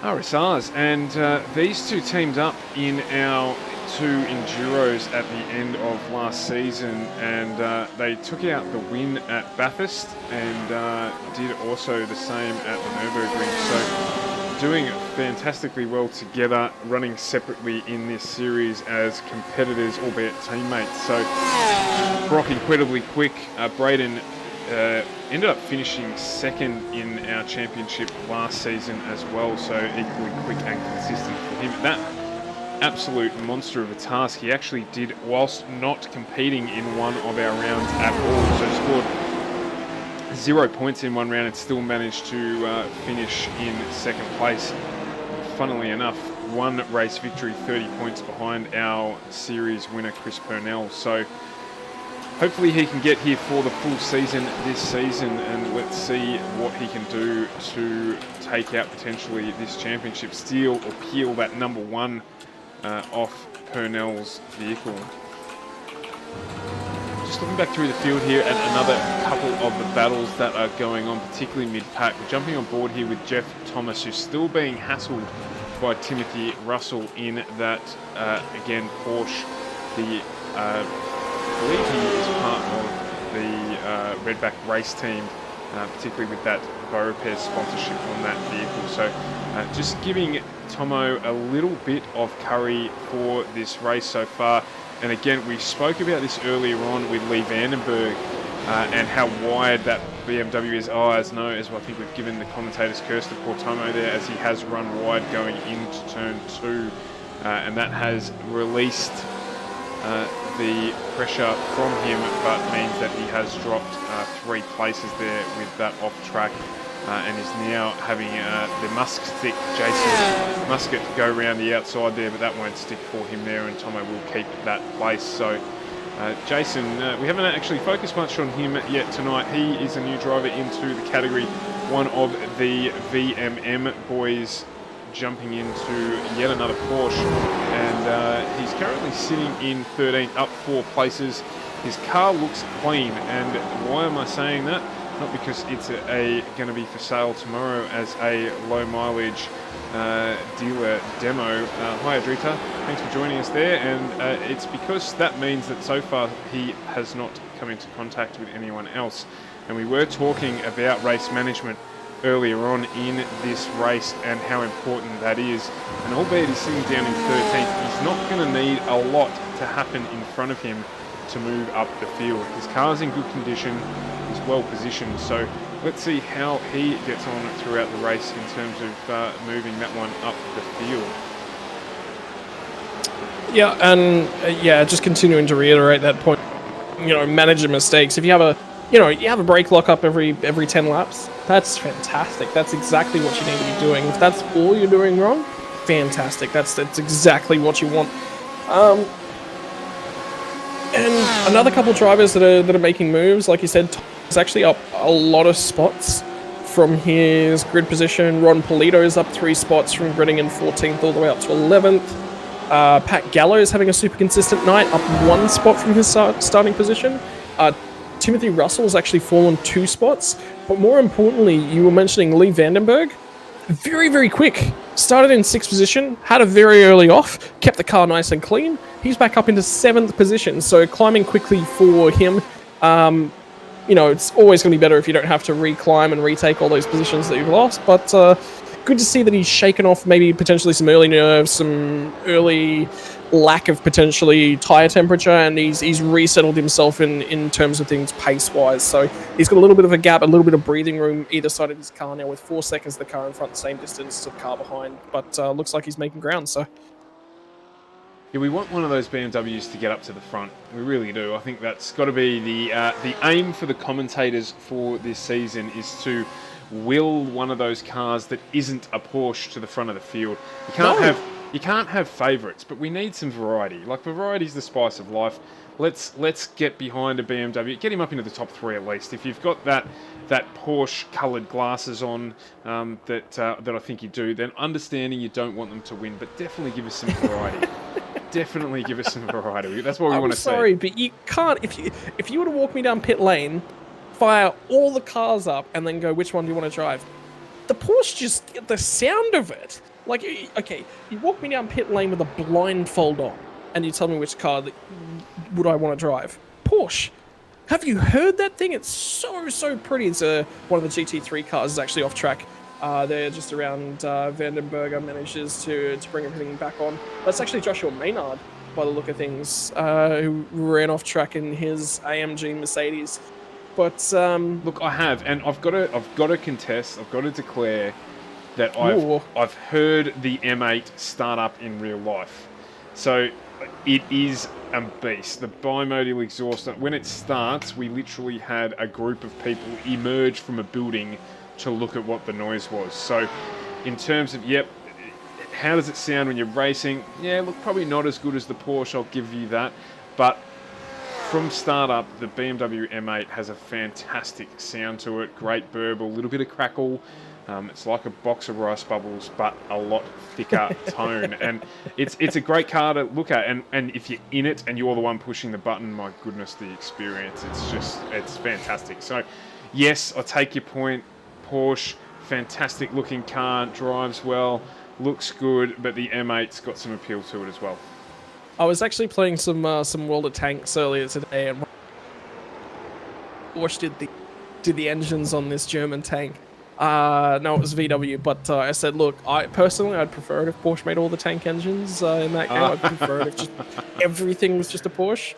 RSRs. And these two teamed up in our two Enduros at the end of last season, and they took out the win at Bathurst and did also the same at the Nürburgring. So doing fantastically well together, running separately in this series as competitors, albeit teammates. So Brock incredibly quick. Braden ended up finishing second in our championship last season as well, so equally quick and consistent for him. That absolute monster of a task he actually did whilst not competing in one of our rounds at all. So scored 0 points in one round and still managed to finish in second place. Funnily enough, one race victory, 30 points behind our series winner Chris Purnell. So hopefully he can get here for the full season this season, and let's see what he can do to take out potentially this championship, steal or peel that number one off Purnell's vehicle. Just looking back through the field here at another couple of the battles that are going on, particularly mid-pack. We're jumping on board here with Jeff Thomas, who's still being hassled by Timothy Russell in that, again, Porsche. I believe he is part of the Redback race team, particularly with that Bow Repair sponsorship on that vehicle. So just giving Tomo a little bit of curry for this race so far. And again, we spoke about this earlier on with Lee Vandenberg and how wide that BMW is. As I think we've given the commentator's curse to poor Tomo there, as he has run wide going into turn 2. And that has released the pressure from him, but means that he has dropped 3 places there with that off track, and is now having the Jason Muscat go around the outside there, but that won't stick for him there, and Tomo will keep that place. So Jason, we haven't actually focused much on him yet tonight. He is a new driver into the category, one of the VMM boys, jumping into yet another Porsche, and he's currently sitting in 13th, up 4 places. His car looks clean, and why am I saying that? Not because it's going to be for sale tomorrow as a low mileage dealer demo. Hi Adrita, thanks for joining us there, and it's because that means that so far he has not come into contact with anyone else. And we were talking about race management earlier on in this race and how important that is. And albeit he's sitting down in 13th, he's not going to need a lot to happen in front of him to move up the field. His car's in good condition, he's well positioned, so let's see how he gets on throughout the race in terms of moving that one up the field. Yeah, and just continuing to reiterate that point, manage your mistakes. If you have a brake lock up every 10 laps, that's fantastic. That's exactly what you need to be doing. If that's all you're doing wrong, fantastic. That's exactly what you want. And another couple drivers that are making moves, like you said, is actually up a lot of spots from his grid position. Ron Polito is up 3 spots from gridding in 14th all the way up to 11th. Pat Gallo is having a super consistent night, up 1 spot from his starting position. Timothy Russell's actually fallen 2 spots. But more importantly, you were mentioning Lee Vandenberg. Very, very quick. Started in 6th position, had a very early off, kept the car nice and clean. He's back up into 7th position, so climbing quickly for him. It's always going to be better if you don't have to reclimb and retake all those positions that you've lost, but good to see that he's shaken off maybe potentially some early nerves, some early lack of potentially tyre temperature, and he's resettled himself in terms of things pace-wise. So he's got a little bit of a gap, a little bit of breathing room either side of his car now, with 4 seconds of the car in front, same distance to the car behind, but looks like he's making ground, so... Yeah, we want one of those BMWs to get up to the front. We really do. I think that's got to be the aim for the commentators for this season, is to will one of those cars that isn't a Porsche to the front of the field. You can't have favourites, but we need some variety. Like, variety's the spice of life. Let's get behind a BMW. Get him up into the top 3 at least. If you've got that Porsche-coloured glasses on that I think you do, then understanding you don't want them to win, but definitely give us some variety. Definitely give us some variety. That's what we want to see. I'm sorry, but you can't. If you were to walk me down pit lane, fire all the cars up, and then go, which one do you want to drive? The Porsche, just the sound of it. Like, okay, you walk me down pit lane with a blindfold on, and you tell me which car would I want to drive? Porsche. Have you heard that thing? It's so pretty. It's one of the GT3 cars is actually off track. They're just around Vandenberger manages to bring everything back on. That's actually Joshua Maynard, by the look of things, who ran off track in his AMG Mercedes. But look, I have, and I've got to contest. I've got to declare that I've heard the M8 start up in real life. So it is a beast. The bimodal exhaust, when it starts, we literally had a group of people emerge from a building to look at what the noise was. So in terms of, how does it sound when you're racing? Yeah, look, probably not as good as the Porsche, I'll give you that. But from startup, the BMW M8 has a fantastic sound to it. Great burble, a little bit of crackle. It's like a box of rice bubbles, but a lot thicker tone. And it's a great car to look at. And if you're in it and you're the one pushing the button, my goodness, the experience, it's fantastic. So, yes, I take your point. Porsche, fantastic looking car, drives well, looks good, but the M8's got some appeal to it as well. I was actually playing some World of Tanks earlier today, and Porsche did the engines on this German tank. No, it was VW, but I said, look, I'd prefer it if Porsche made all the tank engines in that game. I'd prefer it if just everything was just a Porsche.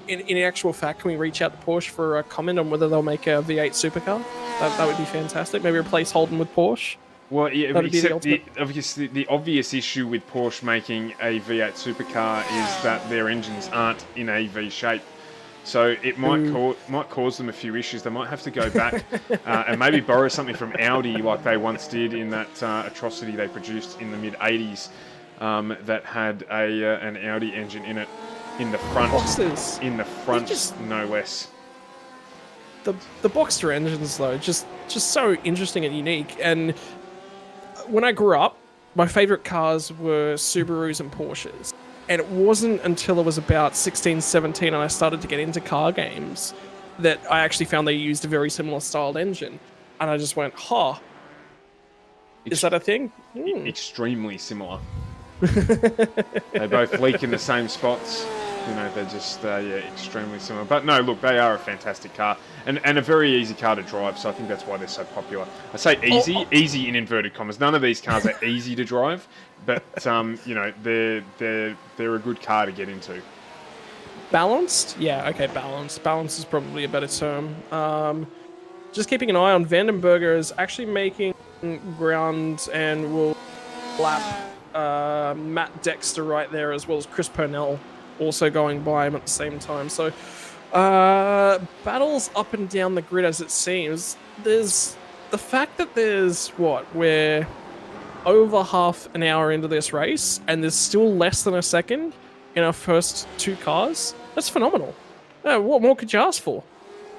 In actual fact, can we reach out to Porsche for a comment on whether they'll make a V8 supercar? That would be fantastic. Maybe replace Holden with Porsche. Well, yeah, except the obvious issue with Porsche making a V8 supercar is that their engines aren't in a V shape. So it might cause them a few issues. They might have to go back and maybe borrow something from Audi, like they once did in that atrocity they produced in the mid-'80s that had an Audi engine in it, in the front. Boxers. In the front, no less. The Boxster engines, though, just so interesting and unique. And when I grew up, my favourite cars were Subarus and Porsches. And it wasn't until I was about 16, 17 and I started to get into car games that I actually found they used a very similar styled engine. And I just went, is that a thing? Extremely similar. They both leak in the same spots. You know, they're just extremely similar. But no, look, they are a fantastic car and a very easy car to drive. So I think that's why they're so popular. I say easy, easy in inverted commas. None of these cars are easy to drive, but you know, they're a good car to get into. Balanced? Yeah, okay, balanced. Balanced is probably a better term. Just keeping an eye on Vandenberger is actually making ground and will lap Matt Dexter right there, as well as Chris Purnell also going by him at the same time. So battles up and down the grid as it seems. There's the fact that we're over half an hour into this race and there's still less than a second in our first two cars. That's phenomenal. What more could you ask for?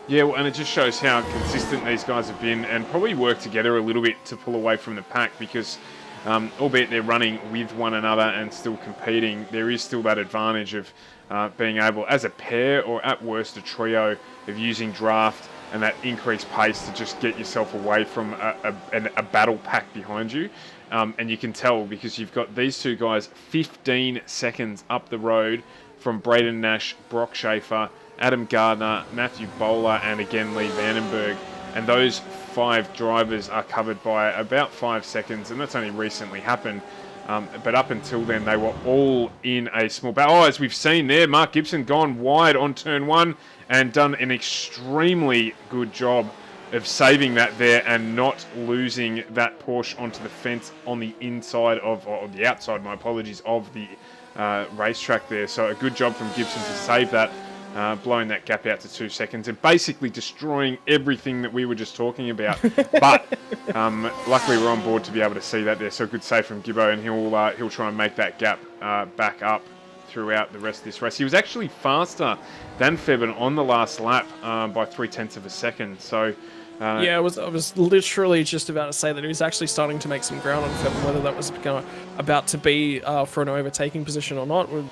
Yeah, well, and it just shows how consistent these guys have been and probably work together a little bit to pull away from the pack because albeit they're running with one another and still competing, there is still that advantage of being able, as a pair or at worst a trio, of using draft and that increased pace to just get yourself away from a battle pack behind you. And you can tell because you've got these two guys 15 seconds up the road from Braden Nash, Brock Schaefer, Adam Gardner, Matthew Bowler, and again Lee Vandenberg. And those 5 drivers are covered by about 5 seconds, and that's only recently happened. But up until then, they were all in a small battle. Oh, as we've seen there, Mark Gibson gone wide on turn 1 and done an extremely good job of saving that there and not losing that Porsche onto the fence on the inside of, or the outside, my apologies, of the racetrack there. So a good job from Gibson to save that. Blowing that gap out to 2 seconds and basically destroying everything that we were just talking about. But luckily we're on board to be able to see that there. So good save from Gibbo, and he'll try and make that gap back up throughout the rest of this race. He was actually faster than Febben on the last lap by 0.3 of a second. So yeah, I was literally just about to say that he was actually starting to make some ground on Febben. Whether that was about to be for an overtaking position or not would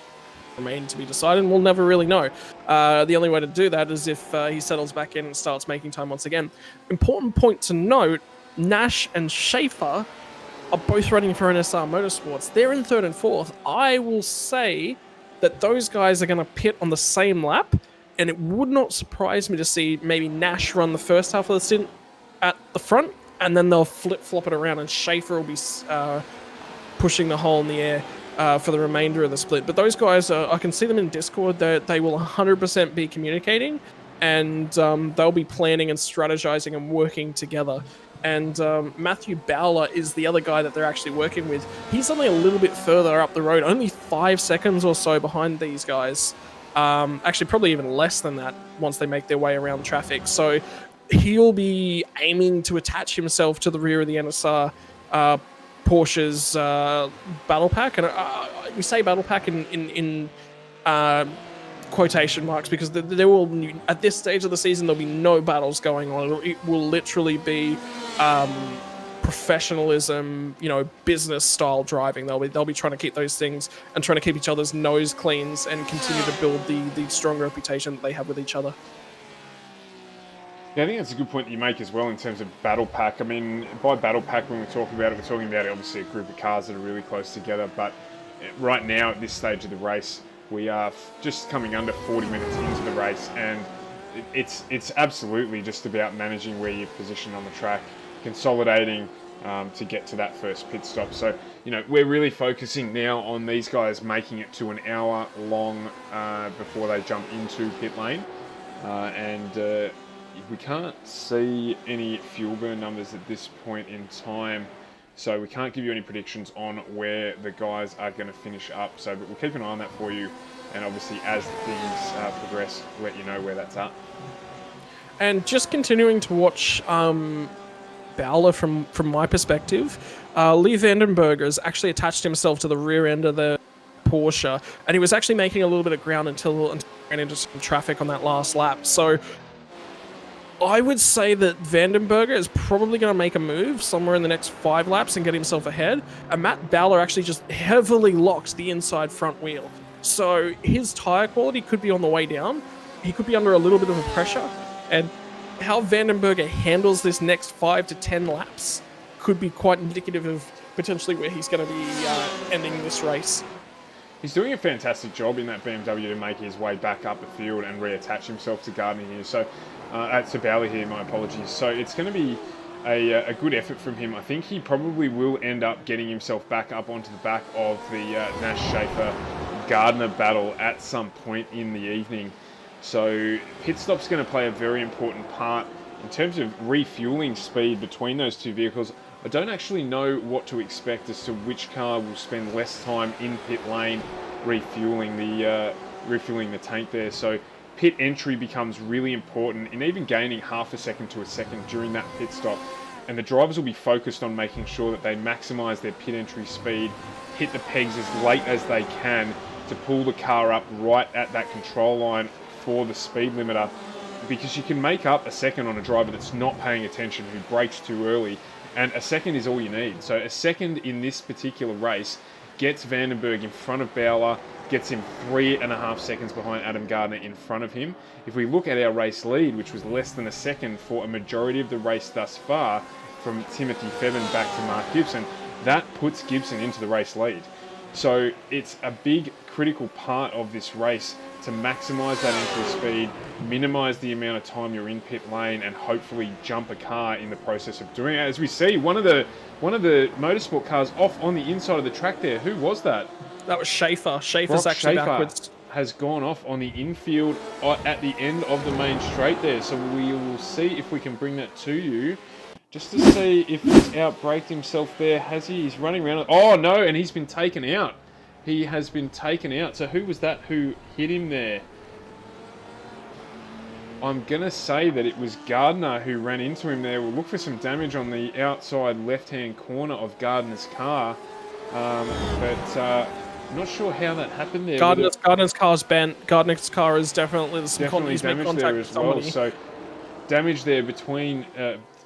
remain to be decided, and we'll never really know. The only way to do that is if he settles back in and starts making time once again. Important point to note, Nash and Schaefer are both running for NSR Motorsports. They're in 3rd and 4th. I will say that those guys are going to pit on the same lap, and it would not surprise me to see maybe Nash run the first half of the stint at the front, and then they'll flip-flop it around, and Schaefer will be pushing the hole in the air for the remainder of the split. But those guys, I can see them in Discord. They will 100% be communicating, and they'll be planning and strategizing and working together. And Matthew Bowler is the other guy that they're actually working with. He's only a little bit further up the road, only 5 seconds or so behind these guys. Actually, probably even less than that once they make their way around traffic. So he'll be aiming to attach himself to the rear of the NSR Porsche's battle pack, and we say battle pack in quotation marks because there will, at this stage of the season, there'll be no battles going on. It will literally be professionalism, business style driving. They'll be trying to keep those things and trying to keep each other's nose cleans and continue to build the strong reputation that they have with each other. Yeah, I think that's a good point that you make as well in terms of battle pack. I mean, by battle pack, when we're talking about obviously a group of cars that are really close together. But right now, at this stage of the race, we are just coming under 40 minutes into the race, and it's absolutely just about managing where you're positioned on the track, consolidating to get to that first pit stop. So, we're really focusing now on these guys making it to an hour long before they jump into pit lane, and we can't see any fuel burn numbers at this point in time, so we can't give you any predictions on where the guys are going to finish up. So, but we'll keep an eye on that for you, and obviously as things progress, let you know where that's at. And just continuing to watch Bowler from my perspective, Lee Vandenberger's actually attached himself to the rear end of the Porsche, and he was actually making a little bit of ground until ran into some traffic on that last lap. So I would say that Vandenberger is probably going to make a move somewhere in the next 5 laps and get himself ahead. And Matt Bowler actually just heavily locked the inside front wheel. So his tyre quality could be on the way down. He could be under a little bit of a pressure. And how Vandenberger handles this next 5 to 10 laps could be quite indicative of potentially where he's going to be ending this race. He's doing a fantastic job in that BMW to make his way back up the field and reattach himself to Gardner here. So, to Bowley here, my apologies. So it's going to be a good effort from him. I think he probably will end up getting himself back up onto the back of the Nash-Schaefer-Gardner battle at some point in the evening. So pit stop's going to play a very important part in terms of refueling speed between those two vehicles. I don't actually know what to expect as to which car will spend less time in pit lane refueling the tank there. So pit entry becomes really important in even gaining half a second to a second during that pit stop. And the drivers will be focused on making sure that they maximize their pit entry speed, hit the pegs as late as they can to pull the car up right at that control line for the speed limiter, because you can make up a second on a driver that's not paying attention, who brakes too early, and a second is all you need. So a second in this particular race gets Vandenberg in front of Bowler, gets him 3.5 seconds behind Adam Gardner in front of him. If we look at our race lead, which was less than a second for a majority of the race thus far, from Timothy Fevin back to Mark Gibson, that puts Gibson into the race lead. So it's a big critical part of this race to maximise that entry speed, minimise the amount of time you're in pit lane, and hopefully jump a car in the process of doing it. As we see, one of the Motorsport cars off on the inside of the track there. Who was that? That was Schaefer. Schaefer's actually backwards. Has gone off on the infield at the end of the main straight there. So we will see if we can bring that to you, just to see if he's outbraked himself there. Has he? He's running around. Oh no, and he's been taken out. He has been taken out. So who was that who hit him there? I'm going to say that it was Gardner who ran into him there. We'll look for some damage on the outside left-hand corner of Gardner's car. But not sure how that happened there. Gardner's car's bent. Gardner's car is definitely damage there as well. So damage there between...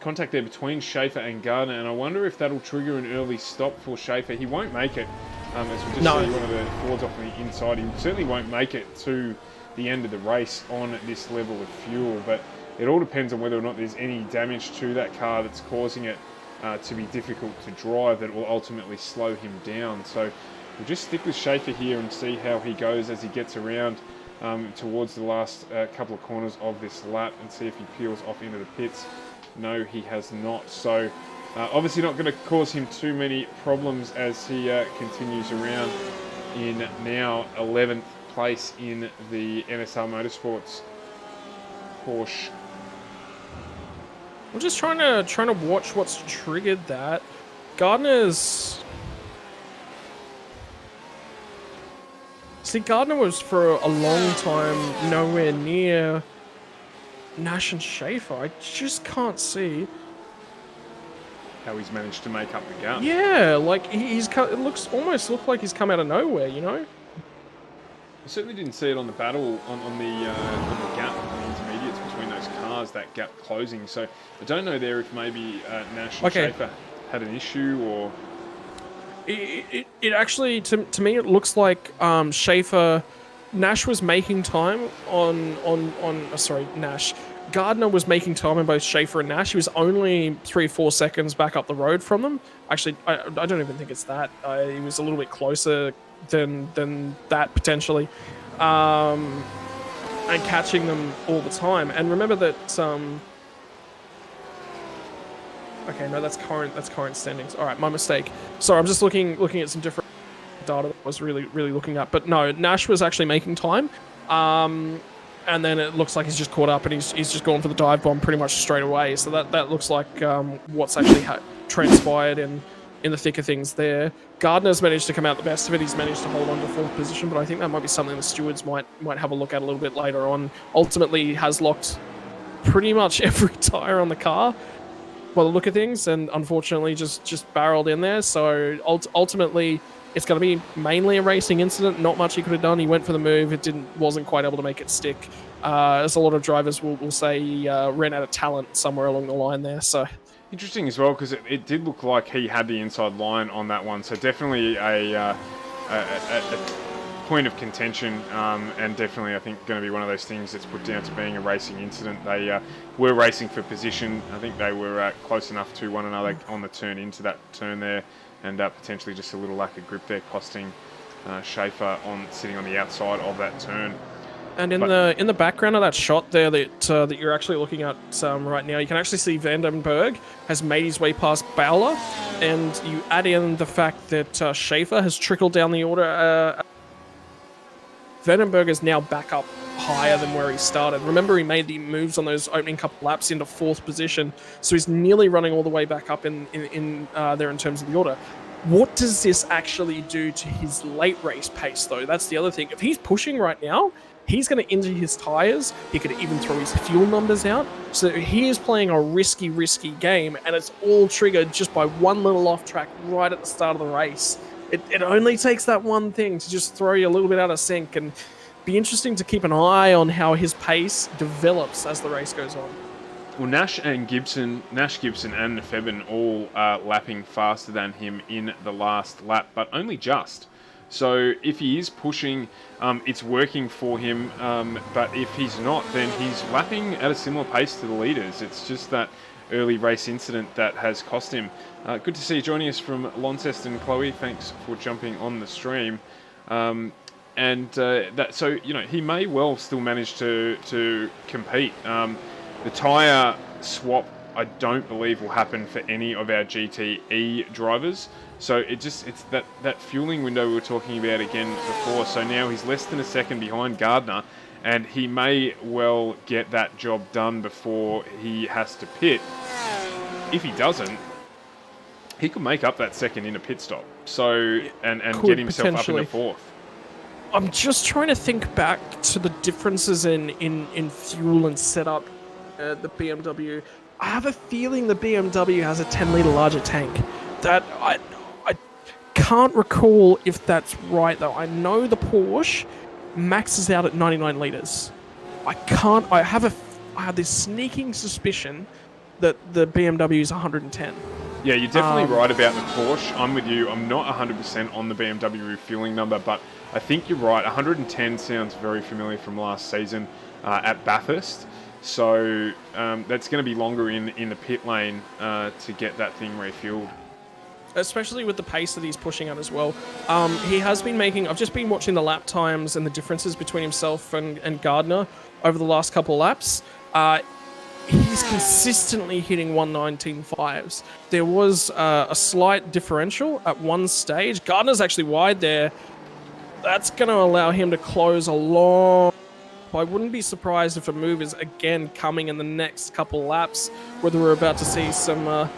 contact there between Schaefer and Gardner, and I wonder if that'll trigger an early stop for Schaefer. He won't make it, as we just see one of the Fords off on the inside. He certainly won't make it to the end of the race on this level of fuel, but it all depends on whether or not there's any damage to that car that's causing it to be difficult to drive that will ultimately slow him down. So we'll just stick with Schaefer here and see how he goes as he gets around towards the last couple of corners of this lap, and see if he peels off into the pits. No, he has not. So obviously not going to cause him too many problems as he continues around in now 11th place in the NSR Motorsports Porsche. I'm just trying to watch what's triggered that. Gardner's... See, Gardner was for a long time nowhere near Nash and Schaefer. I just can't see how he's managed to make up the gap. Yeah, like it almost looks like he's come out of nowhere, you know? I certainly didn't see it on the battle on the gap, on the intermediates between those cars, that gap closing. So I don't know there if maybe Nash and Schaefer had an issue, or it actually to me it looks like Nash was making time Nash. Gardner was making time on both Schaefer and Nash. He was only 3 or 4 seconds back up the road from them. Actually, I don't even think it's that. He was a little bit closer than that potentially, and catching them all the time. And remember that. Okay, no, that's current standings. All right, my mistake. Sorry, I'm just looking at some different data that I was really looking at. But no, Nash was actually making time. And then it looks like he's just caught up and he's just gone for the dive bomb pretty much straight away. So that looks like what's actually transpired in the thick of things there. Gardner's managed to come out the best of it. He's managed to hold on to 4th position, but I think that might be something the stewards might have a look at a little bit later on. Ultimately, he has locked pretty much every tyre on the car by the look of things, and unfortunately just barreled in there. So ultimately, it's going to be mainly a racing incident. Not much he could have done. He went for the move. It wasn't quite able to make it stick. As a lot of drivers will say, he ran out of talent somewhere along the line there. So interesting as well, because it did look like he had the inside line on that one. So definitely a point of contention, and definitely I think going to be one of those things that's put down to being a racing incident. They were racing for position. I think they were close enough to one another on the turn into that turn there, and potentially just a little lack of grip there costing Schaefer sitting on the outside of that turn. And in But- the background of that shot there that you're actually looking at right now, you can actually see Vandenberg has made his way past Bowler, and you add in the fact that Schaefer has trickled down the order. Vandenberg is now back up higher than where he started. Remember, he made the moves on those opening couple laps into 4th position, so he's nearly running all the way back up in there in terms of the order. What does this actually do to his late race pace, though? That's the other thing. If he's pushing right now, he's going to injure his tyres. He could even throw his fuel numbers out. So he is playing a risky game, and it's all triggered just by one little off track right at the start of the race. It only takes that one thing to just throw you a little bit out of sync, and be interesting to keep an eye on how his pace develops as the race goes on. Well, Nash, Gibson, and Febin all lapping faster than him in the last lap, but only just. So if he is pushing, it's working for him, but if he's not, then he's lapping at a similar pace to the leaders. It's just that early race incident that has cost him. Good to see you joining us from Launceston, Chloe. Thanks for jumping on the stream. So he may well still manage to compete. The tyre swap, I don't believe, will happen for any of our GTE drivers. So it's that fueling window we were talking about again before. So now he's less than a second behind Gardner, and he may well get that job done before he has to pit. If he doesn't, he could make up that second in a pit stop. So and get himself up into 4th. I'm just trying to think back to the differences in fuel and setup. The BMW. I have a feeling the BMW has a 10-litre larger tank. That I can't recall if that's right though. I know the Porsche maxes out at 99 litres. I have this sneaking suspicion that the BMW is 110. Yeah, you're definitely right about the Porsche. I'm with you. I'm not 100% on the BMW refueling number, but I think you're right. 110 sounds very familiar from last season at Bathurst. So that's going to be longer in the pit lane to get that thing refueled. Especially with the pace that he's pushing at as well. He has been making... I've just been watching the lap times and the differences between himself and Gardner over the last couple of laps. He's consistently hitting 119.5s. There was a slight differential at one stage. Gardner's actually wide there. That's going to allow him to close a long... I wouldn't be surprised if a move is again coming in the next couple laps, whether we're about to see some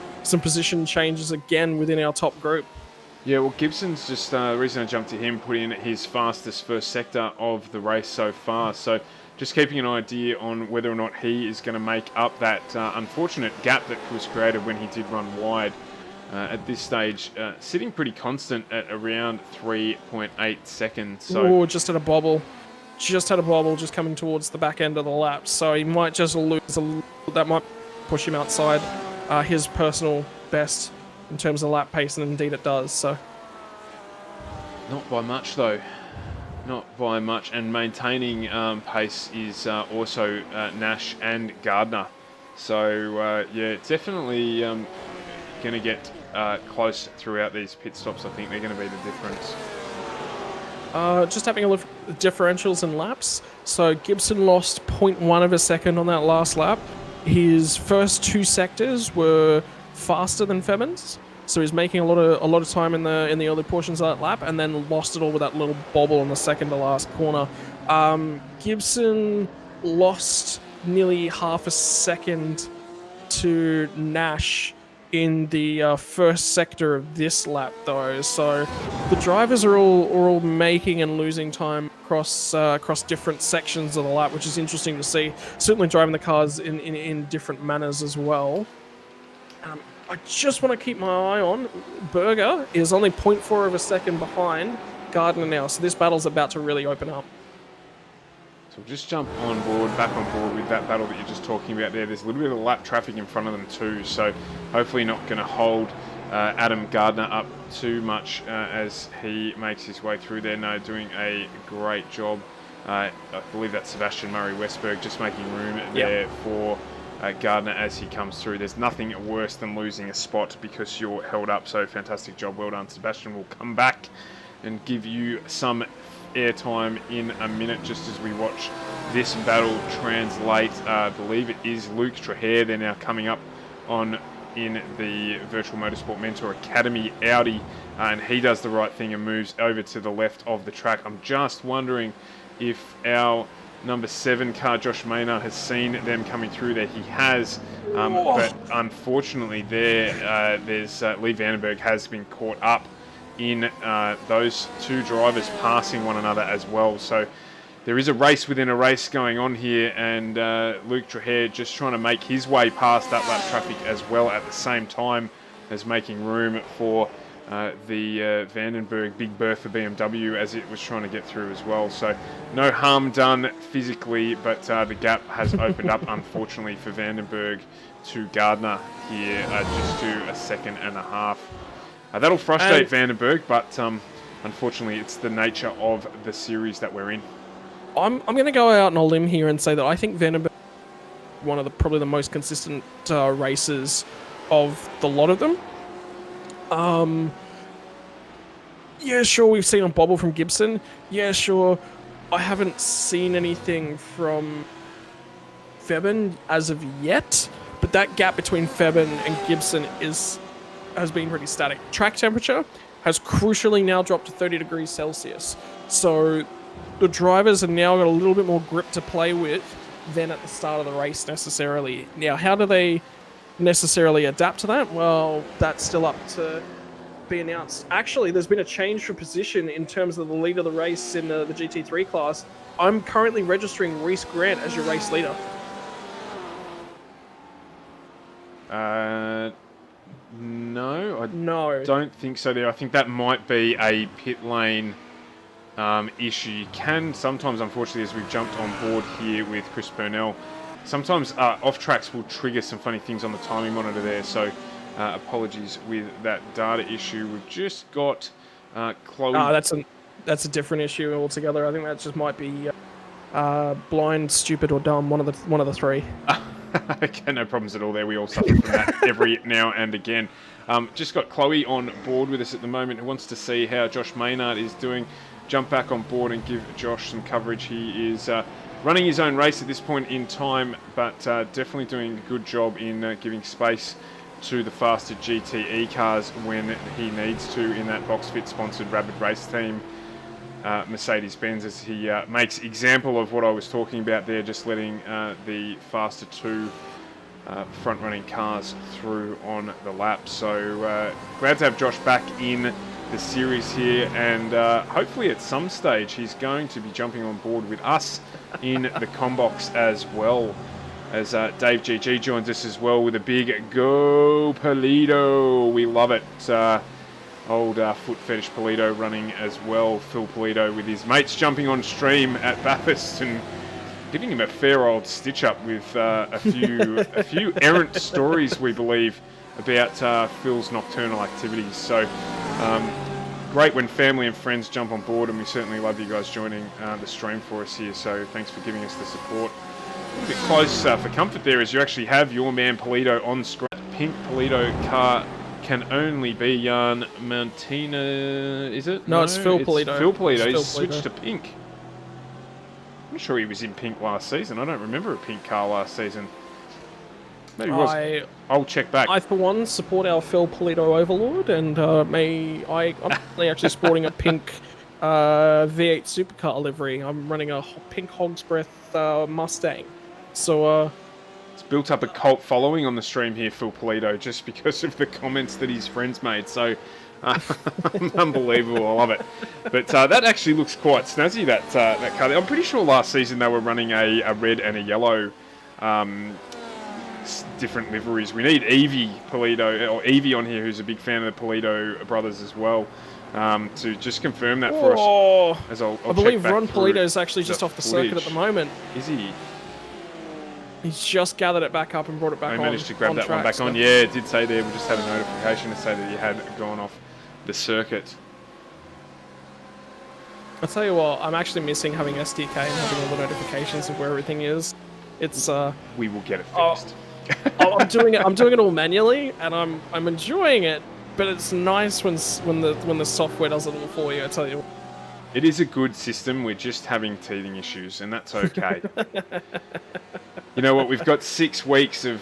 position changes again within our top group. Yeah, well, Gibson's just, the reason I jumped to him, put in his fastest first sector of the race so far. So just keeping an idea on whether or not he is going to make up that unfortunate gap that was created when he did run wide. At this stage, sitting pretty constant at around 3.8 seconds. So just had a bobble. Just coming towards the back end of the lap. So he might just lose that might push him outside his personal best in terms of lap pace, and indeed it does. So not by much though. Not by much, and maintaining pace is also Nash and Gardner. So yeah, definitely going to get close throughout these pit stops. I think they're going to be the difference. Just having a look at the differentials and laps. So Gibson lost 0.1 of a second on that last lap. His first 2 sectors were faster than Febin's, so he's making a lot of time in the early portions of that lap, and then lost it all with that little bobble in the second to last corner. Gibson lost nearly half a second to Nash in the first sector of this lap though, so the drivers are all making and losing time across different sections of the lap, which is interesting to see. Certainly driving the cars in different manners as well. I just want to keep my eye on Berger is only 0.4 of a second behind Gardner now, so this battle's about to really open up. So we'll just jump back on board with that battle that you're just talking about there. There's a little bit of lap traffic in front of them too, so hopefully not going to hold Adam Gardner up too much as he makes his way through there. No, doing a great job. I believe that's Sebastian Murray-Westberg just making room there for Gardner as he comes through. There's nothing worse than losing a spot because you're held up, so fantastic job. Well done, Sebastian. We'll come back and give you some airtime in a minute just as we watch this battle translate. I believe it is Luke Trahere. They're now coming up on in the Virtual Motorsport Mentor Academy Audi, and he does the right thing and moves over to the left of the track. I'm just wondering if our number 7 car, Josh Maynard, has seen them coming through there. He has, but unfortunately there's Lee Vandenberg has been caught up in those two drivers passing one another as well. So there is a race within a race going on here, and Luke Trahere just trying to make his way past that lap traffic as well at the same time as making room for the Vandenberg Big Bertha BMW as it was trying to get through as well. So no harm done physically, but the gap has opened up unfortunately for Vandenberg to Gardner here, just to a second and a half. That'll frustrate Vandenberg, but unfortunately it's the nature of the series that we're in. I'm going to go out on a limb here and say that I think Vandenberg is one of the probably the most consistent racers of the lot of them. Yeah, sure, we've seen a bobble from Gibson. Yeah, sure, I haven't seen anything from Febin as of yet, but that gap between Febin and Gibson has been pretty static. Track temperature has crucially now dropped to 30 degrees Celsius. So the drivers have now got a little bit more grip to play with than at the start of the race necessarily. Now, how do they necessarily adapt to that? Well, that's still up to be announced. Actually, there's been a change for position in terms of the lead of the race in the GT3 class. I'm currently registering Reese Grant as your race leader. No, No. don't think so there. I think that might be a pit lane issue. You can sometimes, unfortunately, as we've jumped on board here with Chris Purnell, sometimes off-tracks will trigger some funny things on the timing monitor there, so apologies with that data issue. We've just got Chloe... that's a different issue altogether. I think that just might be blind, stupid, or dumb, one of the three. Okay, no problems at all there. We all suffer from that every now and again. Just got Chloe on board with us at the moment, who wants to see how Josh Maynard is doing. Jump back on board and give Josh some coverage. He is running his own race at this point in time, but definitely doing a good job in giving space to the faster GT cars when he needs to in that box fit sponsored Rapid Race team Mercedes-Benz, as he makes example of what I was talking about there, just letting the faster two front-running cars through on the lap. So glad to have Josh back in the series here, and hopefully at some stage he's going to be jumping on board with us in the Combox as well, as Dave GG joins us as well with a big go Polito. We love it. Old foot fetish Polito running as well. Phil Polito with his mates jumping on stream at Bathurst and giving him a fair old stitch up with a few errant stories, we believe, about Phil's nocturnal activities. So great when family and friends jump on board, and we certainly love you guys joining the stream for us here. So thanks for giving us the support. A little bit close for comfort there, as you actually have your man Polito on screen. Pink Polito car can only be Jan Martina, is it? No, it's Phil Polito. Phil Polito. Phil He's switched to pink. I'm sure he was in pink last season. I don't remember a pink car last season. Maybe he was. I'll check back. I, for one, support our Phil Polito Overlord, and I'm actually sporting a pink V8 supercar livery. I'm running a pink Hog's Breath Mustang. So, it's built up a cult following on the stream here, Phil Polito, just because of the comments that his friends made. So, unbelievable. I love it. But that actually looks quite snazzy, that car. I'm pretty sure last season they were running a red and a yellow different liveries. We need Evie Polito, or Evie on here, who's a big fan of the Polito brothers as well, to just confirm that for us. As I believe Ron Polito is actually just off the circuit at the moment. Is he? He's just gathered it back up and brought it back on. I managed to grab that track, one back on. Yeah, it did say there. We just had a notification to say that he had gone off the circuit. I'll tell you what, I'm actually missing having SDK and having all the notifications of where everything is. It's we will get it fixed. I'm doing it all manually, and I'm enjoying it, but it's nice when the software does it all for you. I tell you. It is a good system. We're just having teething issues, and that's okay. You know what? We've got 6 weeks of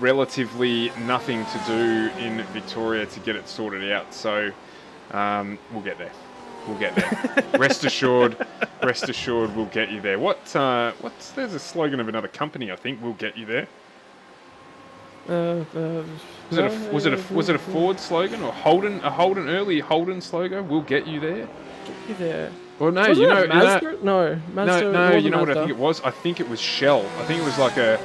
relatively nothing to do in Victoria to get it sorted out. So we'll get there. We'll get there. Rest assured, we'll get you there. What's there's a slogan of another company. I think we'll get you there. Was it a Ford slogan or Holden? A early Holden slogan? We'll get you there. Get you there. Well, no, Was you it know, Mazda? No, Mazda. no. You know what I Mazda. think it was? I think it was Shell. I think it was like a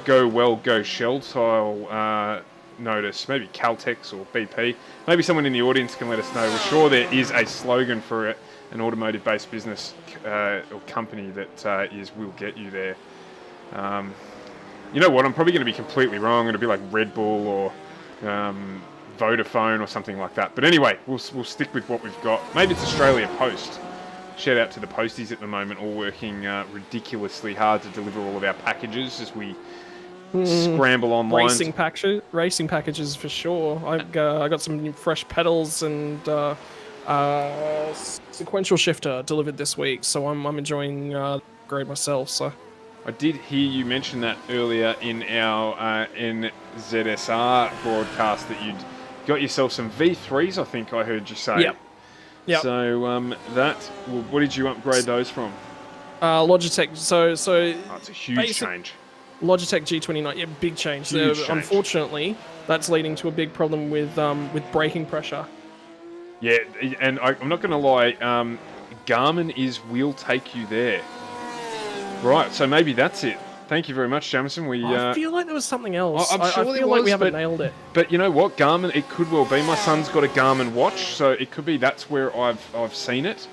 go Shell style notice. Maybe Caltex or BP. Maybe someone in the audience can let us know. We're sure there is a slogan for an automotive-based business or company that is "We'll get you there." You know what? I'm probably going to be completely wrong. It'll be like Red Bull or Vodafone or something like that. But anyway, we'll stick with what we've got. Maybe it's Australia Post. Shout out to the posties at the moment, all working ridiculously hard to deliver all of our packages as we scramble online. Racing packages for sure. I got some new fresh pedals and sequential shifter delivered this week, so I'm enjoying the upgrade myself. So. I did hear you mention that earlier in our NZSR broadcast that you'd got yourself some V3s, I think I heard you say. Yep. So what did you upgrade those from? Logitech. So it's a huge change. Logitech G29. Yeah, big change. Huge change. Unfortunately, that's leading to a big problem with braking pressure. Yeah, and I'm not going to lie. Garmin is "We'll take you there." Right, so maybe that's it. Thank you very much, Jamison. I feel like there was something else. I'm sure I there feel like we was, haven't nailed it. But you know what, Garmin, it could well be. My son's got a Garmin watch, so it could be that's where I've seen it.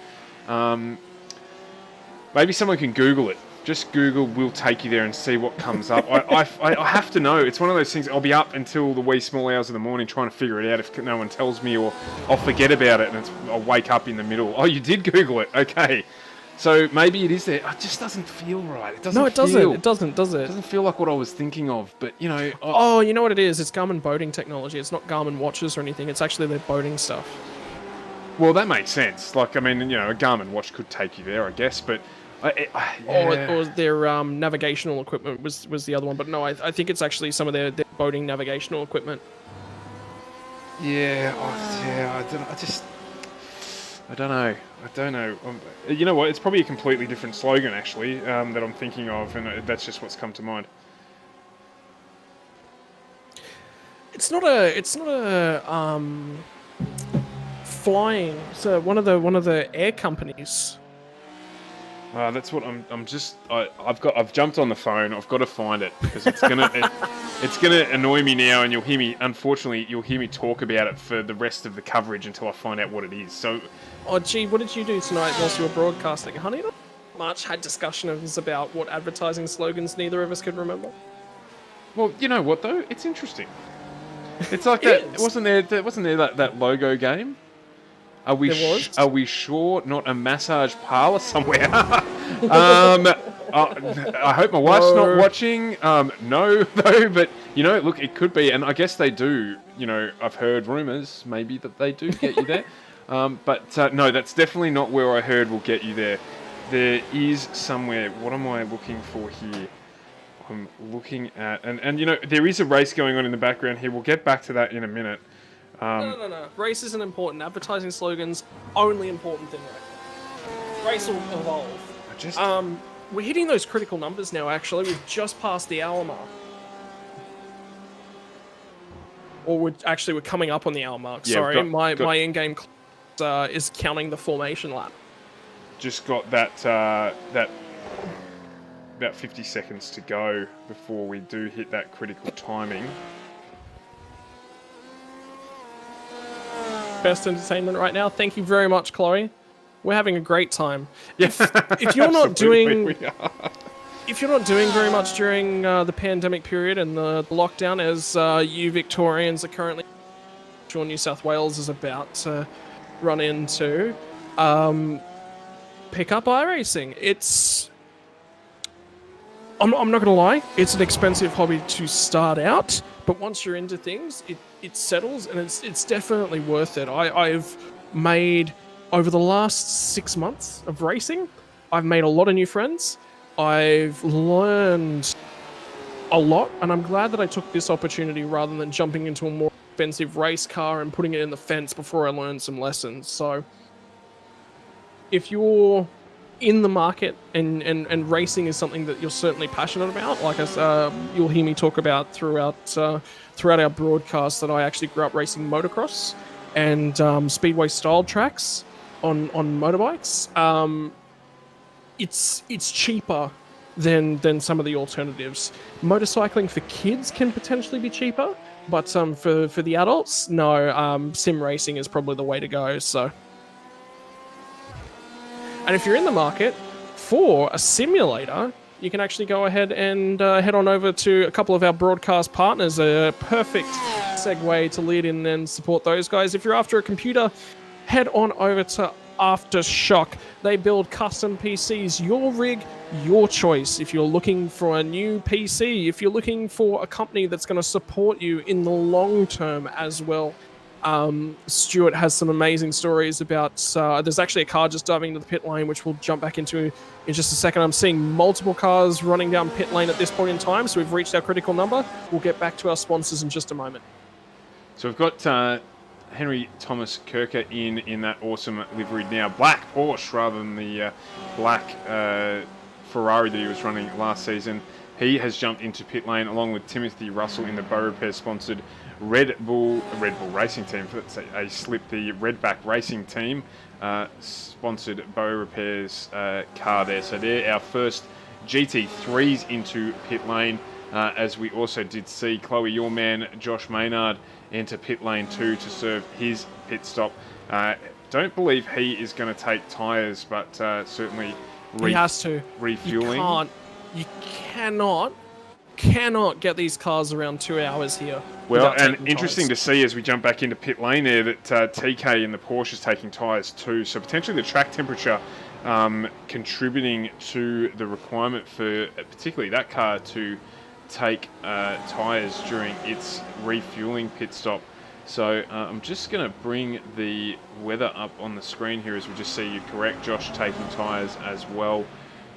Maybe someone can Google it. Just Google "We'll take you there" and see what comes up. I have to know. It's one of those things. I'll be up until the wee small hours of the morning trying to figure it out if no one tells me, or I'll forget about it and I'll wake up in the middle. Oh, you did Google it. Okay. So maybe it is there. It just doesn't feel right. It doesn't. No, it doesn't. It doesn't, does it? It doesn't feel like what I was thinking of. But you know. Oh, you know what it is? It's Garmin boating technology. It's not Garmin watches or anything. It's actually their boating stuff. Well, that makes sense. Like, I mean, you know, a Garmin watch could take you there, I guess. But. Yeah. Or their navigational equipment was the other one. But no, I think it's actually some of their boating navigational equipment. Yeah. I don't know. You know what? It's probably a completely different slogan, actually, that I'm thinking of, and that's just what's come to mind. It's not a flying. So one of the air companies. That's what I've jumped on the phone. I've got to find it because it's gonna annoy me now, and unfortunately you'll hear me talk about it for the rest of the coverage until I find out what it is. So, oh gee, what did you do tonight whilst you were broadcasting, honey? Not much. Had discussions about what advertising slogans neither of us could remember. Well, you know what though? It's interesting. It's like that. Wasn't there that logo game? Are we sure not a massage parlor somewhere? I hope my wife's not watching. No, though, but, you know, look, it could be, and I guess they do. You know, I've heard rumours, maybe, that they do get you there. But no, that's definitely not where I heard "We'll get you there." There is somewhere. What am I looking for here? I'm looking at, and you know, there is a race going on in the background here. We'll get back to that in a minute. No. Race isn't important. Advertising slogans, only important thing right now. Race will evolve. We're hitting those critical numbers now, actually. We've just passed the hour mark. Or we're coming up on the hour mark. Yeah, sorry, my in-game is counting the formation lap. Just got that about 50 seconds to go before we do hit that critical timing. Best entertainment right now. Thank you very much, Chloe. We're having a great time. Yeah, if you're not doing, we are. if you're not doing very much during the pandemic period and the lockdown, as you Victorians are currently, New South Wales is about to run into, pick up iRacing. I'm not gonna lie, it's an expensive hobby to start out, but once you're into things, it settles, and it's definitely worth it. I've made, over the last 6 months of racing, I've made a lot of new friends. I've learned a lot, and I'm glad that I took this opportunity rather than jumping into a more expensive race car and putting it in the fence before I learned some lessons. So if you're in the market and racing is something that you're certainly passionate about, like you'll hear me talk about throughout our broadcast, that I actually grew up racing motocross and speedway style tracks on motorbikes. It's cheaper than some of the alternatives. Motorcycling for kids can potentially be cheaper, but for the adults, no. Sim racing is probably the way to go. So. And if you're in the market for a simulator, you can actually go ahead and head on over to a couple of our broadcast partners. A perfect segue to lead in and support those guys. If you're after a computer, head on over to AFTERSHOCK. They build custom PCs, your rig, your choice. If you're looking for a new PC, if you're looking for a company that's going to support you in the long term as well. Stuart has some amazing stories about, there's actually a car just diving into the pit lane, which we'll jump back into in just a second. I'm seeing multiple cars running down pit lane at this point in time, so we've reached our critical number. We'll get back to our sponsors in just a moment. So we've got Henry Thomas Kirker in that awesome livery now. Black Porsche rather than the black Ferrari that he was running last season. He has jumped into pit lane along with Timothy Russell in the Bow Repair sponsored Red Bull Racing Team. That's a slip. The Redback Racing Team sponsored Bow Repair's car there. So they're our first GT3s into pit lane. As we also did see Chloe, your man Josh Maynard, enter pit lane 2 to serve his pit stop. Don't believe he is going to take tyres, but certainly he has to. Refueling. You cannot get these cars around 2 hours here. Well, and interesting to see as we jump back into pit lane there that TK in the Porsche is taking tyres too. So potentially the track temperature contributing to the requirement for particularly that car to take tyres during its refueling pit stop. So I'm just going to bring the weather up on the screen here as we just see you correct, Josh, taking tyres as well.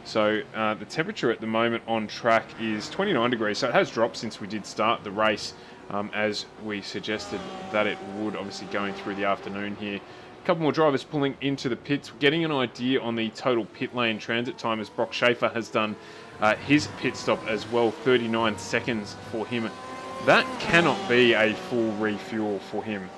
So the temperature at the moment on track is 29 degrees, so it has dropped since we did start the race, as we suggested that it would, obviously going through the afternoon here. A couple more drivers pulling into the pits, getting an idea on the total pit lane transit time as Brock Schaefer has done his pit stop as well, 39 seconds for him. That cannot be a full refuel for him.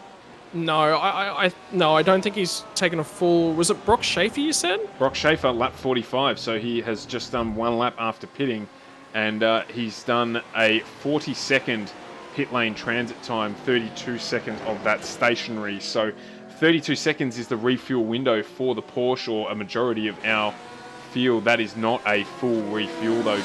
No, I don't think he's taken a full... Was it Brock Schaefer you said? Brock Schaefer, lap 45, so he has just done one lap after pitting, and he's done a 40-second pit lane transit time, 32 seconds of that stationary. So 32 seconds is the refuel window for the Porsche, or a majority of our field. That is not a full refuel, though.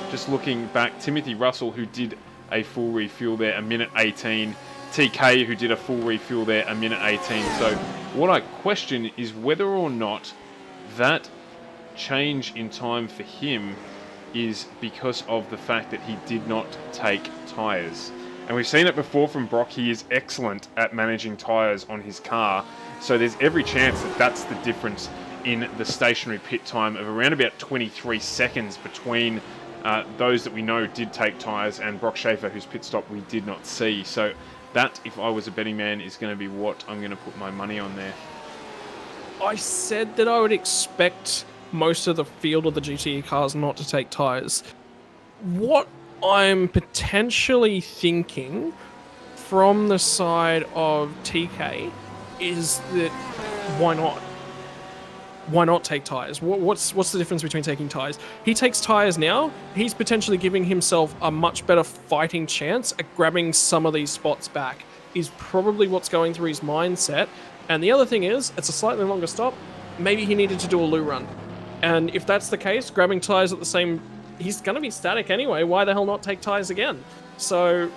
Just looking back, Timothy Russell, who did a full refuel there, 1:18. TK, who did a full refuel there, 1:18. So what I question is whether or not that change in time for him is because of the fact that he did not take tyres. And we've seen it before from Brock. He is excellent at managing tyres on his car. So there's every chance that that's the difference in the stationary pit time of around about 23 seconds between those that we know did take tyres and Brock Schaefer, whose pit stop we did not see. So that, if I was a betting man, is going to be what I'm going to put my money on there. I said that I would expect most of the field of the GT cars not to take tyres. What I'm potentially thinking from the side of TK is that why not? Why not take tyres? What's the difference between taking tyres? He takes tyres now. He's potentially giving himself a much better fighting chance at grabbing some of these spots back, is probably what's going through his mindset. And the other thing is, it's a slightly longer stop. Maybe he needed to do a loo run. And if that's the case, grabbing tyres at the same... He's going to be static anyway. Why the hell not take tyres again? So,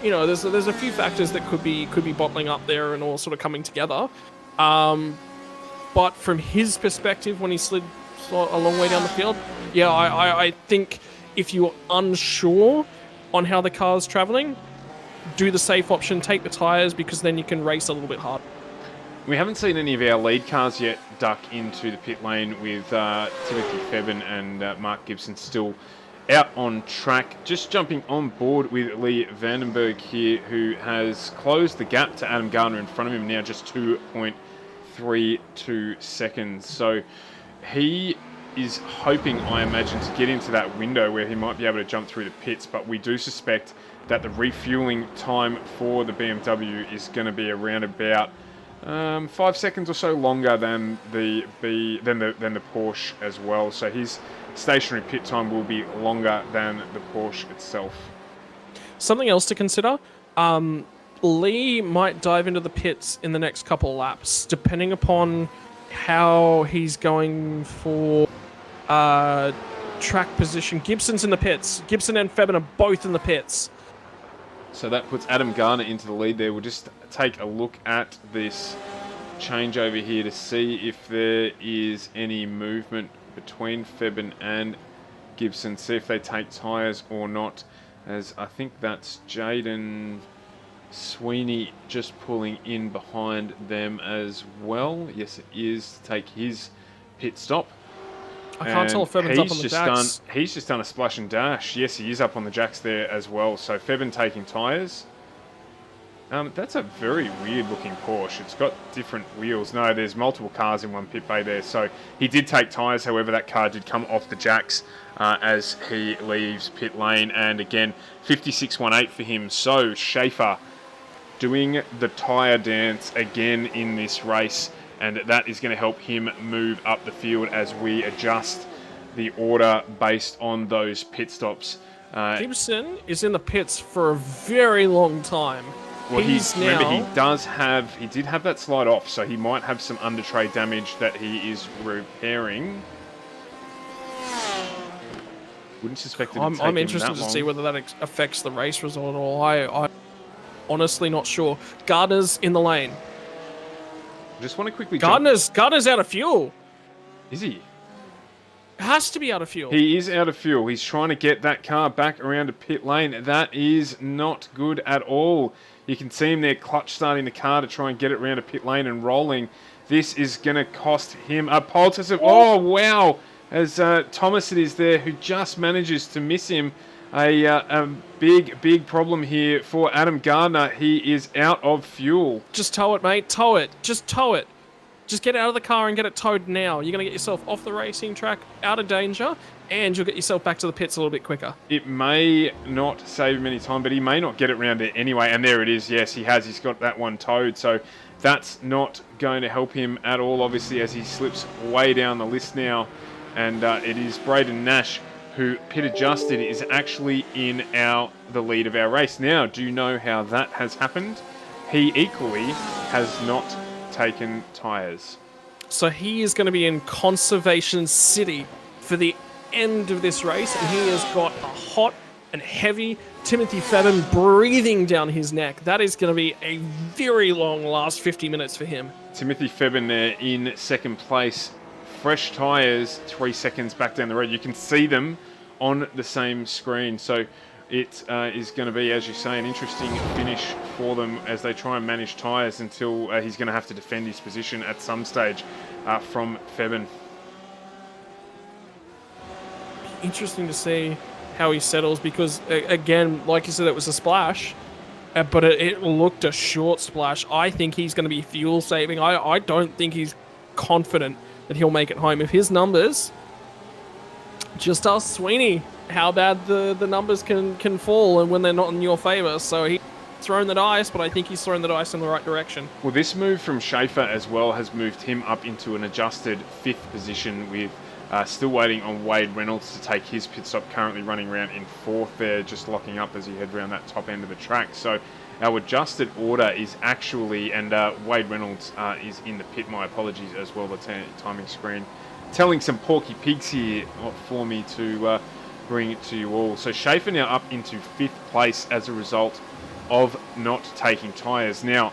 you know, there's a few factors that could be bottling up there and all sort of coming together. But from his perspective, when he slid a long way down the field, yeah, I think if you're unsure on how the car's traveling, do the safe option, take the tyres, because then you can race a little bit harder. We haven't seen any of our lead cars yet duck into the pit lane with Timothy Febin and Mark Gibson still out on track. Just jumping on board with Lee Vandenberg here, who has closed the gap to Adam Gardner in front of him now, just 2.32 seconds. So he is hoping, I imagine, to get into that window where he might be able to jump through the pits, but we do suspect that the refueling time for the BMW is going to be around about 5 seconds or so longer than the Porsche as well. So his stationary pit time will be longer than the Porsche itself. Something else to consider, Lee might dive into the pits in the next couple of laps, depending upon how he's going for track position. Gibson's in the pits. Gibson and Febin are both in the pits. So that puts Adam Garner into the lead there. We'll just take a look at this changeover here to see if there is any movement between Febin and Gibson. See if they take tyres or not. As I think that's Jaden Sweeney just pulling in behind them as well. Yes, it is, to take his pit stop. I can't tell if Febin's up on the jacks. He's just done a splash and dash. Yes, he is up on the jacks there as well. So Febin taking tyres. That's a very weird looking Porsche. It's got different wheels. No, there's multiple cars in one pit bay there. So he did take tyres. However, that car did come off the jacks as he leaves pit lane. And again, 56.18 for him. So Schaefer doing the tyre dance again in this race. And that is going to help him move up the field as we adjust the order based on those pit stops. Gibson is in the pits for a very long time. Well, remember, he did have that slide off, so he might have some under tray damage that he is repairing. Wouldn't suspect it would take I'm him interested that to long. see whether that affects the race result at all. I'm honestly not sure. Gardner's in the lane. Just want to quickly Gardner's out of fuel. Is he? Has to be out of fuel. He is out of fuel. He's trying to get that car back around to pit lane. That is not good at all. You can see him there clutch starting the car to try and get it around to pit lane and rolling. This is going to cost him a pole test. Oh, wow. As Thomas it is there, who just manages to miss him. A big problem here for Adam Gardner. He is out of fuel. Just tow it, mate. Tow it. Just tow it. Just get out of the car and get it towed now. You're going to get yourself off the racing track, out of danger, and you'll get yourself back to the pits a little bit quicker. It may not save him any time, but he may not get it round there anyway. And there it is. Yes, he has. He's got that one towed. So that's not going to help him at all, obviously, as he slips way down the list now. And it is Braden Nash, who pit adjusted, is actually in the lead of our race. Now, do you know how that has happened? He equally has not taken tyres. So he is going to be in Conservation City for the end of this race, and he has got a hot and heavy Timothy Febin breathing down his neck. That is going to be a very long last 50 minutes for him. Timothy Febin there in second place. Fresh tyres, 3 seconds back down the road. You can see them on the same screen. So it is going to be, as you say, an interesting finish for them as they try and manage tyres until he's going to have to defend his position at some stage from Febin. Interesting to see how he settles because, again, like you said, it was a splash, but it looked a short splash. I think he's going to be fuel saving. I don't think he's confident that he'll make it home. If his numbers, just ask Sweeney how bad the numbers can fall and when they're not in your favour. So he's thrown the dice, but I think he's thrown the dice in the right direction. Well, this move from Schaefer as well has moved him up into an adjusted 5th position with still waiting on Wade Reynolds to take his pit stop, currently running around in 4th there, just locking up as he heads around that top end of the track. So our adjusted order is actually, and Wade Reynolds is in the pit, my apologies as well, the timing screen telling some porky pigs here for me to bring it to you all. So Schaefer now up into 5th place as a result of not taking tyres. Now,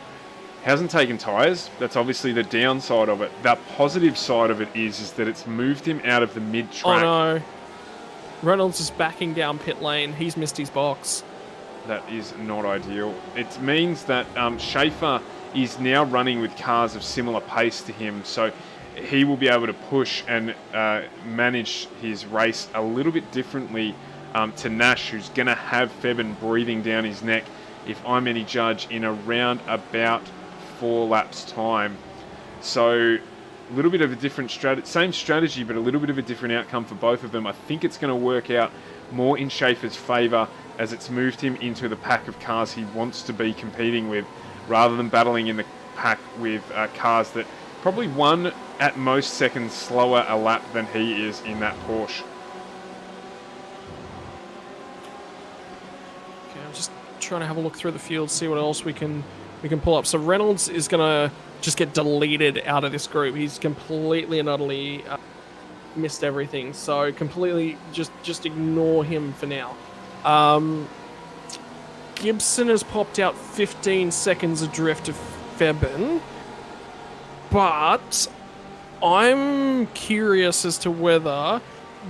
hasn't taken tyres, that's obviously the downside of it. The positive side of it is that it's moved him out of the mid-track. Oh no. Reynolds is backing down pit lane. He's missed his box. that is not ideal. It means that Schaefer is now running with cars of similar pace to him, so he will be able to push and manage his race a little bit differently to Nash, who's going to have Febin breathing down his neck, if I'm any judge, in around about 4 laps time. So a little bit of a different same strategy, but a little bit of a different outcome for both of them. I think it's going to work out more in Schaefer's favour, as it's moved him into the pack of cars he wants to be competing with, rather than battling in the pack with cars that probably 1 at most seconds slower a lap than he is in that Porsche. Okay, I'm just trying to have a look through the field, see what else we can pull up. So Reynolds is gonna just get deleted out of this group. He's completely and utterly missed everything. So completely just ignore him for now. Gibson has popped out 15 seconds adrift of Febin, but I'm curious as to whether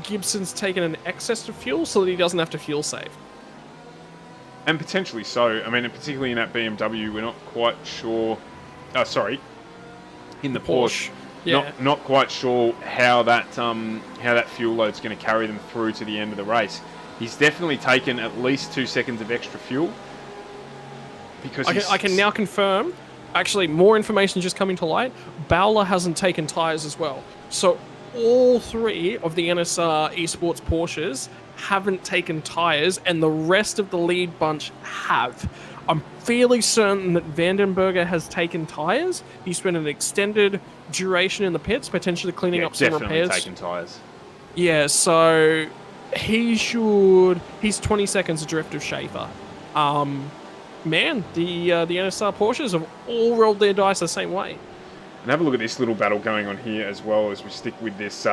Gibson's taken an excess of fuel so that he doesn't have to fuel save. And potentially so. I mean, particularly in that BMW, we're not quite sure. In the Porsche, yeah. not quite sure how that fuel load's going to carry them through to the end of the race. He's definitely taken at least 2 seconds of extra fuel. Because I can now confirm. Actually, more information just coming to light. Bowler hasn't taken tyres as well. So all 3 of the NSR Esports Porsches haven't taken tyres, and the rest of the lead bunch have. I'm fairly certain that Vandenberger has taken tyres. He spent an extended duration in the pits, potentially cleaning up some repairs. Definitely taken tyres. Yeah, so he's 20 seconds adrift of Schaefer. Man, the NSR Porsches have all rolled their dice the same way. And have a look at this little battle going on here as well, as we stick with this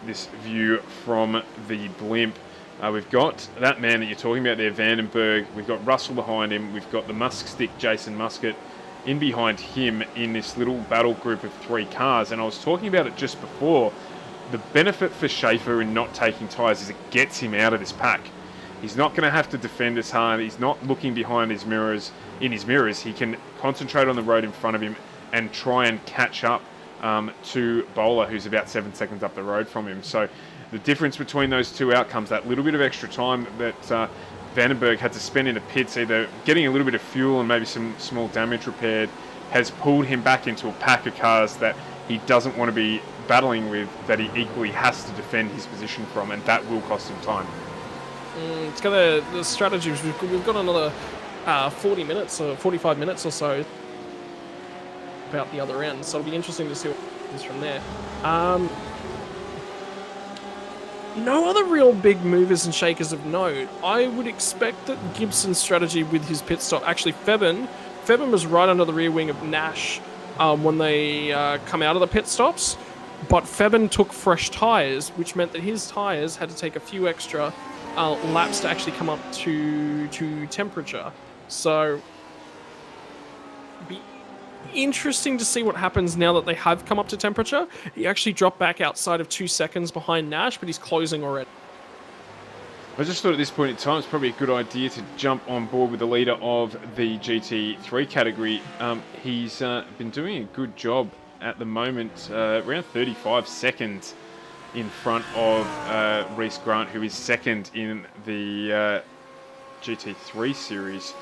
this view from the blimp. We've got that man that you're talking about there, Vandenberg. We've got Russell behind him. We've got the Musk stick, Jason Muscat, in behind him in this little battle group of 3 cars. And I was talking about it just before. The benefit for Schaefer in not taking tyres is it gets him out of this pack. He's not going to have to defend as hard. He's not looking behind his mirrors. In his mirrors, he can concentrate on the road in front of him and try and catch up to Bowler, who's about 7 seconds up the road from him. So the difference between those 2 outcomes, that little bit of extra time that Vandenberg had to spend in the pits, either getting a little bit of fuel and maybe some small damage repaired, has pulled him back into a pack of cars that he doesn't want to be battling with, that he equally has to defend his position from, and that will cost him time. It's got the strategy. We've got another 40 minutes or 45 minutes or so about the other end, so it'll be interesting to see what happens from there. No other real big movers and shakers of note. I would expect that Gibson's strategy with his pit stop, actually Febin was right under the rear wing of Nash when they come out of the pit stops, but Febin took fresh tyres, which meant that his tyres had to take a few extra laps to actually come up to temperature. So be interesting to see what happens now that they have come up to temperature. He actually dropped back outside of 2 seconds behind Nash, but he's closing already. I just thought at this point in time it's probably a good idea to jump on board with the leader of the GT3 category. He's been doing a good job at the moment, around 35 seconds in front of Reece Grant, who is second in the GT3 series.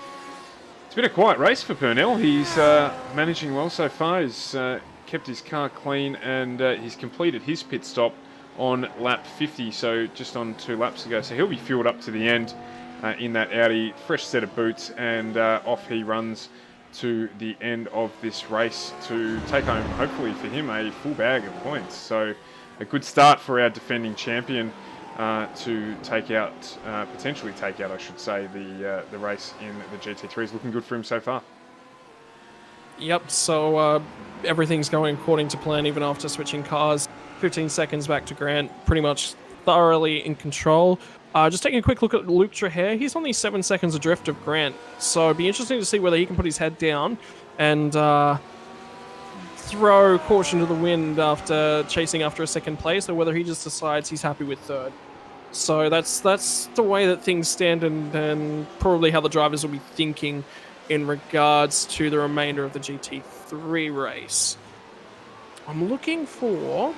It's been a quiet race for Purnell. He's managing well so far. He's kept his car clean, and he's completed his pit stop on lap 50, so just on 2 laps ago. So he'll be fueled up to the end in that Audi, fresh set of boots, and off he runs to the end of this race to take home, hopefully for him, a full bag of points. So a good start for our defending champion to take out, potentially take out, I should say, the race in the GT3 is looking good for him so far. Yep, so everything's going according to plan even after switching cars. 15 seconds back to Grant, pretty much thoroughly in control. Just taking a quick look at Luke Traher, he's only 7 seconds adrift of Grant, so it'd be interesting to see whether he can put his head down and throw caution to the wind after chasing after a second place, or whether he just decides he's happy with third. So that's the way that things stand, and probably how the drivers will be thinking in regards to the remainder of the GT3 race. I'm looking for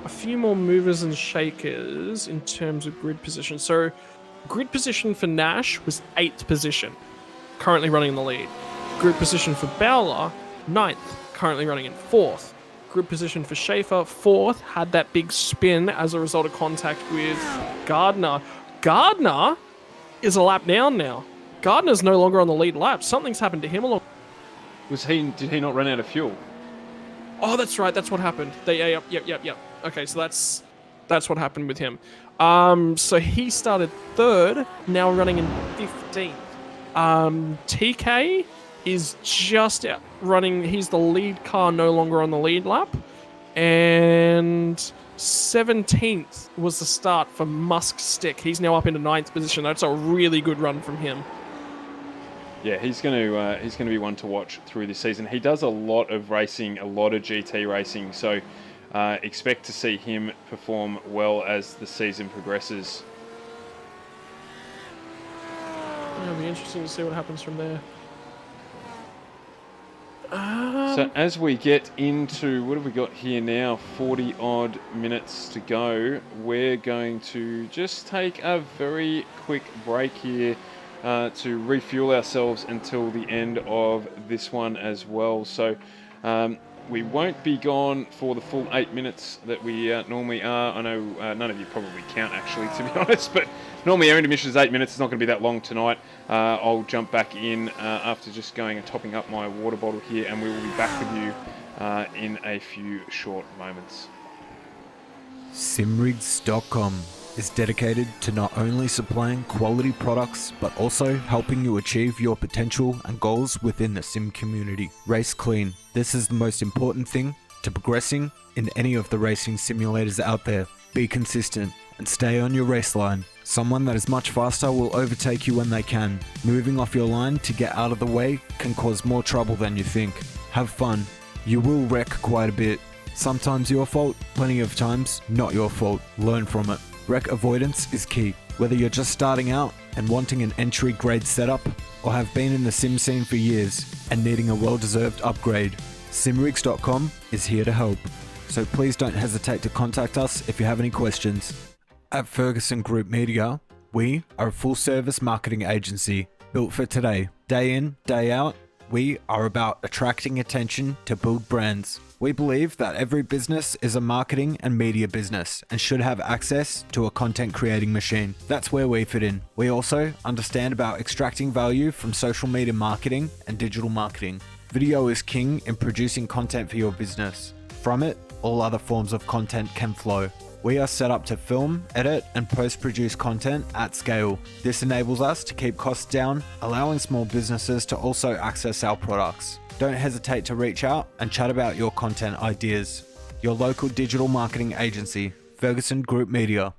a few more movers and shakers in terms of grid position. So grid position for Nash was 8th position, currently running in the lead. Grid position for Bowler, 9th, currently running in 4th. Grid position for Schaefer, 4th, had that big spin as a result of contact with Gardner. Gardner is a lap down now. Gardner's no longer on the lead lap. Something's happened to him along. Did he not run out of fuel? Oh, that's right. That's what happened. Yep. Okay, so that's what happened with him. So he started 3rd, now running in 15th. TK is just out running. He's the lead car, no longer on the lead lap. And 17th was the start for Musk Stick. He's now up into 9th position. That's a really good run from him. Yeah, he's going to be one to watch through this season. He does a lot of racing, a lot of GT racing, so expect to see him perform well as the season progresses. It'll be interesting to see what happens from there. So as we get into, what have we got here now, 40 odd minutes to go, we're going to just take a very quick break here to refuel ourselves until the end of this one as well. So we won't be gone for the full 8 minutes that we normally are. I know none of you probably count actually, to be honest, but normally our intermission is 8 minutes. It's not going to be that long tonight. I'll jump back in after just going and topping up my water bottle here, and we will be back with you in a few short moments. Simrigs.com is dedicated to not only supplying quality products, but also helping you achieve your potential and goals within the sim community. Race clean. This is the most important thing to progressing in any of the racing simulators out there. Be consistent and stay on your race line. Someone that is much faster will overtake you when they can. Moving off your line to get out of the way can cause more trouble than you think. Have fun. You will wreck quite a bit. Sometimes your fault, plenty of times not your fault. Learn from it. Wreck avoidance is key. Whether you're just starting out and wanting an entry grade setup, or have been in the sim scene for years and needing a well-deserved upgrade, Simrigs.com is here to help. So please don't hesitate to contact us if you have any questions. At Ferguson Group Media, we are a full-service marketing agency built for today. Day in, day out, we are about attracting attention to build brands. We believe that every business is a marketing and media business and should have access to a content creating machine. That's where we fit in. We also understand about extracting value from social media marketing and digital marketing. Video is king in producing content for your business. From it, all other forms of content can flow. We are set up to film, edit, and post-produce content at scale. This enables us to keep costs down, allowing small businesses to also access our products. Don't hesitate to reach out and chat about your content ideas. Your local digital marketing agency, Ferguson Group Media.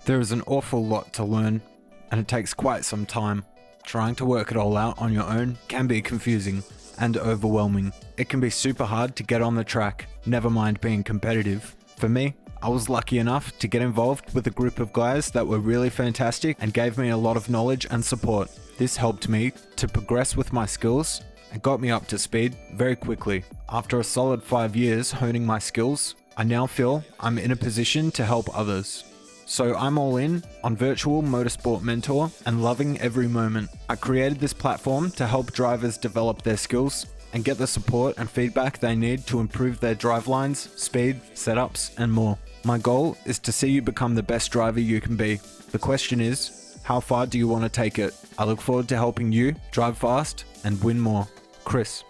There is an awful lot to learn, and it takes quite some time. Trying to work it all out on your own can be confusing and overwhelming. It can be super hard to get on the track, never mind being competitive. For me, I was lucky enough to get involved with a group of guys that were really fantastic and gave me a lot of knowledge and support. This helped me to progress with my skills and got me up to speed very quickly. After a solid 5 years honing my skills, I now feel I'm in a position to help others. So I'm all in on Virtual Motorsport Mentor and loving every moment. I created this platform to help drivers develop their skills and get the support and feedback they need to improve their drive lines, speed, setups, and more. My goal is to see you become the best driver you can be. The question is, how far do you want to take it? I look forward to helping you drive fast and win more. Chris,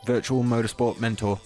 Virtual Motorsport Mentor.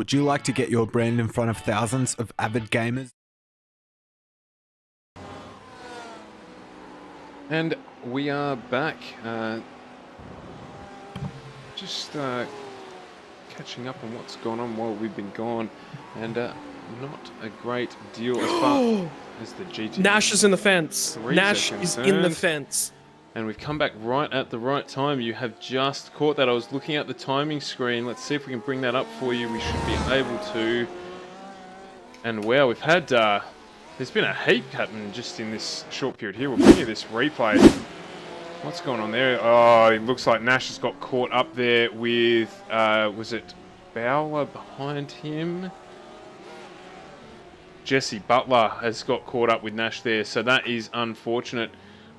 Would you like to get your brand in front of thousands of avid gamers? And we are back. Just catching up on what's gone on while we've been gone, and not a great deal as far as the GT. Nash is in the fence. Nash is in the concerned. fence. And we've come back right at the right time. You have just caught that. I was looking at the timing screen. Let's see if we can bring that up for you. We should be able to. And wow, we've had... there's been a heap happening just in this short period here. We'll bring you this replay. What's going on there? Oh, it looks like Nash has got caught up there with... was it Bowler behind him? Jesse Butler has got caught up with Nash there. So that is unfortunate.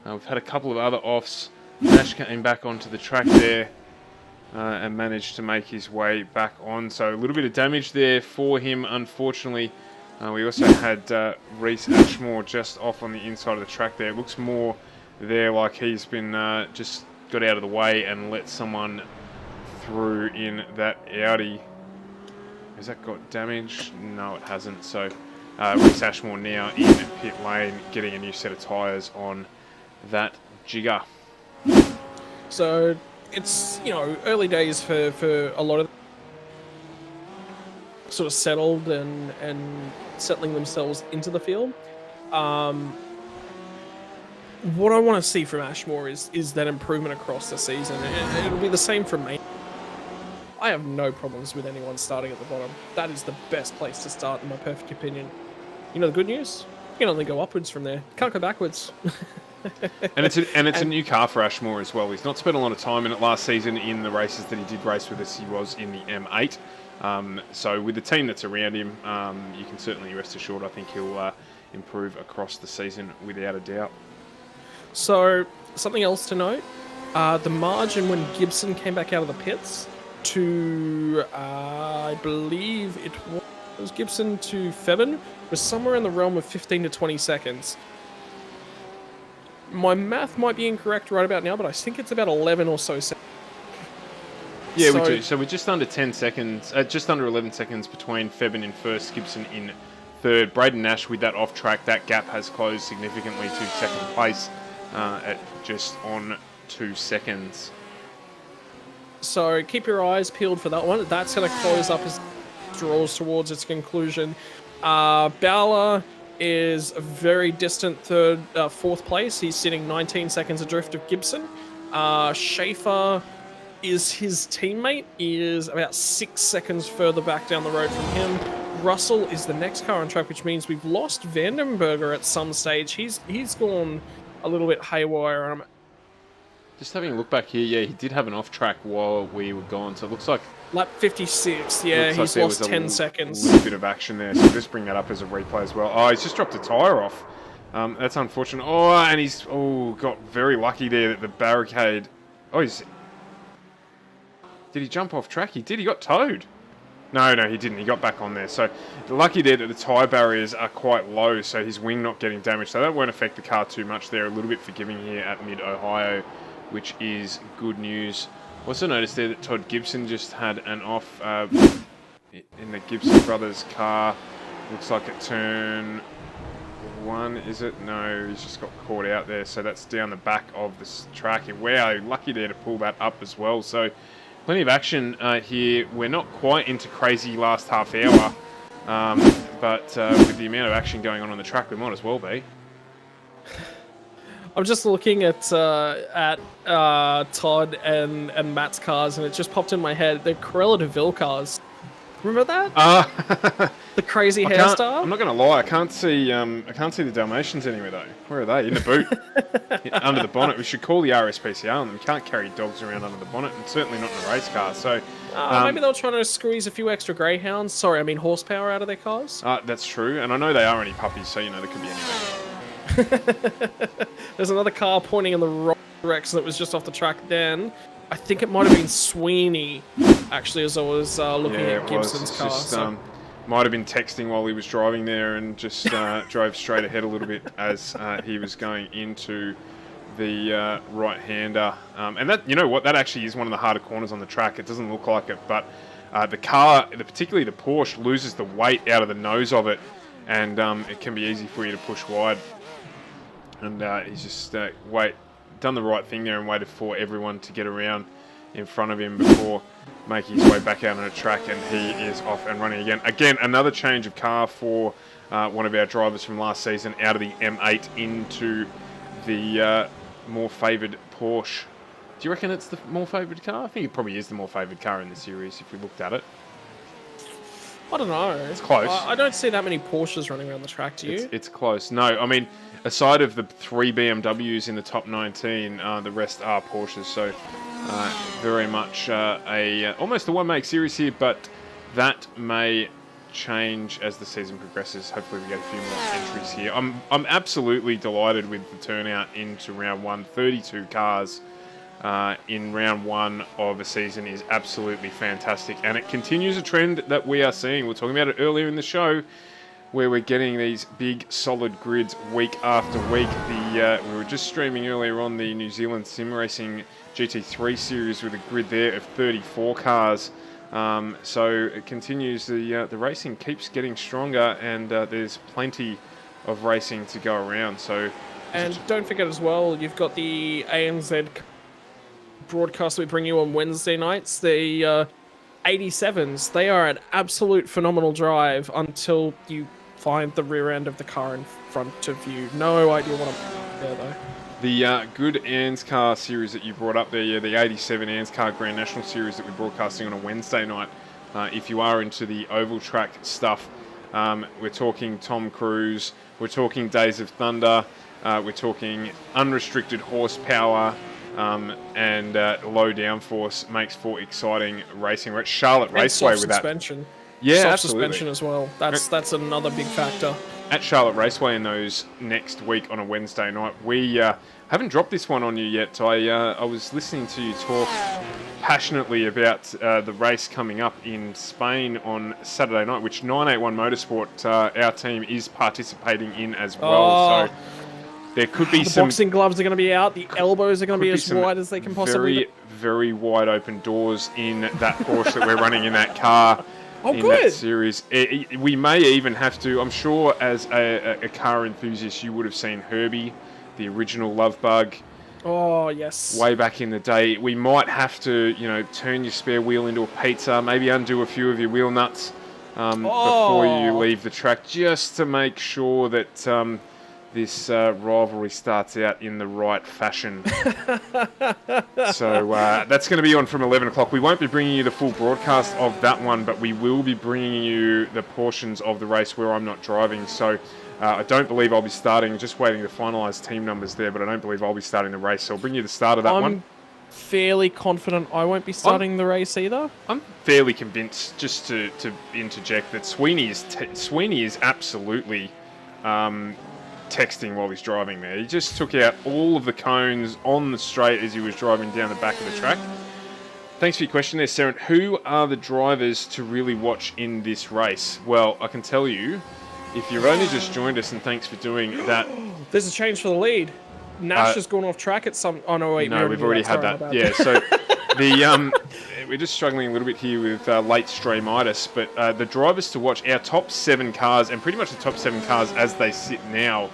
We've had a couple of other offs. Nash came back onto the track there and managed to make his way back on. So a little bit of damage there for him, unfortunately. We also had Reese Ashmore just off on the inside of the track there. It looks more there like he's been just got out of the way and let someone through in that Audi. Has that got damage? No, it hasn't. So Reese Ashmore now in pit lane getting a new set of tyres on that jigger. So it's, you know, early days for a lot of sort of settled and settling themselves into the field. What I want to see from Ashmore is that improvement across the season. It'll be the same from me. I have no problems with anyone starting at the bottom. That is the best place to start, in my perfect opinion. You know the good news? You can only go upwards from there. Can't go backwards. And it's a new car for Ashmore as well. He's not spent a lot of time in it last season in the races that he did race with us. He was in the M8. So with the team that's around him, you can certainly rest assured I think he'll improve across the season without a doubt. So something else to note, the margin when Gibson came back out of the pits to, I believe it was Gibson to Febin, was somewhere in the realm of 15 to 20 seconds. My math might be incorrect right about now, but I think it's about 11 or so seconds. Yeah, we do. So we're just under 10 seconds, just under 11 seconds between Febin in first, Gibson in third. Braden Nash with that off track, that gap has closed significantly to second place at just on 2 seconds. So keep your eyes peeled for that one. That's going to close up as it draws towards its conclusion. Bowler is a very distant fourth place. He's sitting 19 seconds adrift of Gibson. Schaefer is his teammate, is about 6 seconds further back down the road from him. Russell is the next car on track, which means we've lost Vandenberger at some stage. He's gone a little bit haywire. Just having a look back here, yeah, he did have an off track while we were gone, so it looks like... Lap 56, yeah, he's lost 10 seconds. A little bit of action there, so just bring that up as a replay as well. Oh, he's just dropped a tyre off. That's unfortunate. Oh, and he's got very lucky there that the barricade... Oh, did he jump off track? He did, he got towed. No, he didn't. He got back on there. So lucky there that the tyre barriers are quite low, so his wing not getting damaged. So that won't affect the car too much. They're a little bit forgiving here at Mid-Ohio, which is good news. Also noticed there that Todd Gibson just had an off in the Gibson brothers car. Looks like at turn 1, is it? No, he's just got caught out there. So that's down the back of this track. Wow, lucky there to pull that up as well. So plenty of action here. We're not quite into crazy last half hour, but with the amount of action going on the track, we might as well be. I'm just looking at Todd and Matt's cars, and it just popped in my head. They're Corella DeVille cars. Remember that? The crazy hairstyle. I'm not going to lie. I can't see the Dalmatians anywhere though. Where are they? In the boot, under the bonnet. We should call the RSPCA on them. You can't carry dogs around under the bonnet, and certainly not in a race car. So maybe they're trying to squeeze a few extra greyhounds. Sorry, I mean horsepower out of their cars. That's true, and I know they are only puppies, so you know there could be anything. There's another car pointing in the wrong direction that was just off the track then. I think it might have been Sweeney, actually, as I was looking at Gibson's car. Just, might have been texting while he was driving there and just drove straight ahead a little bit as he was going into the right-hander. And that, you know what, that actually is one of the harder corners on the track. It doesn't look like it, but the car, particularly the Porsche, loses the weight out of the nose of it, and it can be easy for you to push wide. And he's just done the right thing there and waited for everyone to get around in front of him before making his way back out on the track, and he is off and running again. Again, another change of car for one of our drivers from last season, out of the M8 into the more favoured Porsche. Do you reckon it's the more favoured car? I think it probably is the more favoured car in the series if we looked at it. I don't know. It's close. I don't see that many Porsches running around the track, do you? It's close. No, I mean, aside of the 3 BMWs in the top 19, the rest are Porsches. So very much almost a one-make series here, but that may change as the season progresses. Hopefully we get a few more entries here. I'm absolutely delighted with the turnout into round one. 32 cars in round one of a season is absolutely fantastic, and it continues a trend that we are seeing. We were talking about it earlier in the show, where we're getting these big solid grids week after week. We were just streaming earlier on the New Zealand Sim Racing GT3 series with a grid there of 34 cars. So it continues, the racing keeps getting stronger, and there's plenty of racing to go around. So, and don't forget as well, you've got the ANZ broadcast we bring you on Wednesday nights. The 87s, they are an absolute phenomenal drive until you find the rear end of the car in front of you. No idea what I'm there though. The good NASCAR series that you brought up there, yeah, the 87 NASCAR Grand National Series that we're broadcasting on a Wednesday night. If you are into the oval track stuff, we're talking Tom Cruise, we're talking Days of Thunder, we're talking unrestricted horsepower, and low downforce makes for exciting racing. We're at Charlotte Raceway with that. Suspension. Yeah, soft absolutely. suspension as well. That's another big factor. At Charlotte Raceway in those next week on a Wednesday night. We haven't dropped this one on you yet. I was listening to you talk passionately about the race coming up in Spain on Saturday night, which 981 Motorsport, our team, is participating in as well. So there could be the boxing gloves are going to be out. The elbows are going to be as some wide as they can possibly be. Very wide open doors in that Porsche that we're running in that car. Oh, in good. That series. We may even have to, I'm sure as a car enthusiast, you would have seen Herbie, the original Love Bug. Oh, yes. Way back in the day. We might have to, turn your spare wheel into a pizza, maybe undo a few of your wheel nuts before you leave the track, just to make sure that this rivalry starts out in the right fashion. So that's going to be on from 11 o'clock. We won't be bringing you the full broadcast of that one, but we will be bringing you the portions of the race where I'm not driving. So I don't believe I'll be starting, just waiting to finalise team numbers there, but I don't believe I'll be starting the race. So I'll bring you the start of that one. I'm fairly confident I won't be starting the race either. I'm fairly convinced, just to interject, that Sweeney is absolutely texting while he's driving there. He just took out all of the cones on the straight as he was driving down the back of the track. Thanks for your question there, Saren. Who are the drivers to really watch in this race? Well, I can tell you, if you've only just joined us, and thanks for doing that. There's a change for the lead. Nash has gone off track at some... Oh, no, wait. No, we've already had that. Yeah, so we're just struggling a little bit here with late streamitis, but the drivers to watch, our top 7 cars, and pretty much the top 7 cars as they sit now,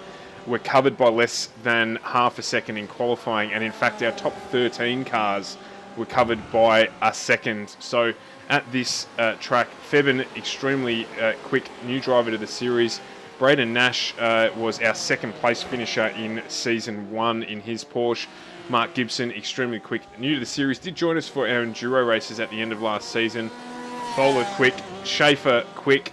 were covered by less than half a second in qualifying, and in fact our top 13 cars were covered by a second. So at this track, Febin, extremely quick new driver to the series. Braden Nash was our second place finisher in season 1 in his Porsche. Mark Gibson, extremely quick, new to the series, did join us for our enduro races at the end of last season. Bowler quick, Schaefer quick,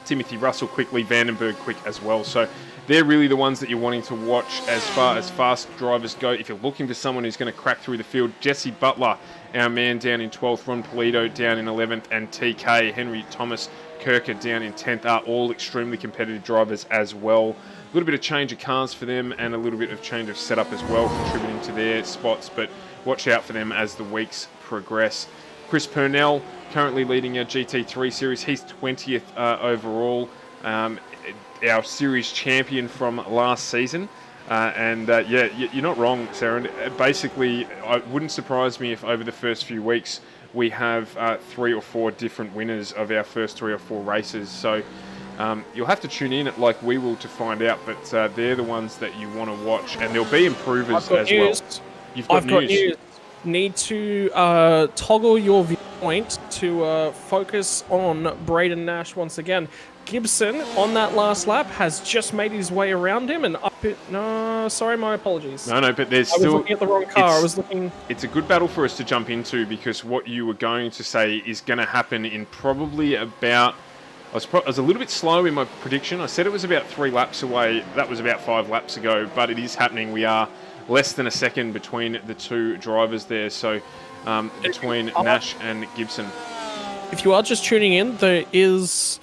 Timothy Russell quickly, Vandenberg quick as well. So they're really the ones that you're wanting to watch as far as fast drivers go. If you're looking for someone who's going to crack through the field, Jesse Butler, our man, down in 12th, Ron Polito down in 11th, and TK, Henry Thomas Kirker down in 10th are all extremely competitive drivers as well. A little bit of change of cars for them and a little bit of change of setup as well, contributing to their spots, but watch out for them as the weeks progress. Chris Purnell, currently leading our GT3 series. He's 20th overall. Our series champion from last season. Yeah, you're not wrong, Saren. Basically, it wouldn't surprise me if over the first few weeks we have 3 or 4 different winners of our first 3 or 4 races. So you'll have to tune in like we will to find out, but they're the ones that you want to watch, and there'll be improvers as well. You've got news. Need to toggle your viewpoint to focus on Braden Nash once again. Gibson on that last lap has just made his way around him and up it. No, sorry, my apologies. No, but there's I was still. looking at the wrong car. I was looking. It's a good battle for us to jump into, because what you were going to say is going to happen in probably about. I was a little bit slow in my prediction. I said it was about 3 laps away. That was about 5 laps ago, but it is happening. We are less than a second between the 2 drivers there. So between Nash and Gibson. If you are just tuning in, there is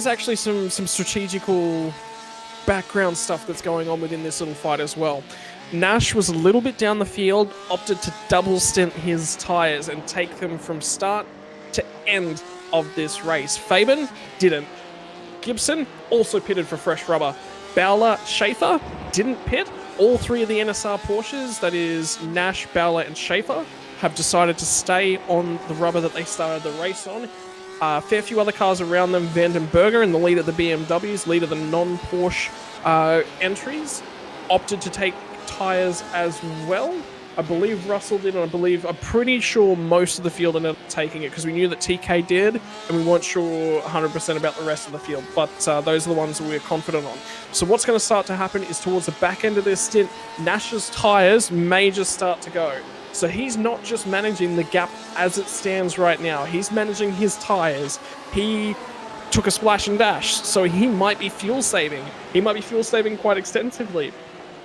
actually some strategical background stuff that's going on within this little fight as well. Nash was a little bit down the field, opted to double stint his tyres and take them from start to end of this race. Fabian didn't. Gibson also pitted for fresh rubber. Bowler, Schaefer didn't pit. All 3 of the NSR Porsches, that is Nash, Bowler and Schaefer, have decided to stay on the rubber that they started the race on. A fair few other cars around them. Vandenberger in the lead of the BMWs, lead of the non-Porsche entries, opted to take tyres as well. I believe Russell did, and I'm pretty sure most of the field ended up taking it, because we knew that TK did, and we weren't sure 100% about the rest of the field, but those are the ones that we were confident on. So what's going to start to happen is towards the back end of this stint, Nash's tyres may just start to go. So he's not just managing the gap as it stands right now, he's managing his tyres. He took a splash and dash, so he might be fuel saving. He might be fuel saving quite extensively.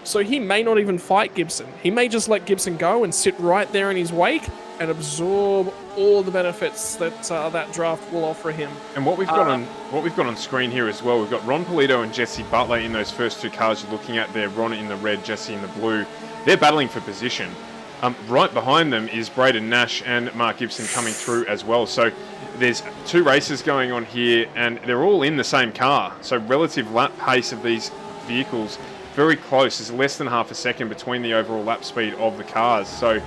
So he may not even fight Gibson. He may just let Gibson go and sit right there in his wake and absorb all the benefits that that draft will offer him. And what we've got on screen here as well, we've got Ron Polito and Jesse Butler in those first 2 cars you're looking at there. Ron in the red, Jesse in the blue. They're battling for position. Right behind them is Braden Nash and Mark Gibson coming through as well. So there's 2 races going on here, and they're all in the same car. So relative lap pace of these vehicles very close. There's less than half a second between the overall lap speed of the cars. So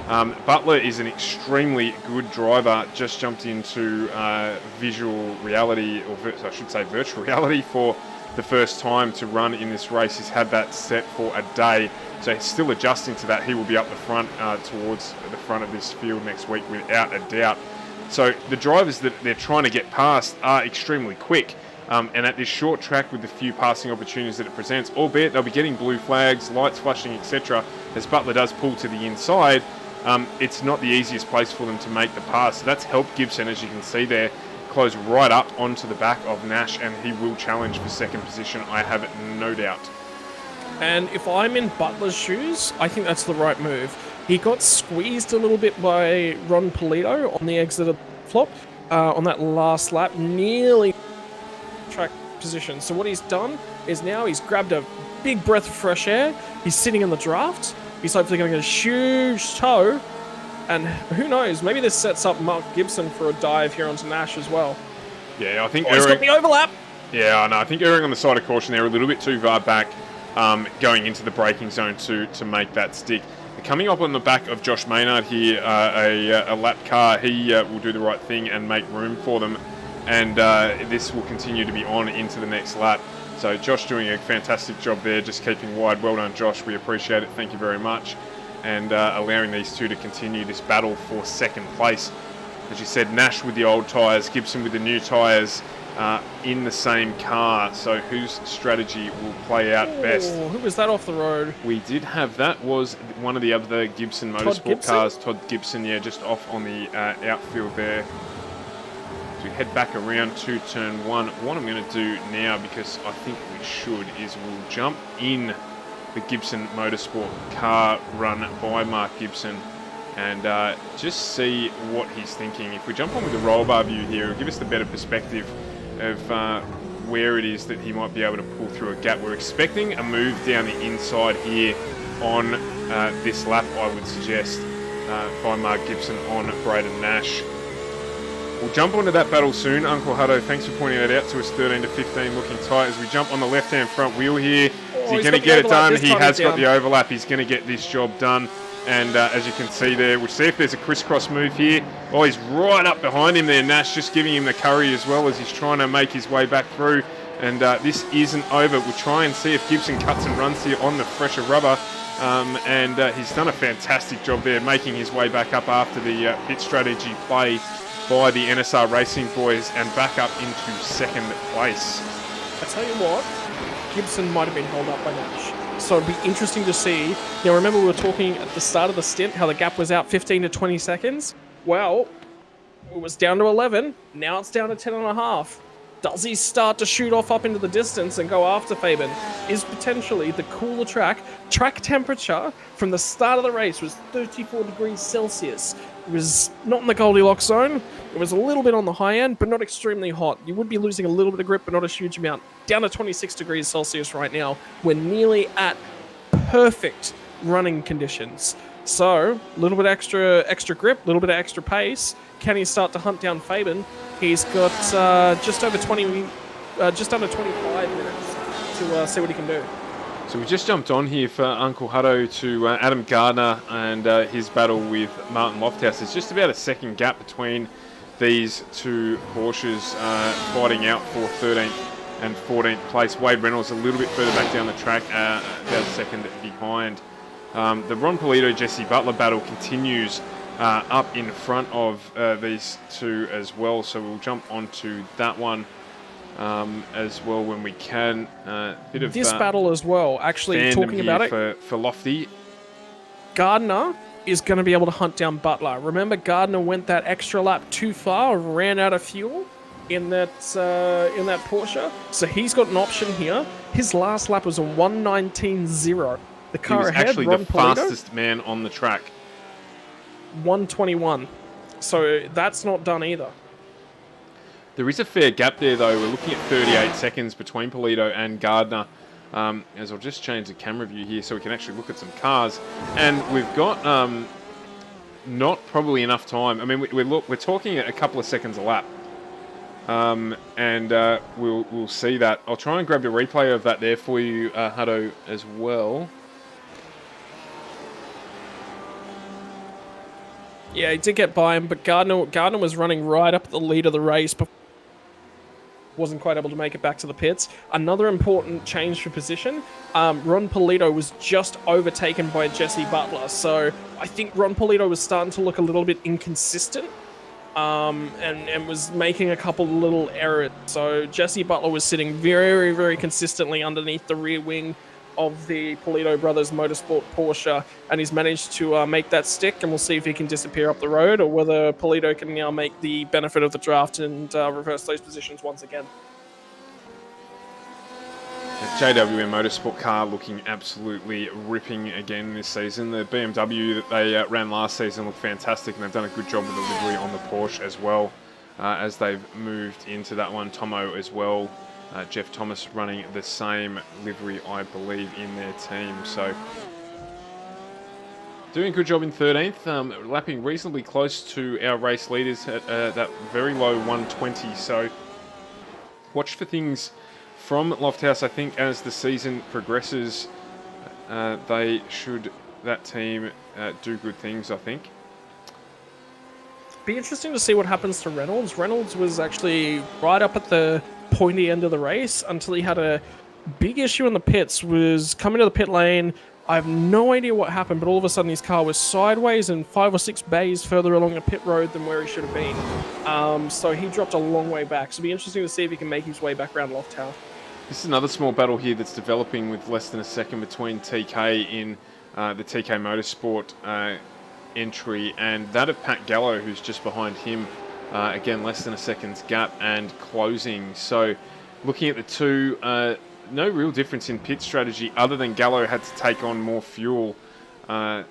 Butler is an extremely good driver. Just jumped into visual reality, or I should say virtual reality, for the first time to run in this race. He's had that set for a day, so he's still adjusting to that. He will be up the front towards the front of this field next week without a doubt. So the drivers that they're trying to get past are extremely quick. And at this short track with the few passing opportunities that it presents, albeit they'll be getting blue flags, lights flashing, etc., as Butler does pull to the inside, it's not the easiest place for them to make the pass. So that's helped Gibson, as you can see there, close right up onto the back of Nash, and he will challenge for second position, I have no doubt. And if I'm in Butler's shoes, I think that's the right move. He got squeezed a little bit by Ron Polito on the exit of the flop on that last lap, nearly track position. So what he's done is now he's grabbed a big breath of fresh air. He's sitting in the draft. He's hopefully going to get a huge tow. And who knows, maybe this sets up Mark Gibson for a dive here onto Nash as well. Yeah, I think he's got the overlap. Yeah, I know. I think erring on the side of caution there, a little bit too far back, going into the braking zone to make that stick. Coming up on the back of Josh Maynard here, a lap car, he will do the right thing and make room for them. And this will continue to be on into the next lap. So Josh doing a fantastic job there, just keeping wide. Well done, Josh. We appreciate it. Thank you very much. And allowing these 2 to continue this battle for second place. As you said, Nash with the old tyres, Gibson with the new tyres in the same car. So whose strategy will play out best? Who was that off the road? We did have, that was one of the other Gibson Motorsport cars. Todd Gibson, yeah, just off on the outfield there. As we head back around to turn 1, what I'm going to do now, because I think we should, is we'll jump in the Gibson Motorsport car run by Mark Gibson and just see what he's thinking. If we jump on with the roll bar view here, it'll give us the better perspective of where it is that he might be able to pull through a gap. We're expecting a move down the inside here on this lap, I would suggest, by Mark Gibson on Braden Nash. We'll jump onto that battle soon. Uncle Hutto, thanks for pointing that out to us. 13 to 15 looking tight as we jump on the left-hand front wheel here. Is he going to get it done? He has got the overlap. He's going to get this job done. And as you can see there, we'll see if there's a crisscross move here. Oh, he's right up behind him there. Nash just giving him the curry as well as he's trying to make his way back through. And this isn't over. We'll try and see if Gibson cuts and runs here on the fresher rubber. He's done a fantastic job there, making his way back up after the pit strategy play by the NSR Racing boys and back up into second place. I tell you what, Gibson might have been held up by Nash. So it'd be interesting to see. Now, remember we were talking at the start of the stint how the gap was out 15 to 20 seconds? Well, it was down to 11. Now it's down to 10.5. Does he start to shoot off up into the distance and go after Fabian? Is potentially the cooler track. Track temperature from the start of the race was 34 degrees Celsius. It was not in the Goldilocks zone. It was a little bit on the high end, but not extremely hot. You would be losing a little bit of grip, but not a huge amount. Down to 26 degrees Celsius right now. We're nearly at perfect running conditions. So, a little bit extra grip, a little bit of extra pace. Can he start to hunt down Fabian? He's got just under 25 minutes to see what he can do. So we just jumped on here for Uncle Hutto to Adam Gardner and his battle with Martin Lofthouse. There's just about a second gap between these two Porsches fighting out for 13th and 14th place. Wade Reynolds a little bit further back down the track, about a second behind. The Ron Polito Jesse Butler battle continues up in front of these two as well, so we'll jump onto that one as well when we can. Bit of this battle as well, actually talking about it for Lofty. Gardner is going to be able to hunt down Butler. Remember, Gardner went that extra lap too far, ran out of fuel in that Porsche, so he's got an option here. His last lap was a 1:19.0. The car he was ahead, actually Ron the Polito, fastest man on the track. 1:21. So that's not done either. There is a fair gap there, though. We're looking at 38 seconds between Polito and Gardner. As I'll just change the camera view here so we can actually look at some cars. And we've got not probably enough time. I mean, we're talking a couple of seconds a lap. We'll see that. I'll try and grab a replay of that there for you, Hutto, as well. Yeah, he did get by him, but Gardner was running right up at the lead of the race, but wasn't quite able to make it back to the pits. Another important change for position, Ron Polito was just overtaken by Jesse Butler, so I think Ron Polito was starting to look a little bit inconsistent, and was making a couple little errors. So Jesse Butler was sitting very, very consistently underneath the rear wing of the Polito Brothers Motorsport Porsche, and he's managed to make that stick, and we'll see if he can disappear up the road or whether Polito can now make the benefit of the draft and reverse those positions once again. The JWM Motorsport car looking absolutely ripping again this season. The BMW that they ran last season looked fantastic, and they've done a good job with the livery on the Porsche as well as they've moved into that one. Tomo as well. Jeff Thomas running the same livery, I believe, in their team. So, doing a good job in 13th, lapping reasonably close to our race leaders at that very low 120. So, watch for things from Lofthouse. I think as the season progresses, that team do good things, I think. Be interesting to see what happens to Reynolds. Reynolds was actually right up at the pointy end of the race until he had a big issue in the pits, was coming to the pit lane. I have no idea what happened, but all of a sudden his car was sideways and 5 or 6 bays further along the pit road than where he should have been. So he dropped a long way back. So it'll be interesting to see if he can make his way back around Lofthouse. This is another small battle here that's developing with less than a second between TK in the TK Motorsport entry and that of Pat Gallo, who's just behind him. Again, less than a second's gap and closing. So looking at the two, no real difference in pit strategy other than Gallo had to take on more fuel.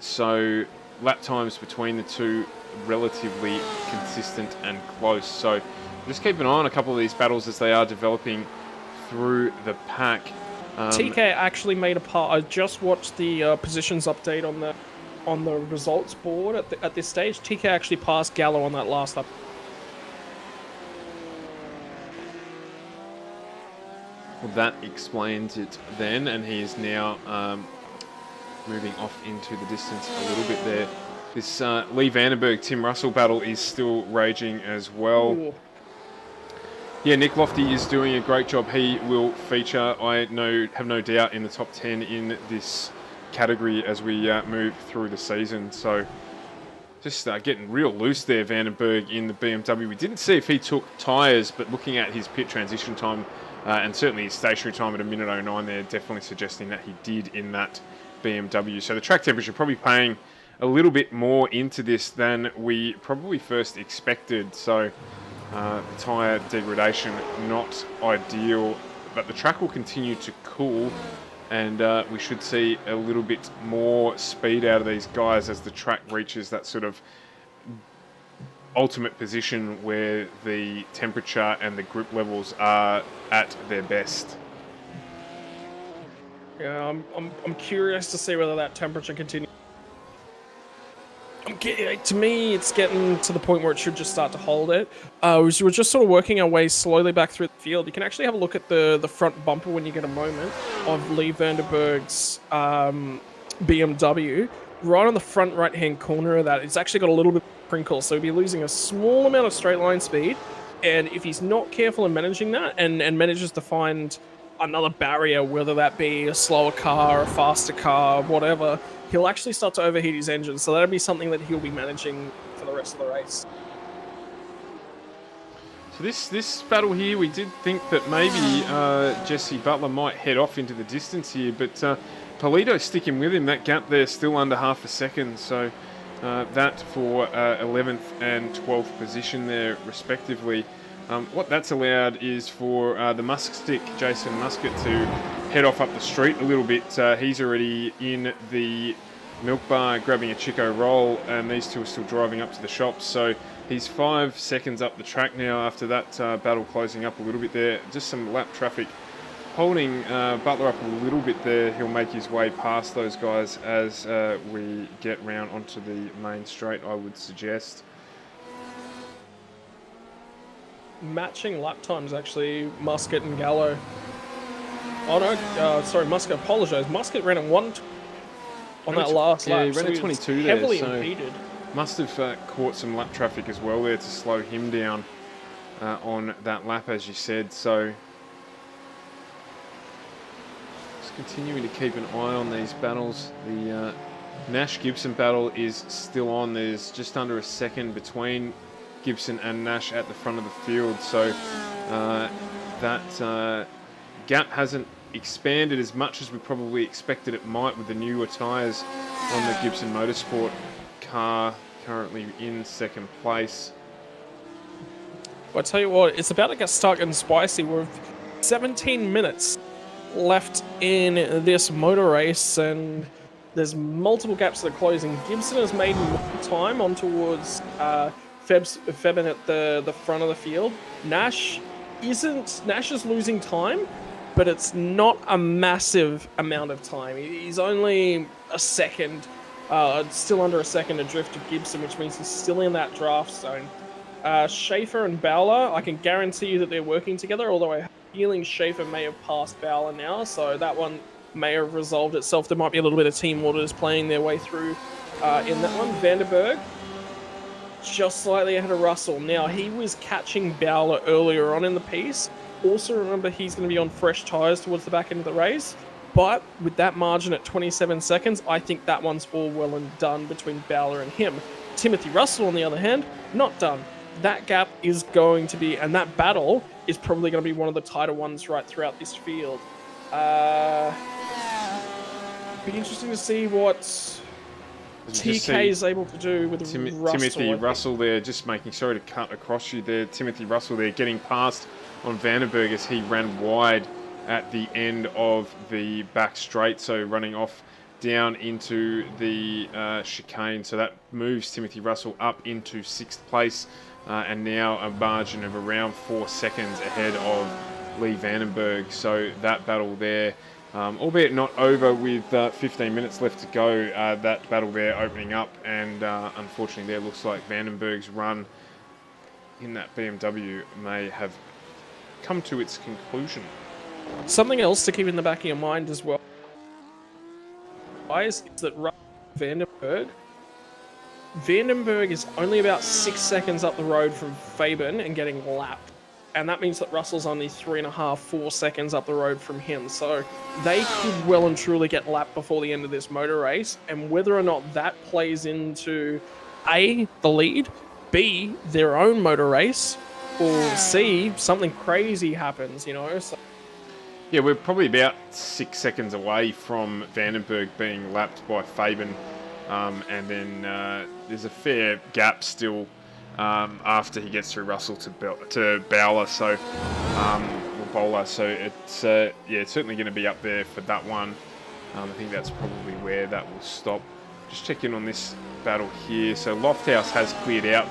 So lap times between the two relatively consistent and close. So just keep an eye on a couple of these battles as they are developing through the pack. TK actually made a part. I just watched the positions update on the results board at this stage. TK actually passed Gallo on that last lap. Well, that explains it then, and he is now moving off into the distance a little bit there. This Lee Vandenberg, Tim Russell battle is still raging as well. Ooh. Yeah, Nick Lofty is doing a great job. He will feature, I have no doubt, in the top 10 in this category as we move through the season. So just getting real loose there, Vandenberg in the BMW. We didn't see if he took tyres, but looking at his pit transition time and certainly his stationary time at 1:09 there, definitely suggesting that he did in that BMW. So the track temperature probably paying a little bit more into this than we probably first expected. So tyre degradation not ideal, but the track will continue to cool, and we should see a little bit more speed out of these guys as the track reaches that sort of ultimate position where the temperature and the grip levels are at their best. Yeah, I'm curious to see whether that temperature continues. To me, it's getting to the point where it should just start to hold it. We're just sort of working our way slowly back through the field. You can actually have a look at the front bumper when you get a moment of Lee Vandenberg's BMW. Right on the front right-hand corner of that, it's actually got a little bit of crinkle, so he'll be losing a small amount of straight line speed. And if he's not careful in managing that and manages to find another barrier, whether that be a slower car, a faster car, whatever, he'll actually start to overheat his engine. So that'll be something that he'll be managing for the rest of the race. So this battle here, we did think that maybe Jesse Butler might head off into the distance here, but Polito sticking with him. That gap there still under half a second. So that for 11th and 12th position there, respectively. What that's allowed is for the Musk stick, Jason Muscat, to head off up the street a little bit. He's already in the milk bar grabbing a Chico roll, and these two are still driving up to the shops. So he's 5 seconds up the track now after that battle closing up a little bit there. Just some lap traffic holding Butler up a little bit there. He'll make his way past those guys as we get round onto the main straight, I would suggest. Matching lap times, actually, Muscat and Gallo. Oh no, sorry, Muscat, apologise. Muscat ran at 1 on that last lap. Yeah, he ran at 22 there. Heavily so impeded. Must have caught some lap traffic as well there to slow him down on that lap, as you said. So just continuing to keep an eye on these battles. The Nash-Gibson battle is still on. There's just under a second between Gibson and Nash at the front of the field, so that gap hasn't expanded as much as we probably expected it might with the newer tyres on the Gibson Motorsport car, currently in second place. Well, I tell you what, it's about to get stuck and spicy. We're 17 minutes left in this motor race, and there's multiple gaps that are closing. Gibson has made more time on towards Febin at the front of the field. Nash is losing time, but it's not a massive amount of time. He's only a second, still under a second adrift of Gibson, which means he's still in that draft zone. Schaefer and Bowler, I can guarantee you that they're working together, although I have a feeling Schaefer may have passed Bowler now, so that one may have resolved itself. There might be a little bit of team orders playing their way through in that one. Vandenberg just slightly ahead of Russell. Now, he was catching Bowler earlier on in the piece. Also, remember, he's going to be on fresh tyres towards the back end of the race. But with that margin at 27 seconds, I think that one's all well and done between Bowler and him. Timothy Russell, on the other hand, not done. That gap is going to be, and that battle is probably going to be one of the tighter ones right throughout this field. Be interesting to see what TK is able to do with Russell. Timothy Russell there, just making, sorry to cut across you there, Timothy Russell there getting past on Vandenberg as he ran wide at the end of the back straight, so running off down into the chicane. So that moves Timothy Russell up into 6th place and now a margin of around 4 seconds ahead of Lee Vandenberg. So that battle there, albeit not over with 15 minutes left to go, that battle there opening up, and unfortunately there looks like Vandenberg's run in that BMW may have come to its conclusion. Something else to keep in the back of your mind as well. guys, is that Vandenberg is only about 6 seconds up the road from Fabian and getting lapped. And that means that Russell's only 3.5, 4 seconds up the road from him. So they could well and truly get lapped before the end of this motor race. And whether or not that plays into A, the lead, B, their own motor race, or C, something crazy happens, you know? So yeah, we're probably about 6 seconds away from Vandenberg being lapped by Fabian. And then there's a fair gap still after he gets through Russell to Bowler, or Bowler. So it's it's certainly going to be up there for that one. I think that's probably where that will stop. Just check in on this battle here. So Lofthouse has cleared out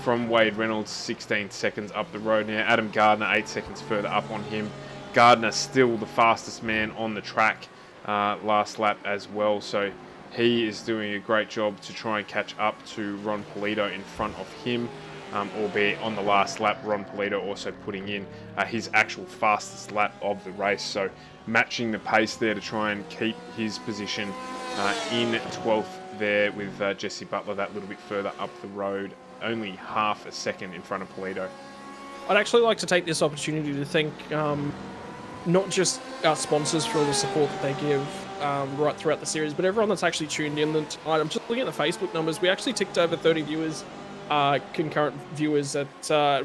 from Wade Reynolds, 16 seconds up the road now. Adam Gardner 8 seconds further up on him. Gardner still the fastest man on the track last lap as well. So he is doing a great job to try and catch up to Ron Polito in front of him, albeit on the last lap, Ron Polito also putting in his actual fastest lap of the race. So matching the pace there to try and keep his position in 12th there with Jesse Butler that little bit further up the road, only half a second in front of Polito. I'd actually like to take this opportunity to thank not just our sponsors for all the support that they give right throughout the series, but everyone that's actually tuned in. I'm just looking at the Facebook numbers. We actually ticked over 30 viewers, concurrent viewers at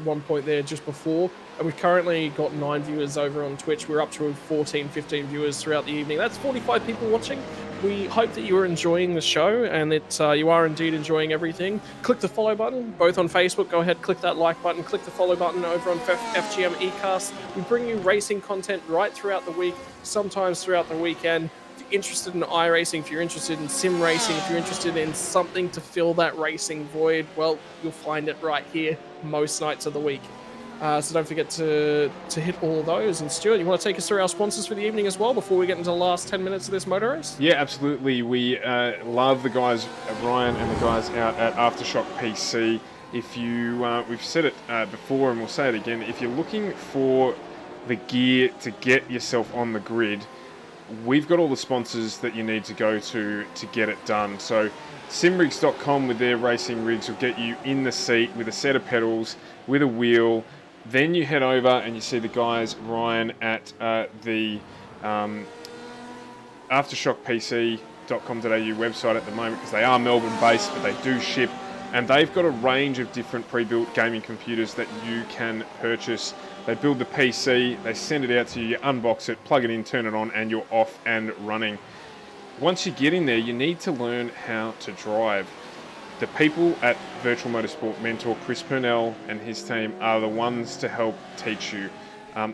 one point there just before, and we've currently got 9 viewers over on Twitch. We're up to 14, 15 viewers throughout the evening. That's 45 people watching. We hope that you are enjoying the show and that you are indeed enjoying everything. Click the follow button, both on Facebook. Go ahead, click that like button, click the follow button over on FGM ECast. We bring you racing content right throughout the week, sometimes throughout the weekend. If you're interested in iRacing, if you're interested in sim racing, if you're interested in something to fill that racing void, well, you'll find it right here most nights of the week. So don't forget to hit all of those. And Stuart, you want to take us through our sponsors for the evening as well before we get into the last 10 minutes of this motor race? Yeah, absolutely. We love the guys, Ryan and the guys out at AFTERSHOCK PC. If you, we've said it before and we'll say it again, if you're looking for the gear to get yourself on the grid, we've got all the sponsors that you need to go to get it done. So simrigs.com with their racing rigs will get you in the seat with a set of pedals, with a wheel. Then you head over and you see the guys, Ryan, at the AFTERSHOCKPC.com.au website at the moment, because they are Melbourne-based, but they do ship. And they've got a range of different pre-built gaming computers that you can purchase. They build the PC, they send it out to you, you unbox it, plug it in, turn it on, and you're off and running. Once you get in there, you need to learn how to drive. The people at Virtual Motorsport mentor, Chris Purnell and his team, are the ones to help teach you.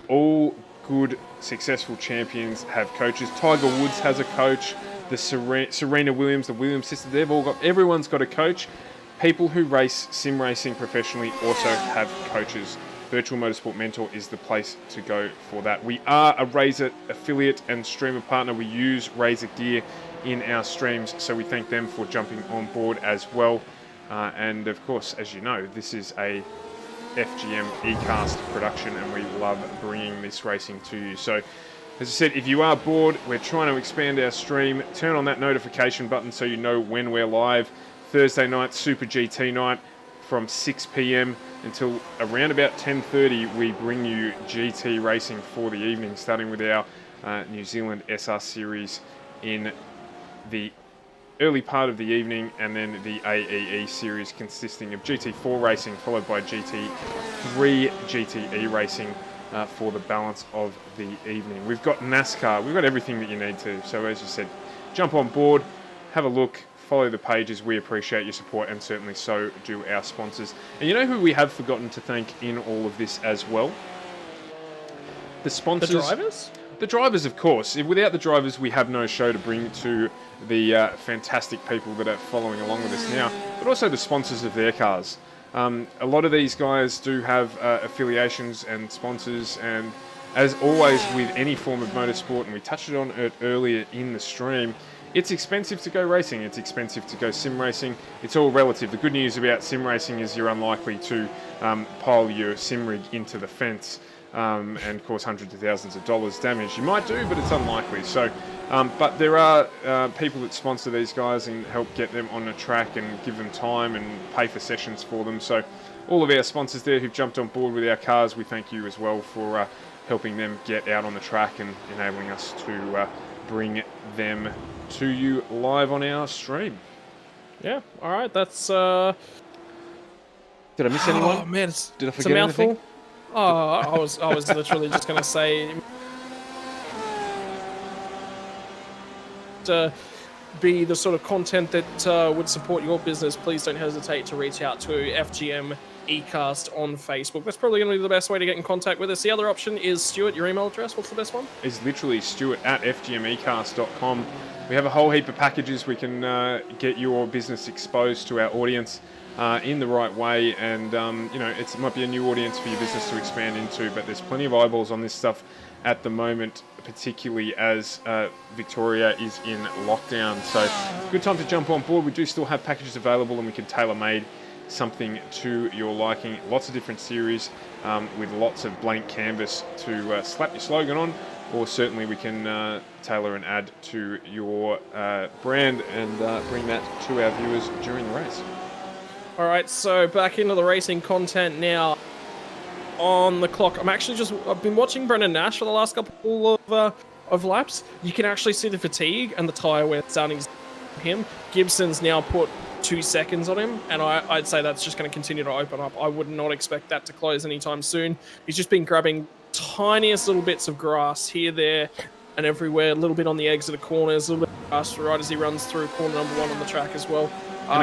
All good, successful champions have coaches. Tiger Woods has a coach. The Serena Williams, the Williams sisters, everyone's got a coach. People who race sim racing professionally also have coaches. Virtual Motorsport Mentor is the place to go for that. We are a Razer affiliate and streamer partner. We use Razer gear in our streams, so we thank them for jumping on board as well. And of course, as you know, this is a FGM ECast production, and we love bringing this racing to you. So, as I said, if you are bored, we're trying to expand our stream. Turn on that notification button so you know when we're live. Thursday night, Super GT night, from 6 p.m. until around about 10:30, we bring you GT racing for the evening, starting with our New Zealand SR series in the early part of the evening, and then the AEE series consisting of GT4 racing followed by GT3 GTE racing for the balance of the evening. We've got NASCAR, we've got everything that you need to. So as you said, jump on board, have a look, follow the pages. We appreciate your support, and certainly so do our sponsors. And you know who we have forgotten to thank in all of this as well? The sponsors. The drivers? The drivers, of course. Without the drivers, we have no show to bring to the fantastic people that are following along with us now, but also the sponsors of their cars. A lot of these guys do have affiliations and sponsors, and as always with any form of motorsport, and we touched on it earlier in the stream, it's expensive to go racing, it's expensive to go sim racing, it's all relative. The good news about sim racing is you're unlikely to pile your sim rig into the fence and cause hundreds of thousands of dollars damage. You might do, but it's unlikely. So But there are people that sponsor these guys and help get them on the track and give them time and pay for sessions for them. So all of our sponsors there who've jumped on board with our cars, we thank you as well for helping them get out on the track and enabling us to bring them to you live on our stream. Yeah, all right, that's... Did I miss anyone? Oh, man, Did I it's a forget mouthful. anything? Oh, I was literally just going to say... To be the sort of content that would support your business, please don't hesitate to reach out to FGM ECast on Facebook. That's probably going to be the best way to get in contact with us. The other option is, Stuart, your email address. What's the best one? Is literally stuart@fgmecast.com. We have a whole heap of packages. We can get your business exposed to our audience in the right way, and you know, it might be a new audience for your business to expand into, but there's plenty of eyeballs on this stuff at the moment, particularly as Victoria is in lockdown. So good time to jump on board. We do still have packages available, and we can tailor-made something to your liking. Lots of different series with lots of blank canvas to slap your slogan on, or certainly we can tailor and add to your brand and bring that to our viewers during the race. All right, so back into the racing content now. On the clock, I've been watching Brendan Nash for the last couple of laps. You can actually see the fatigue and the tyre wear starting to him. Gibson's now put 2 seconds on him, and I'd say that's just going to continue to open up. I would not expect that to close anytime soon. He's just been grabbing tiniest little bits of grass here, there, and everywhere. A little bit on the exit of corners, a little bit of grass right as he runs through corner number 1 on the track as well.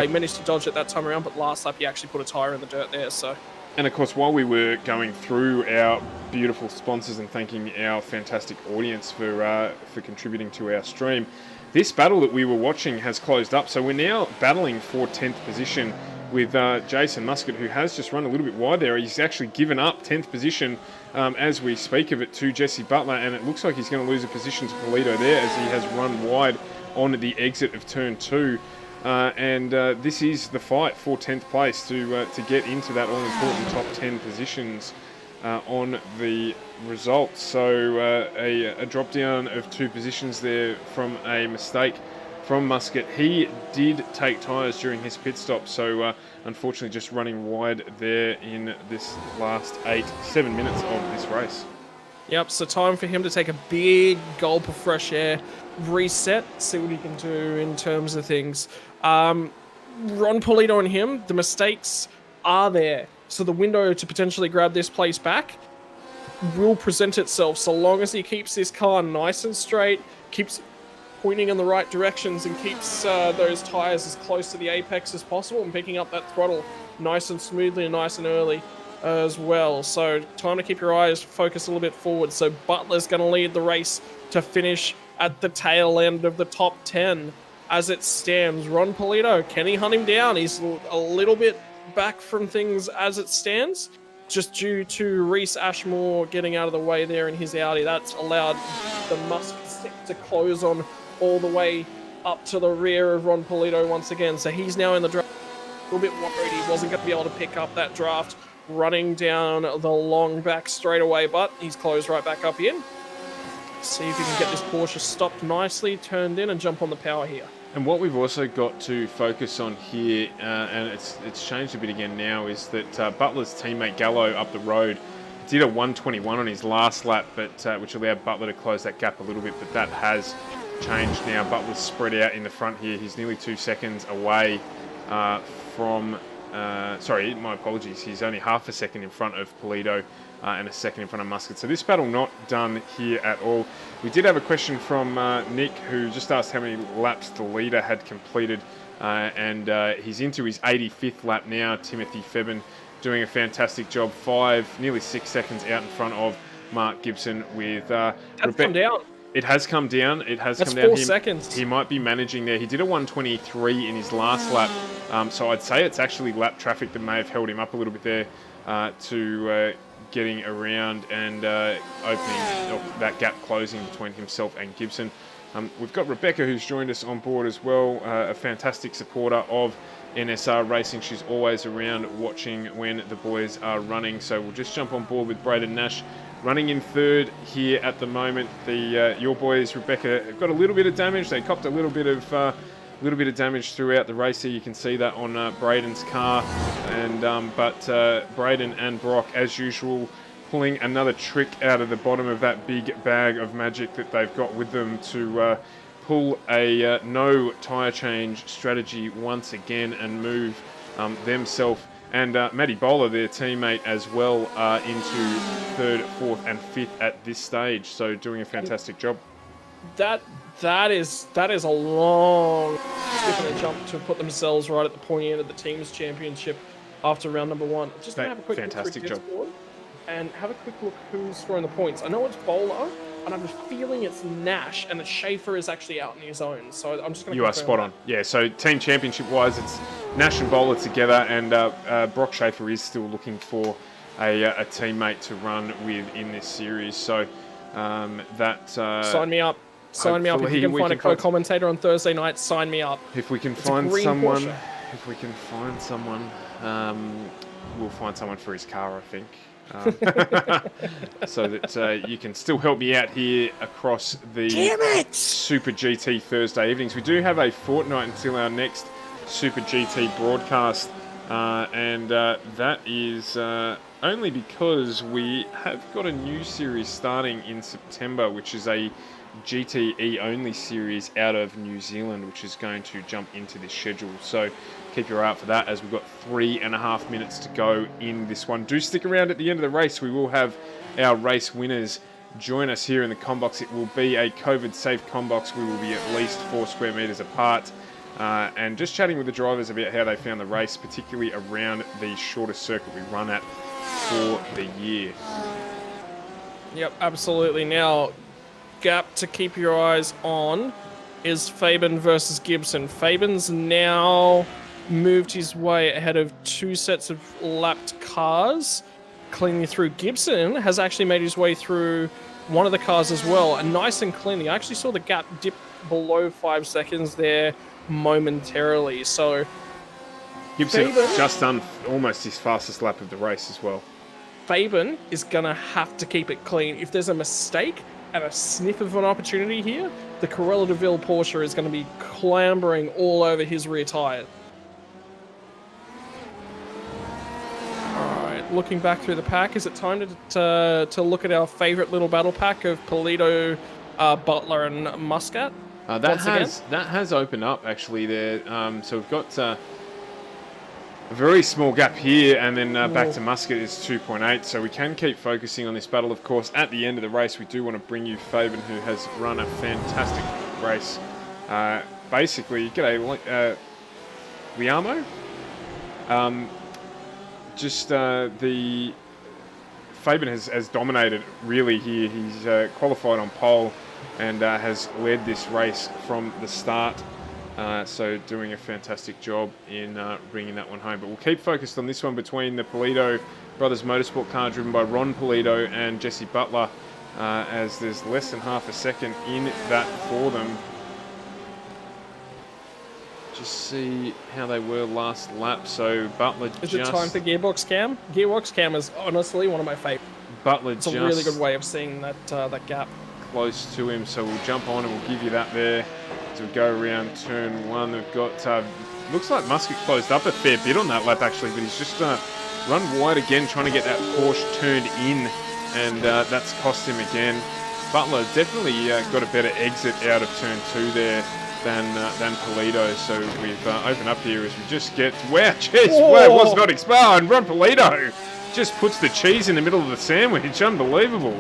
He managed to dodge it that time around, but last lap he actually put a tyre in the dirt there, so... And of course, while we were going through our beautiful sponsors and thanking our fantastic audience for contributing to our stream, this battle that we were watching has closed up. So we're now battling for 10th position with Jason Muscat, who has just run a little bit wide there. He's actually given up 10th position as we speak of it to Jesse Butler, and it looks like he's going to lose a position to Polito there as he has run wide on the exit of turn 2. This is the fight for 10th place to get into that all-important top 10 positions on the results. So a drop down of 2 positions there from a mistake from Muscat. He did take tyres during his pit stop, so unfortunately just running wide there in this last 7 minutes of this race. Yep, so time for him to take a big gulp of fresh air, reset, see what he can do in terms of things. Ron Polito and him, the mistakes are there. So the window to potentially grab this place back will present itself so long as he keeps this car nice and straight, keeps pointing in the right directions, and keeps those tyres as close to the apex as possible and picking up that throttle nice and smoothly and nice and early as well. So time to keep your eyes focused a little bit forward. So Butler's going to lead the race to finish at the tail end of the top 10 as it stands. Ron Polito, can he hunt him down? He's a little bit back from things as it stands, just due to Reese Ashmore getting out of the way there in his Audi. That's allowed the Muscat stick to close on all the way up to the rear of Ron Polito once again. So he's now in the draft. A little bit worried he wasn't going to be able to pick up that draft running down the long back straightaway, but he's closed right back up in. See if he can get this Porsche stopped nicely, turned in, and jump on the power here. And what we've also got to focus on here, and it's changed a bit again now, is that Butler's teammate Gallo up the road did a 121 on his last lap, but which allowed Butler to close that gap a little bit, but that has changed now. Butler's spread out in the front here. He's nearly 2 seconds away from... sorry, my apologies. He's only half a second in front of Polito and a second in front of Muscat. So this battle not done here at all. We did have a question from Nick, who just asked how many laps the leader had completed, and he's into his 85th lap now. Timothy Febben doing a fantastic job, nearly 6 seconds out in front of Mark Gibson with Come down. It has come down. It has That's come down. 4 seconds. He might be managing there. He did a 123 in his last lap. So I'd say it's actually lap traffic that may have held him up a little bit there to getting around and opening that gap, closing between himself and Gibson. We've got Rebecca, who's joined us on board as well, a fantastic supporter of NSR Racing. She's always around watching when the boys are running. So we'll just jump on board with Braden Nash running in third here at the moment. The your boys, Rebecca, got a little bit of damage. They copped a little bit of damage throughout the race here. You can see that on Braden's car, and but Braden and Brock, as usual, pulling another trick out of the bottom of that big bag of magic that they've got with them to pull a no tyre change strategy once again and move themselves and Matty Bowler, their teammate, as well, into third, fourth, and fifth at this stage. So doing a fantastic job. That is a long skip and a jump to put themselves right at the pointy end of the team's championship after round number 1. Just gonna have a quick fantastic look job. through Discord and have a quick look who's scoring the points. I know it's Bowler, and I have a feeling it's Nash, and that Schaefer is actually out in his own. So I'm just going to. You are spot on. Yeah. So team championship wise, it's Nash and Bowler together, and Brock Schaefer is still looking for a teammate to run with in this series. So that sign me up. Sign me up. If you can find a co-commentator on Thursday night, sign me up. If we can find someone, we'll find someone for his car, I think. So that you can still help me out here across the Super GT Thursday evenings. We do have a fortnight until our next Super GT broadcast, and that is only because we have got a new series starting in September, which is a GTE only series out of New Zealand, which is going to jump into this schedule. So keep your eye out for that, as we've got 3.5 minutes to go in this one. Do stick around at the end of the race. We will have our race winners join us here in the combox. It will be a COVID-safe combox. We will be at least 4 square meters apart, and just chatting with the drivers about how they found the race, particularly around the shortest circuit we run at for the year. Yep, absolutely. Now, gap to keep your eyes on is Fabian versus Gibson. Fabian's now moved his way ahead of 2 sets of lapped cars, cleanly through. Gibson has actually made his way through one of the cars as well, and nice and cleanly. I actually saw the gap dip below 5 seconds there momentarily. So Gibson just done almost his fastest lap of the race as well. Fabian is going to have to keep it clean. If there's a mistake and a sniff of an opportunity here, the Corella de Ville Porsche is going to be clambering all over his rear tyre. Alright, looking back through the pack, is it time to look at our favourite little battle pack of Polito, Butler and Muscat? That has opened up actually there. So we've got a very small gap here, and then back to Muscat is 2.8, so we can keep focusing on this battle. Of course, at the end of the race, we do want to bring you Fabian, who has run a fantastic race. Basically, g'day, Liamo. The Fabian has dominated really here. He's qualified on pole and has led this race from the start. So doing a fantastic job in bringing that one home. But we'll keep focused on this one between the Polito Brothers Motorsport car driven by Ron Polito and Jesse Butler, as there's less than half a second in that for them. Just see how they were last lap. So Butler Is it time for Gearbox Cam? Gearbox Cam is honestly one of my favourites. Butler It's a really good way of seeing that gap. Close to him, so we'll jump on and we'll give you that there. As we go around turn 1, we've got, looks like Muscat closed up a fair bit on that lap actually, but he's just run wide again, trying to get that Porsche turned in, and that's cost him again. Butler definitely got a better exit out of turn 2 there than Polito, so we've opened up here as we just get, wow, jeez, wow, it was not expired, and Ron Polito just puts the cheese in the middle of the sandwich, unbelievable.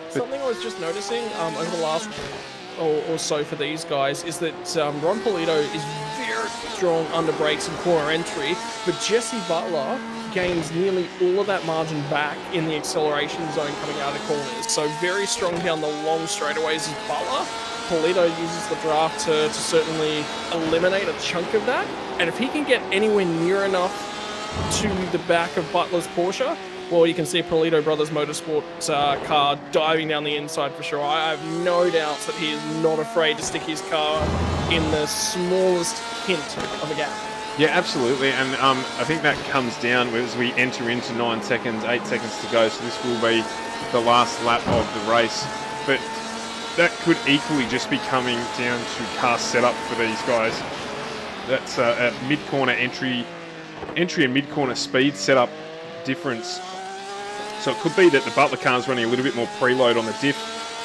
Something I was just noticing over the last or so for these guys is that Ron Polito is very strong under brakes and corner entry, but Jesse Butler gains nearly all of that margin back in the acceleration zone coming out of the corners. So very strong down the long straightaways is Butler. Polito uses the draft to certainly eliminate a chunk of that, and if he can get anywhere near enough to the back of Butler's Porsche, well, you can see Polito Brothers Motorsport car diving down the inside for sure. I have no doubts that he is not afraid to stick his car in the smallest hint of a gap. Yeah, absolutely, and I think that comes down as we enter into 9 seconds, 8 seconds to go, so this will be the last lap of the race. But that could equally just be coming down to car setup for these guys. That's a mid-corner entry and mid-corner speed setup difference. So it could be that the Butler car is running a little bit more preload on the diff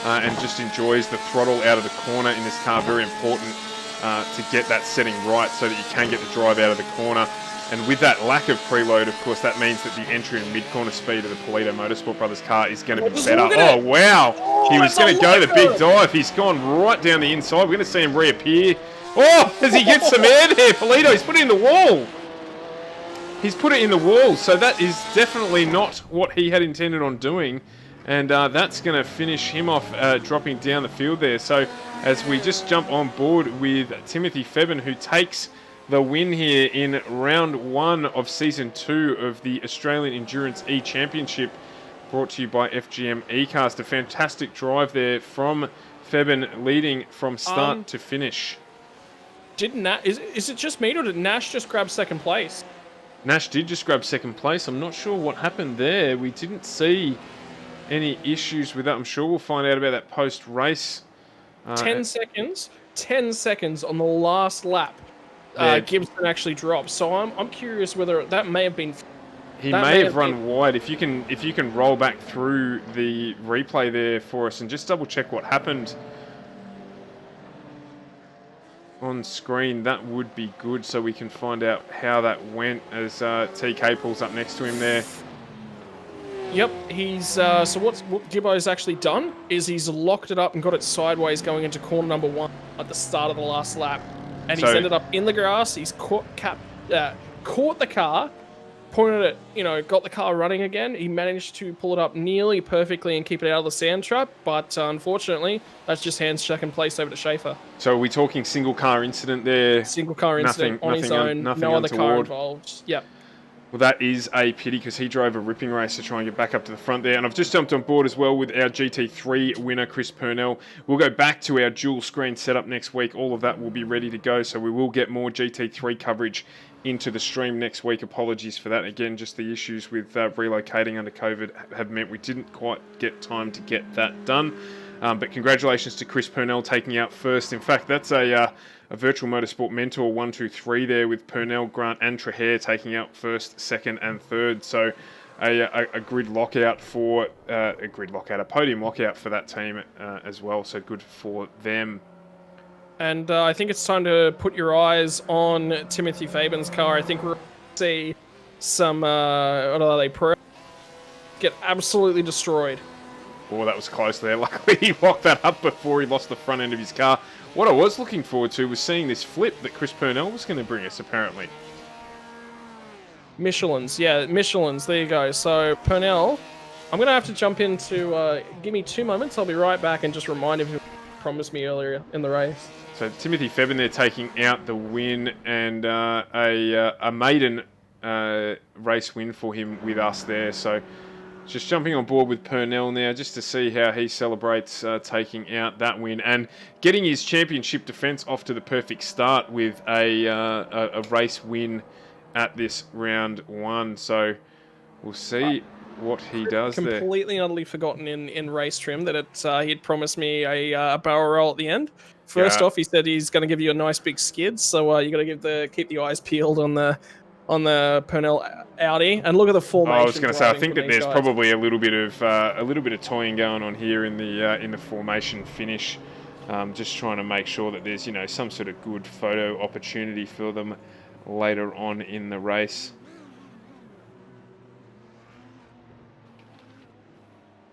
and just enjoys the throttle out of the corner in this car. Very important to get that setting right so that you can get the drive out of the corner. And with that lack of preload, of course, that means that the entry and mid-corner speed of the Polito Motorsport Brothers car is going to be better. Oh, wow. He was going to go the big dive. He's gone right down the inside. We're going to see him reappear. Oh, as he gets some air there, Polito, he's put it in the wall. He's put it in the wall, so that is definitely not what he had intended on doing. And that's going to finish him off dropping down the field there. So as we just jump on board with Timothy Febben, who takes the win here in round 1 of season 2 of the Australian Endurance E Championship, brought to you by FGM ECast. A fantastic drive there from Febben, leading from start to finish. Is it just me, or did Nash just grab second place? Nash did just grab second place. I'm not sure what happened there. We didn't see any issues with that. I'm sure we'll find out about that post-race. 10 seconds on the last lap. Gibson actually dropped. So I'm curious whether that may have been. He may have run wide. If you can roll back through the replay there for us and just double check what happened on screen, that would be good, so we can find out how that went as TK pulls up next to him there. Yep, he's so what Gibbo's actually done is he's locked it up and got it sideways going into corner number 1 at the start of the last lap, and he's ended up in the grass. He's caught the car, pointed it, got the car running again. He managed to pull it up nearly perfectly and keep it out of the sand trap, but unfortunately, that's just hands second place over to Schaefer. So are we talking single car incident there? Single car incident on his own, no other car involved. Yep. Well, that is a pity because he drove a ripping race to try and get back up to the front there. And I've just jumped on board as well with our GT3 winner, Chris Purnell. We'll go back to our dual screen setup next week. All of that will be ready to go. So we will get more GT3 coverage into the stream next week. Apologies for that. Again, just the issues with relocating under COVID have meant we didn't quite get time to get that done. But congratulations to Chris Purnell taking out first. In fact, that's a Virtual Motorsport Mentor 1, 2, 3 there with Purnell, Grant and Trahair taking out first, second and third. So a grid lockout for a podium lockout for that team as well. So good for them. And I think it's time to put your eyes on Timothy Fabian's car. I think we're going to see some get absolutely destroyed. Oh, that was close there. Luckily, he locked that up before he lost the front end of his car. What I was looking forward to was seeing this flip that Chris Purnell was going to bring us, apparently. Michelin's, yeah, Michelin's. There you go. So, Purnell, I'm going to have to jump into... give me 2 moments. I'll be right back and just remind him who promised me earlier in the race. So, Timothy Febben there taking out the win and a maiden race win for him with us there. So, just jumping on board with Purnell now just to see how he celebrates taking out that win and getting his championship defence off to the perfect start with a race win at this round 1. So we'll see what he does there. Completely and utterly forgotten in race trim that he had promised me a barrel roll at the end. First off, he said he's going to give you a nice big skid, so you got to keep the eyes peeled on the Purnell Audi, and look at the formation. I was going to say, I think that there's probably a little bit of toying going on here in the formation finish. Just trying to make sure that there's some sort of good photo opportunity for them later on in the race.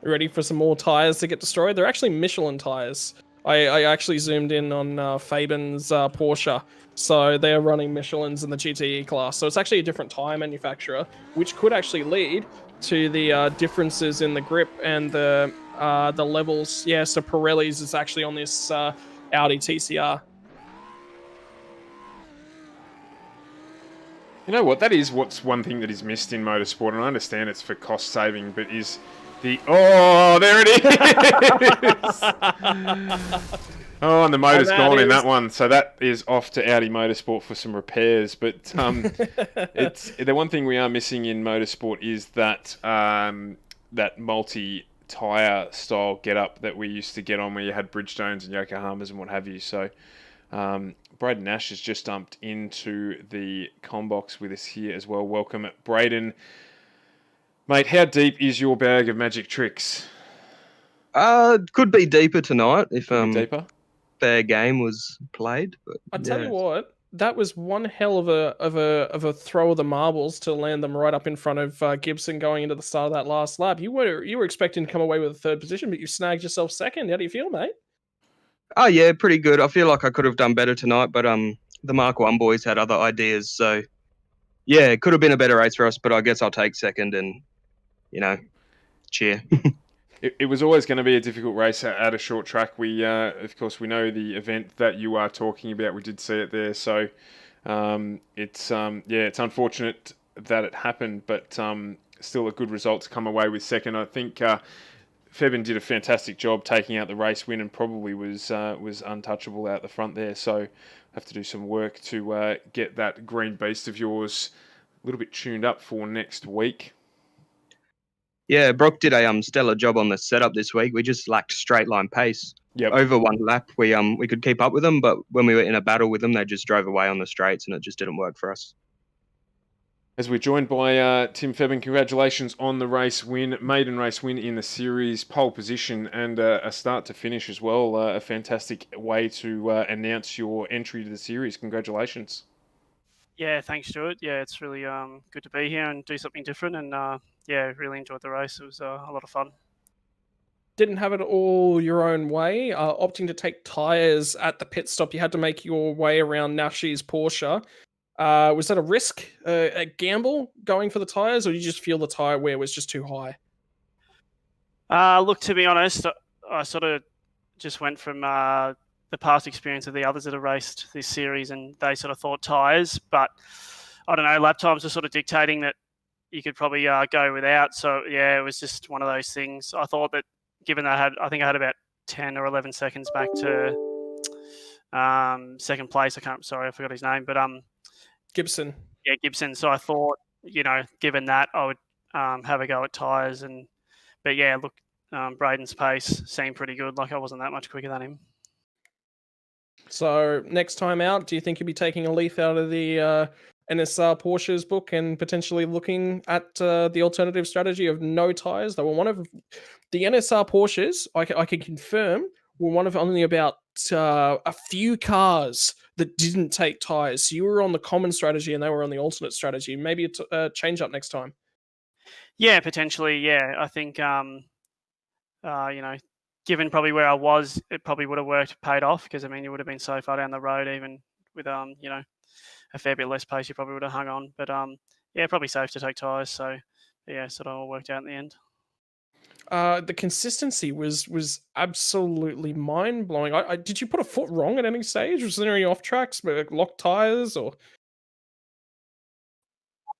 Ready for some more tires to get destroyed? They're actually Michelin tires. I actually zoomed in on Fabian's Porsche. So they are running Michelins in the GTE class. So it's actually a different tyre manufacturer, which could actually lead to the differences in the grip and the levels. Yeah, so Pirelli's is actually on this Audi TCR. You know what? That is what's one thing that is missed in motorsport, and I understand it's for cost saving, but is the... Oh, there it is! Oh, and the motor's gone in that one, so that is off to Audi Motorsport for some repairs. But it's the one thing we are missing in motorsport is that that multi tyre style get-up that we used to get on, where you had Bridgestones and Yokohamas and what have you. So Braden Nash has just jumped into the combox with us here as well. Welcome, Braden. Mate, how deep is your bag of magic tricks? Could be deeper tonight if Deeper? fair game was played. But I tell you what, that was one hell of a throw of the marbles to land them right up in front of Gibson going into the start of that last lap. You were expecting to come away with a third position, but you snagged yourself second. How do you feel, mate? Oh yeah, pretty good. I feel like I could have done better tonight, but the Mark 1 boys had other ideas, so yeah, it could have been a better race for us. But I guess I'll take second and cheer. It was always going to be a difficult race at a short track. We, of course, we know the event that you are talking about. We did see it there, so it's unfortunate that it happened, but still a good result to come away with second. I think Febin did a fantastic job taking out the race win and probably was untouchable out the front there. So have to do some work to get that green beast of yours a little bit tuned up for next week. Yeah, Brock did a stellar job on the setup this week. We just lacked straight line pace. Yep. Over one lap, we could keep up with them, but when we were in a battle with them, they just drove away on the straights, and it just didn't work for us. As we're joined by Tim Febin, congratulations on the race win, maiden race win in the series, pole position, and a start to finish as well. A fantastic way to announce your entry to the series. Congratulations. Yeah, thanks, Stuart. Yeah, it's really good to be here and do something different, and really enjoyed the race. It was a lot of fun. Didn't have it all your own way. Opting to take tyres at the pit stop, you had to make your way around Nash's Porsche. Was that a risk, a gamble going for the tyres, or did you just feel the tyre wear was just too high? Look, to be honest, I sort of just went from the past experience of the others that have raced this series, and they sort of thought tyres, but I don't know, lap times are sort of dictating that you could probably go without. So yeah, it was just one of those things. I thought that given that I think I had about 10 or 11 seconds back to second place. I forgot his name, but Gibson. Yeah, Gibson. So I thought, given that, I would have a go at tyres. But yeah, look, Braden's pace seemed pretty good. Like I wasn't that much quicker than him. So next time out, do you think you'll be taking a leaf out of the NSR Porsche's book and potentially looking at the alternative strategy of no tyres? They were one of the NSR Porsches, I can confirm, were one of only about a few cars that didn't take tyres. So you were on the common strategy and they were on the alternate strategy. Maybe a change up next time. Yeah, potentially. Yeah, I think, given probably where I was, it probably would have paid off, because, I mean, you would have been so far down the road, even with, a fair bit less pace, you probably would have hung on. But, probably safe to take tyres. So, yeah, sort of all worked out in the end. The consistency was absolutely mind-blowing. Did you put a foot wrong at any stage? Was there any off-tracks, locked tyres, or...?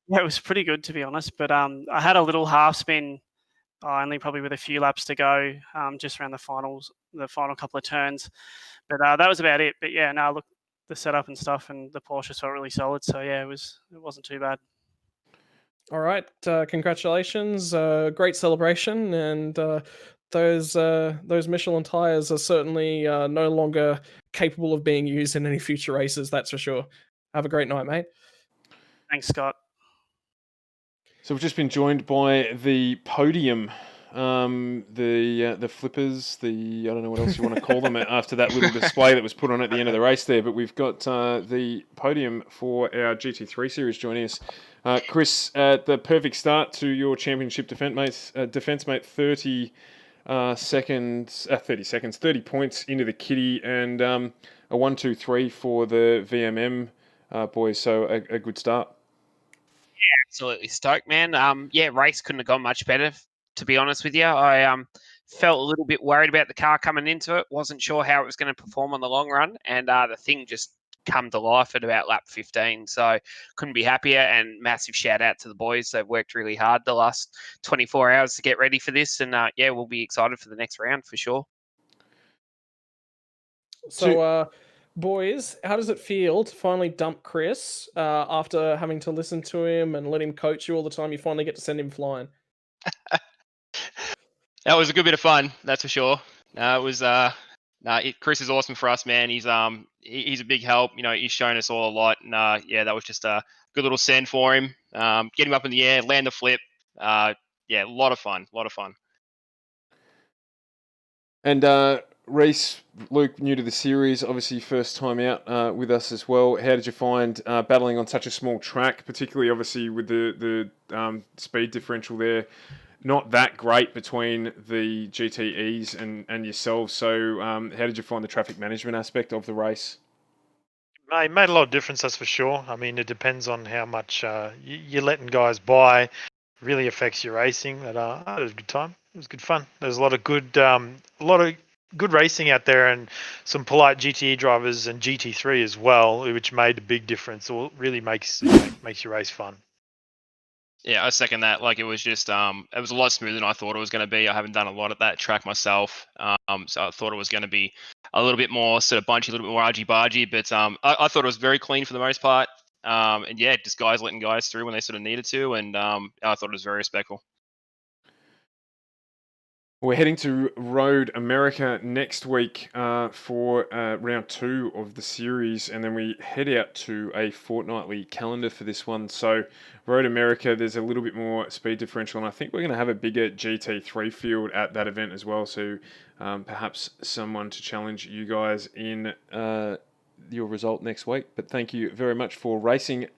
Yeah, it was pretty good, to be honest. But I had a little half spin, only probably with a few laps to go, just around the final couple of turns. But that was about it. But yeah, no, look, the setup and stuff and the Porsche felt really solid. So yeah, it wasn't too bad. All right, congratulations! Great celebration, and those Michelin tires are certainly no longer capable of being used in any future races. That's for sure. Have a great night, mate. Thanks, Scott. So we've just been joined by the podium, the flippers, I don't know what else you want to call them after that little display that was put on at the end of the race there. But we've got the podium for our GT3 series joining us. Chris, the perfect start to your championship defence, mate. 30 points into the kitty, and a 1-2-3 for the VMM boys. So a good start. Yeah, absolutely stoked, man. Race couldn't have gone much better, to be honest with you. I felt a little bit worried about the car coming into it. Wasn't sure how it was going to perform on the long run, and the thing just come to life at about lap 15. So couldn't be happier, and massive shout out to the boys. They've worked really hard the last 24 hours to get ready for this, and we'll be excited for the next round for sure. So, boys, how does it feel to finally dump Chris after having to listen to him and let him coach you all the time? You finally get to send him flying. That was a good bit of fun, that's for sure. It was Chris is awesome for us, man. He's a big help. You know, he's shown us all a lot, and yeah, that was just a good little send for him. Get him up in the air, land the flip. Yeah, a lot of fun, And Reese, Luke, new to the series, obviously first time out with us as well. How did you find battling on such a small track, particularly obviously with the speed differential there? Not that great between the GTEs and yourselves. So how did you find the traffic management aspect of the race? It made a lot of difference, that's for sure. I mean, it depends on how much you're letting guys by. Really affects your racing. But it was a good time. It was good fun. There's a lot of good racing out there, and some polite GTE drivers and GT3 as well, which made a big difference. Or really makes your race fun. Yeah, I second that. Like, it was just it was a lot smoother than I thought it was going to be. I haven't done a lot at that track myself, so I thought it was going to be a little bit more sort of bunchy, a little bit more argy-bargy. But I thought it was very clean for the most part. And yeah, just guys letting guys through when they sort of needed to, and I thought it was very respectful. We're heading to Road America next week for round 2 of the series, and then we head out to a fortnightly calendar for this one. So Road America, there's a little bit more speed differential, and I think we're going to have a bigger GT3 field at that event as well. So perhaps someone to challenge you guys in your result next week. But thank you very much for racing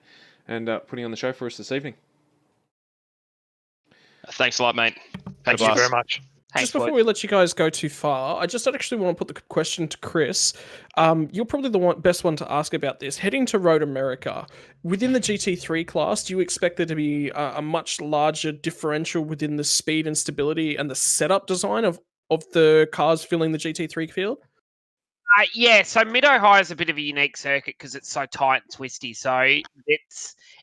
and putting on the show for us this evening. Thanks a lot, mate. Thank you very much. Just before we let you guys go too far, I just actually want to put the question to Chris. You're probably the best one to ask about this. Heading to Road America, within the GT3 class, do you expect there to be a much larger differential within the speed and stability and the setup design of the cars filling the GT3 field? Yeah, so Mid-Ohio is a bit of a unique circuit because it's so tight and twisty. So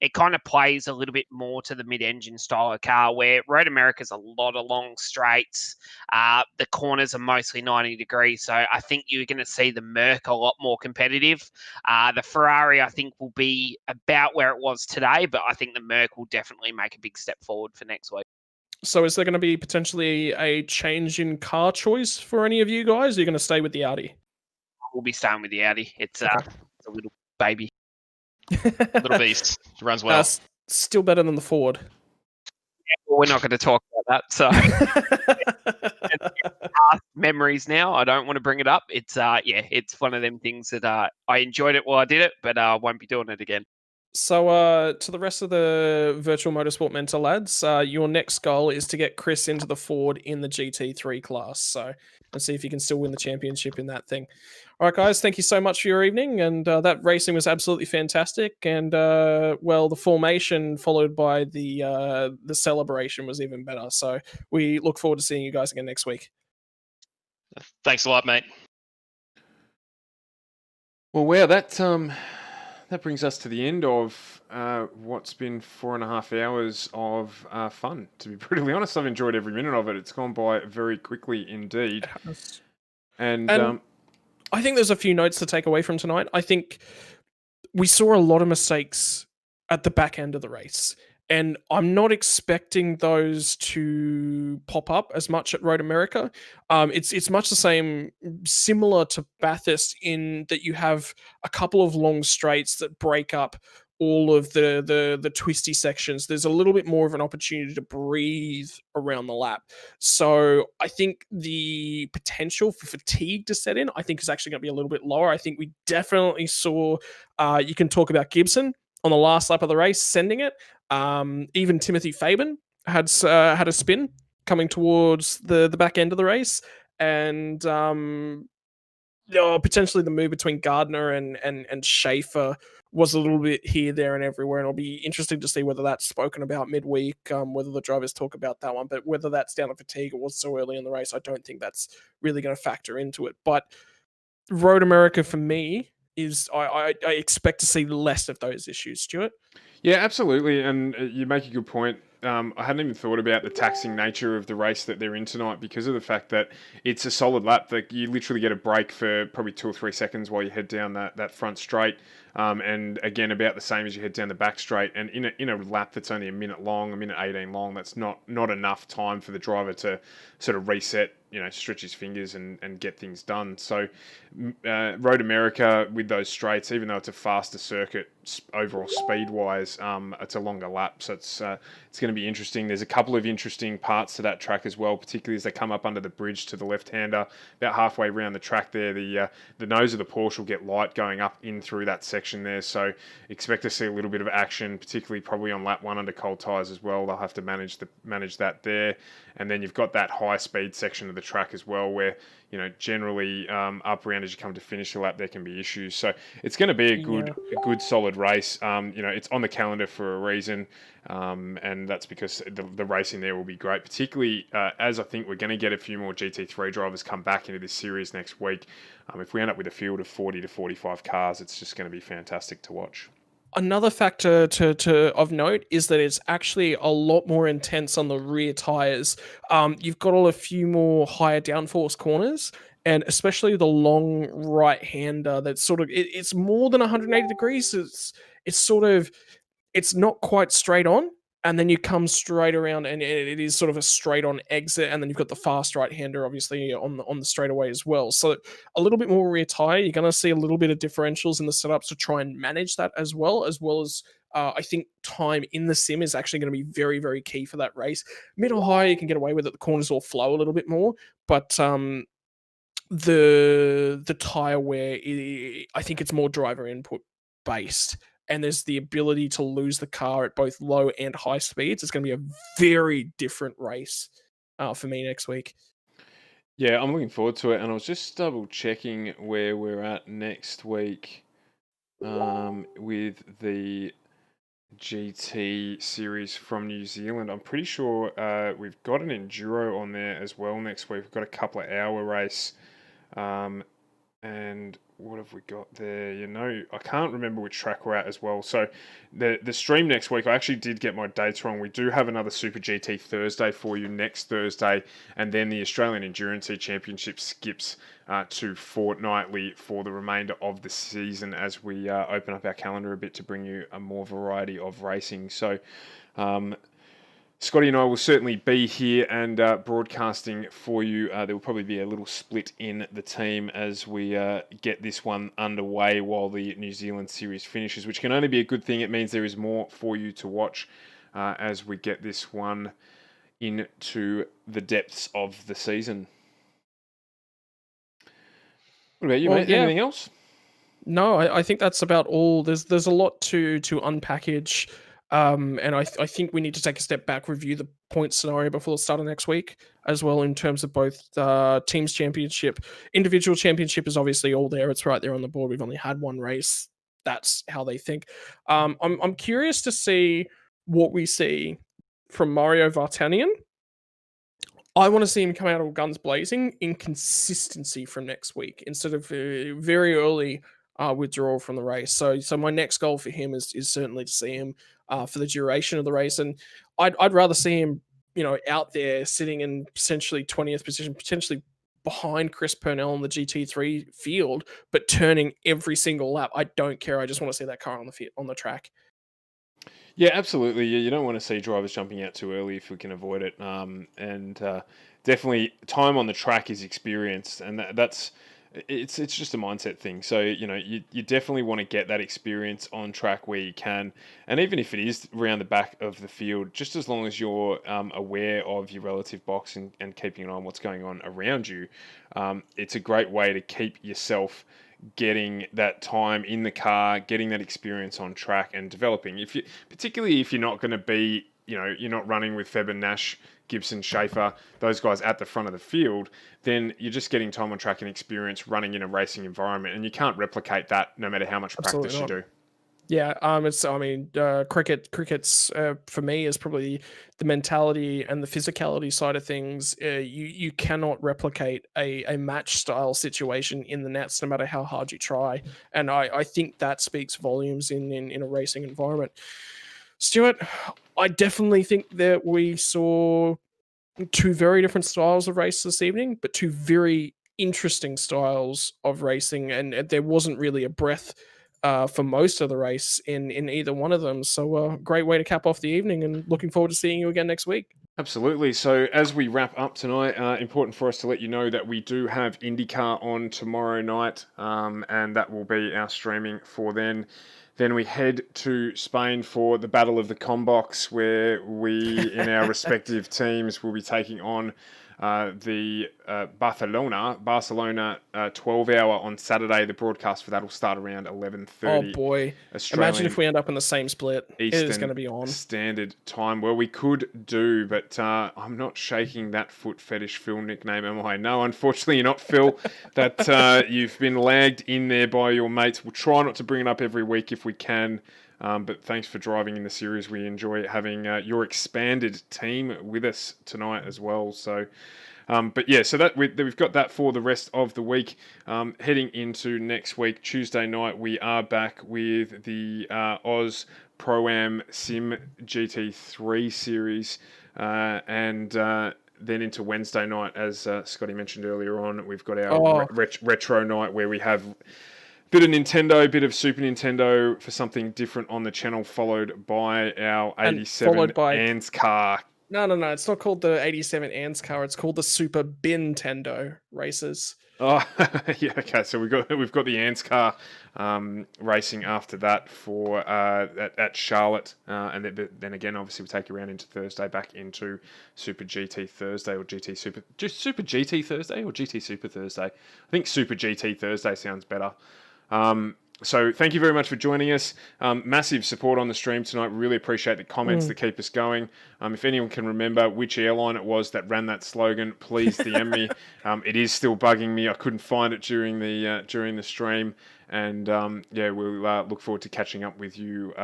it kind of plays a little bit more to the mid-engine style of car, where Road America's a lot of long straights. The corners are mostly 90 degrees, so I think you're going to see the Merc a lot more competitive. The Ferrari, I think, will be about where it was today, but I think the Merc will definitely make a big step forward for next week. So is there going to be potentially a change in car choice for any of you guys? Or are you going to stay with the Audi? We'll be staying with the Audi. It's a little baby. Little beast. Runs well. Still better than the Ford. Yeah, well, we're not going to talk about that. So memories now. I don't want to bring it up. It's it's one of them things that I enjoyed it while I did it, but I won't be doing it again. So to the rest of the Virtual Motorsport Mentor lads, your next goal is to get Chris into the Ford in the GT3 class. So let's see if you can still win the championship in that thing. All right, guys, thank you so much for your evening. And that racing was absolutely fantastic. And, well, the formation followed by the celebration was even better. So we look forward to seeing you guys again next week. Thanks a lot, mate. Well, wow, that brings us to the end of what's been 4.5 hours of fun. To be brutally honest, I've enjoyed every minute of it. It's gone by very quickly indeed. And I think there's a few notes to take away from tonight. I think we saw a lot of mistakes at the back end of the race. And I'm not expecting those to pop up as much at Road America. It's much the same, similar to Bathurst, in that you have a couple of long straights that break up all of the twisty sections. There's a little bit more of an opportunity to breathe around the lap. So I think the potential for fatigue to set in, I think, is actually going to be a little bit lower. I think we definitely saw, you can talk about Gibson on the last lap of the race, sending it. Even Timothy Fabian had a spin coming towards the back end of the race, and potentially the move between Gardner and Schaefer was a little bit here, there, and everywhere. And it'll be interesting to see whether that's spoken about midweek, whether the drivers talk about that one. But whether that's down to fatigue or was so early in the race, I don't think that's really going to factor into it. But Road America for me is I expect to see less of those issues, Stuart. Yeah, absolutely. And you make a good point I hadn't even thought about the taxing nature of the race that they're in tonight because of the fact that it's a solid lap. Like you literally get a break for probably 2 or 3 seconds while you head down that front straight. And again, about the same as you head down the back straight. And in a lap that's only a minute long, a minute 18 long, that's not enough time for the driver to sort of reset, stretch his fingers and get things done. So Road America with those straights, even though it's a faster circuit overall speed-wise, it's a longer lap. So it's going to be interesting. There's a couple of interesting parts to that track as well, particularly as they come up under the bridge to the left-hander. About halfway around the track there, the nose of the Porsche will get light going up in through that section there. So expect to see a little bit of action, particularly probably on lap 1 under cold tyres as well. They'll have to manage that there. And then you've got that high-speed section of the track as well where, generally up around as you come to finish the lap, there can be issues. So it's going to be a good solid race. It's on the calendar for a reason. And that's because the racing there will be great, particularly as I think we're going to get a few more GT3 drivers come back into this series next week. If we end up with a field of 40 to 45 cars, it's just going to be fantastic to watch. Another factor of note is that it's actually a lot more intense on the rear tires. You've got a few more higher downforce corners, and especially the long right-hander. That's sort of it's more than 180 degrees. It's not quite straight on, and then you come straight around, and it is sort of a straight-on exit, and then you've got the fast right-hander, obviously, on the straightaway as well. So a little bit more rear tire. You're going to see a little bit of differentials in the setups to try and manage that as well as I think time in the sim is actually going to be very, very key for that race. Middle high, you can get away with it. The corners will flow a little bit more, but the tire wear, I think it's more driver input based. And there's the ability to lose the car at both low and high speeds. It's going to be a very different race for me next week. Yeah, I'm looking forward to it. And I was just double checking where we're at next week with the GT series from New Zealand. I'm pretty sure we've got an enduro on there as well next week. We've got a couple of hour race. And what have we got there? I can't remember which track we're at as well. So the stream next week, I actually did get my dates wrong. We do have another Super GT Thursday for you next Thursday, and then the Australian Endurance Championship skips to fortnightly for the remainder of the season as we open up our calendar a bit to bring you a more variety of racing. So Scotty and I will certainly be here and broadcasting for you. There will probably be a little split in the team as we get this one underway while the New Zealand series finishes, which can only be a good thing. It means there is more for you to watch as we get this one into the depths of the season. What about you, mate? Yeah. Anything else? No, I think that's about all. There's a lot to unpackage. And I think we need to take a step back, review the point scenario before the start of next week as well, in terms of both teams championship. Individual championship is obviously all there. It's right there on the board. We've only had one race. That's how they think. I'm curious to see what we see from Mario Vartanian. I want to see him come out all guns blazing in consistency from next week instead of very early withdrawal from the race. So my next goal for him is certainly to see him for the duration of the race, and I'd rather see him, out there sitting in potentially 20th position, potentially behind Chris Purnell in the GT3 field, but turning every single lap. I don't care. I just want to see that car on the track. Yeah, absolutely. You don't want to see drivers jumping out too early if we can avoid it. And definitely, time on the track is experience, and that's it's just a mindset thing. So you definitely want to get that experience on track where you can, and even if it is around the back of the field, just as long as you're aware of your relative box and keeping an eye on what's going on around you, it's a great way to keep yourself getting that time in the car, getting that experience on track, and developing. Particularly if you're not going to be, you're not running with Feb and Nash, Gibson, Schaefer, those guys at the front of the field, then you're just getting time on track and experience running in a racing environment, and you can't replicate that no matter how much practice you do. Yeah, cricket's for me is probably the mentality and the physicality side of things. You cannot replicate a match style situation in the nets no matter how hard you try, and I think that speaks volumes in a racing environment. Stuart, I definitely think that we saw two very different styles of race this evening, but two very interesting styles of racing, and there wasn't really a breath for most of the race in either one of them. So great way to cap off the evening, and looking forward to seeing you again next week. Absolutely. So as we wrap up tonight, important for us to let you know that we do have IndyCar on tomorrow night, and that will be our streaming for then. Then we head to Spain for the Battle of the Combox, where we, in our respective teams, will be taking on the Barcelona 12-hour on Saturday. The broadcast for that will start around 11:30. Oh boy! Imagine if we end up in the same split. Eastern it is going to be on Standard Time. Well, we could do, but I'm not shaking that foot fetish Phil nickname, am I? No, unfortunately, you're not Phil. That you've been lagged in there by your mates. We'll try not to bring it up every week if we can. But thanks for driving in the series. We enjoy having your expanded team with us tonight as well. So, but yeah, so that we've got that for the rest of the week. Heading into next week, Tuesday night, we are back with the Oz Pro-Am Sim GT3 series, and then into Wednesday night, as Scotty mentioned earlier on, we've got our retro night where we have bit of Nintendo, bit of Super Nintendo for something different on the channel, followed by our 87 NZSR. No, it's not called the 87 NZSR. It's called the Super Nintendo races. Oh, yeah, okay. So we've got the NZSR racing after that for at Charlotte, and then again, obviously, we take you around into Thursday, back into Super GT Thursday or GT Super, just Super GT Thursday or GT Super Thursday. I think Super GT Thursday sounds better. So thank you very much for joining us. Massive support on the stream tonight. Really appreciate the comments that keep us going. If anyone can remember which airline it was that ran that slogan, please DM me. It is still bugging me. I couldn't find it during the stream. And yeah, we'll look forward to catching up with you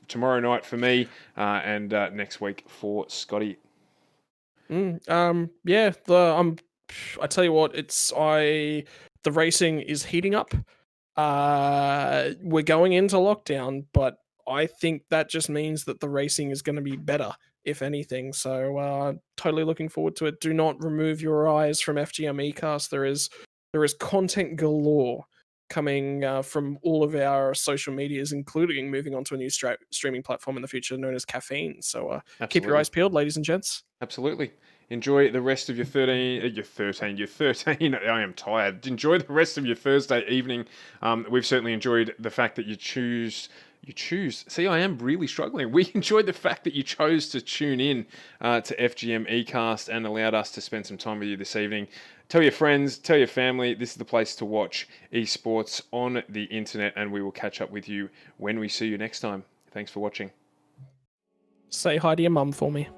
tomorrow night for me, and next week for Scotty. Yeah, I tell you what, the racing is heating up. We're going into lockdown, but I think that just means that the racing is going to be better, if anything. So totally looking forward to it. Do not remove your eyes from FGM ECast. There is content galore coming from all of our social medias, including moving on to a new streaming platform in the future known as Caffeine. So keep your eyes peeled, ladies and gents. Absolutely. Enjoy the rest of your 13. I am tired. Enjoy the rest of your Thursday evening. We've certainly enjoyed the fact that you choose. See, I am really struggling. We enjoyed the fact that you chose to tune in to FGM ECast and allowed us to spend some time with you this evening. Tell your friends, tell your family, this is the place to watch esports on the internet, and we will catch up with you when we see you next time. Thanks for watching. Say hi to your mum for me.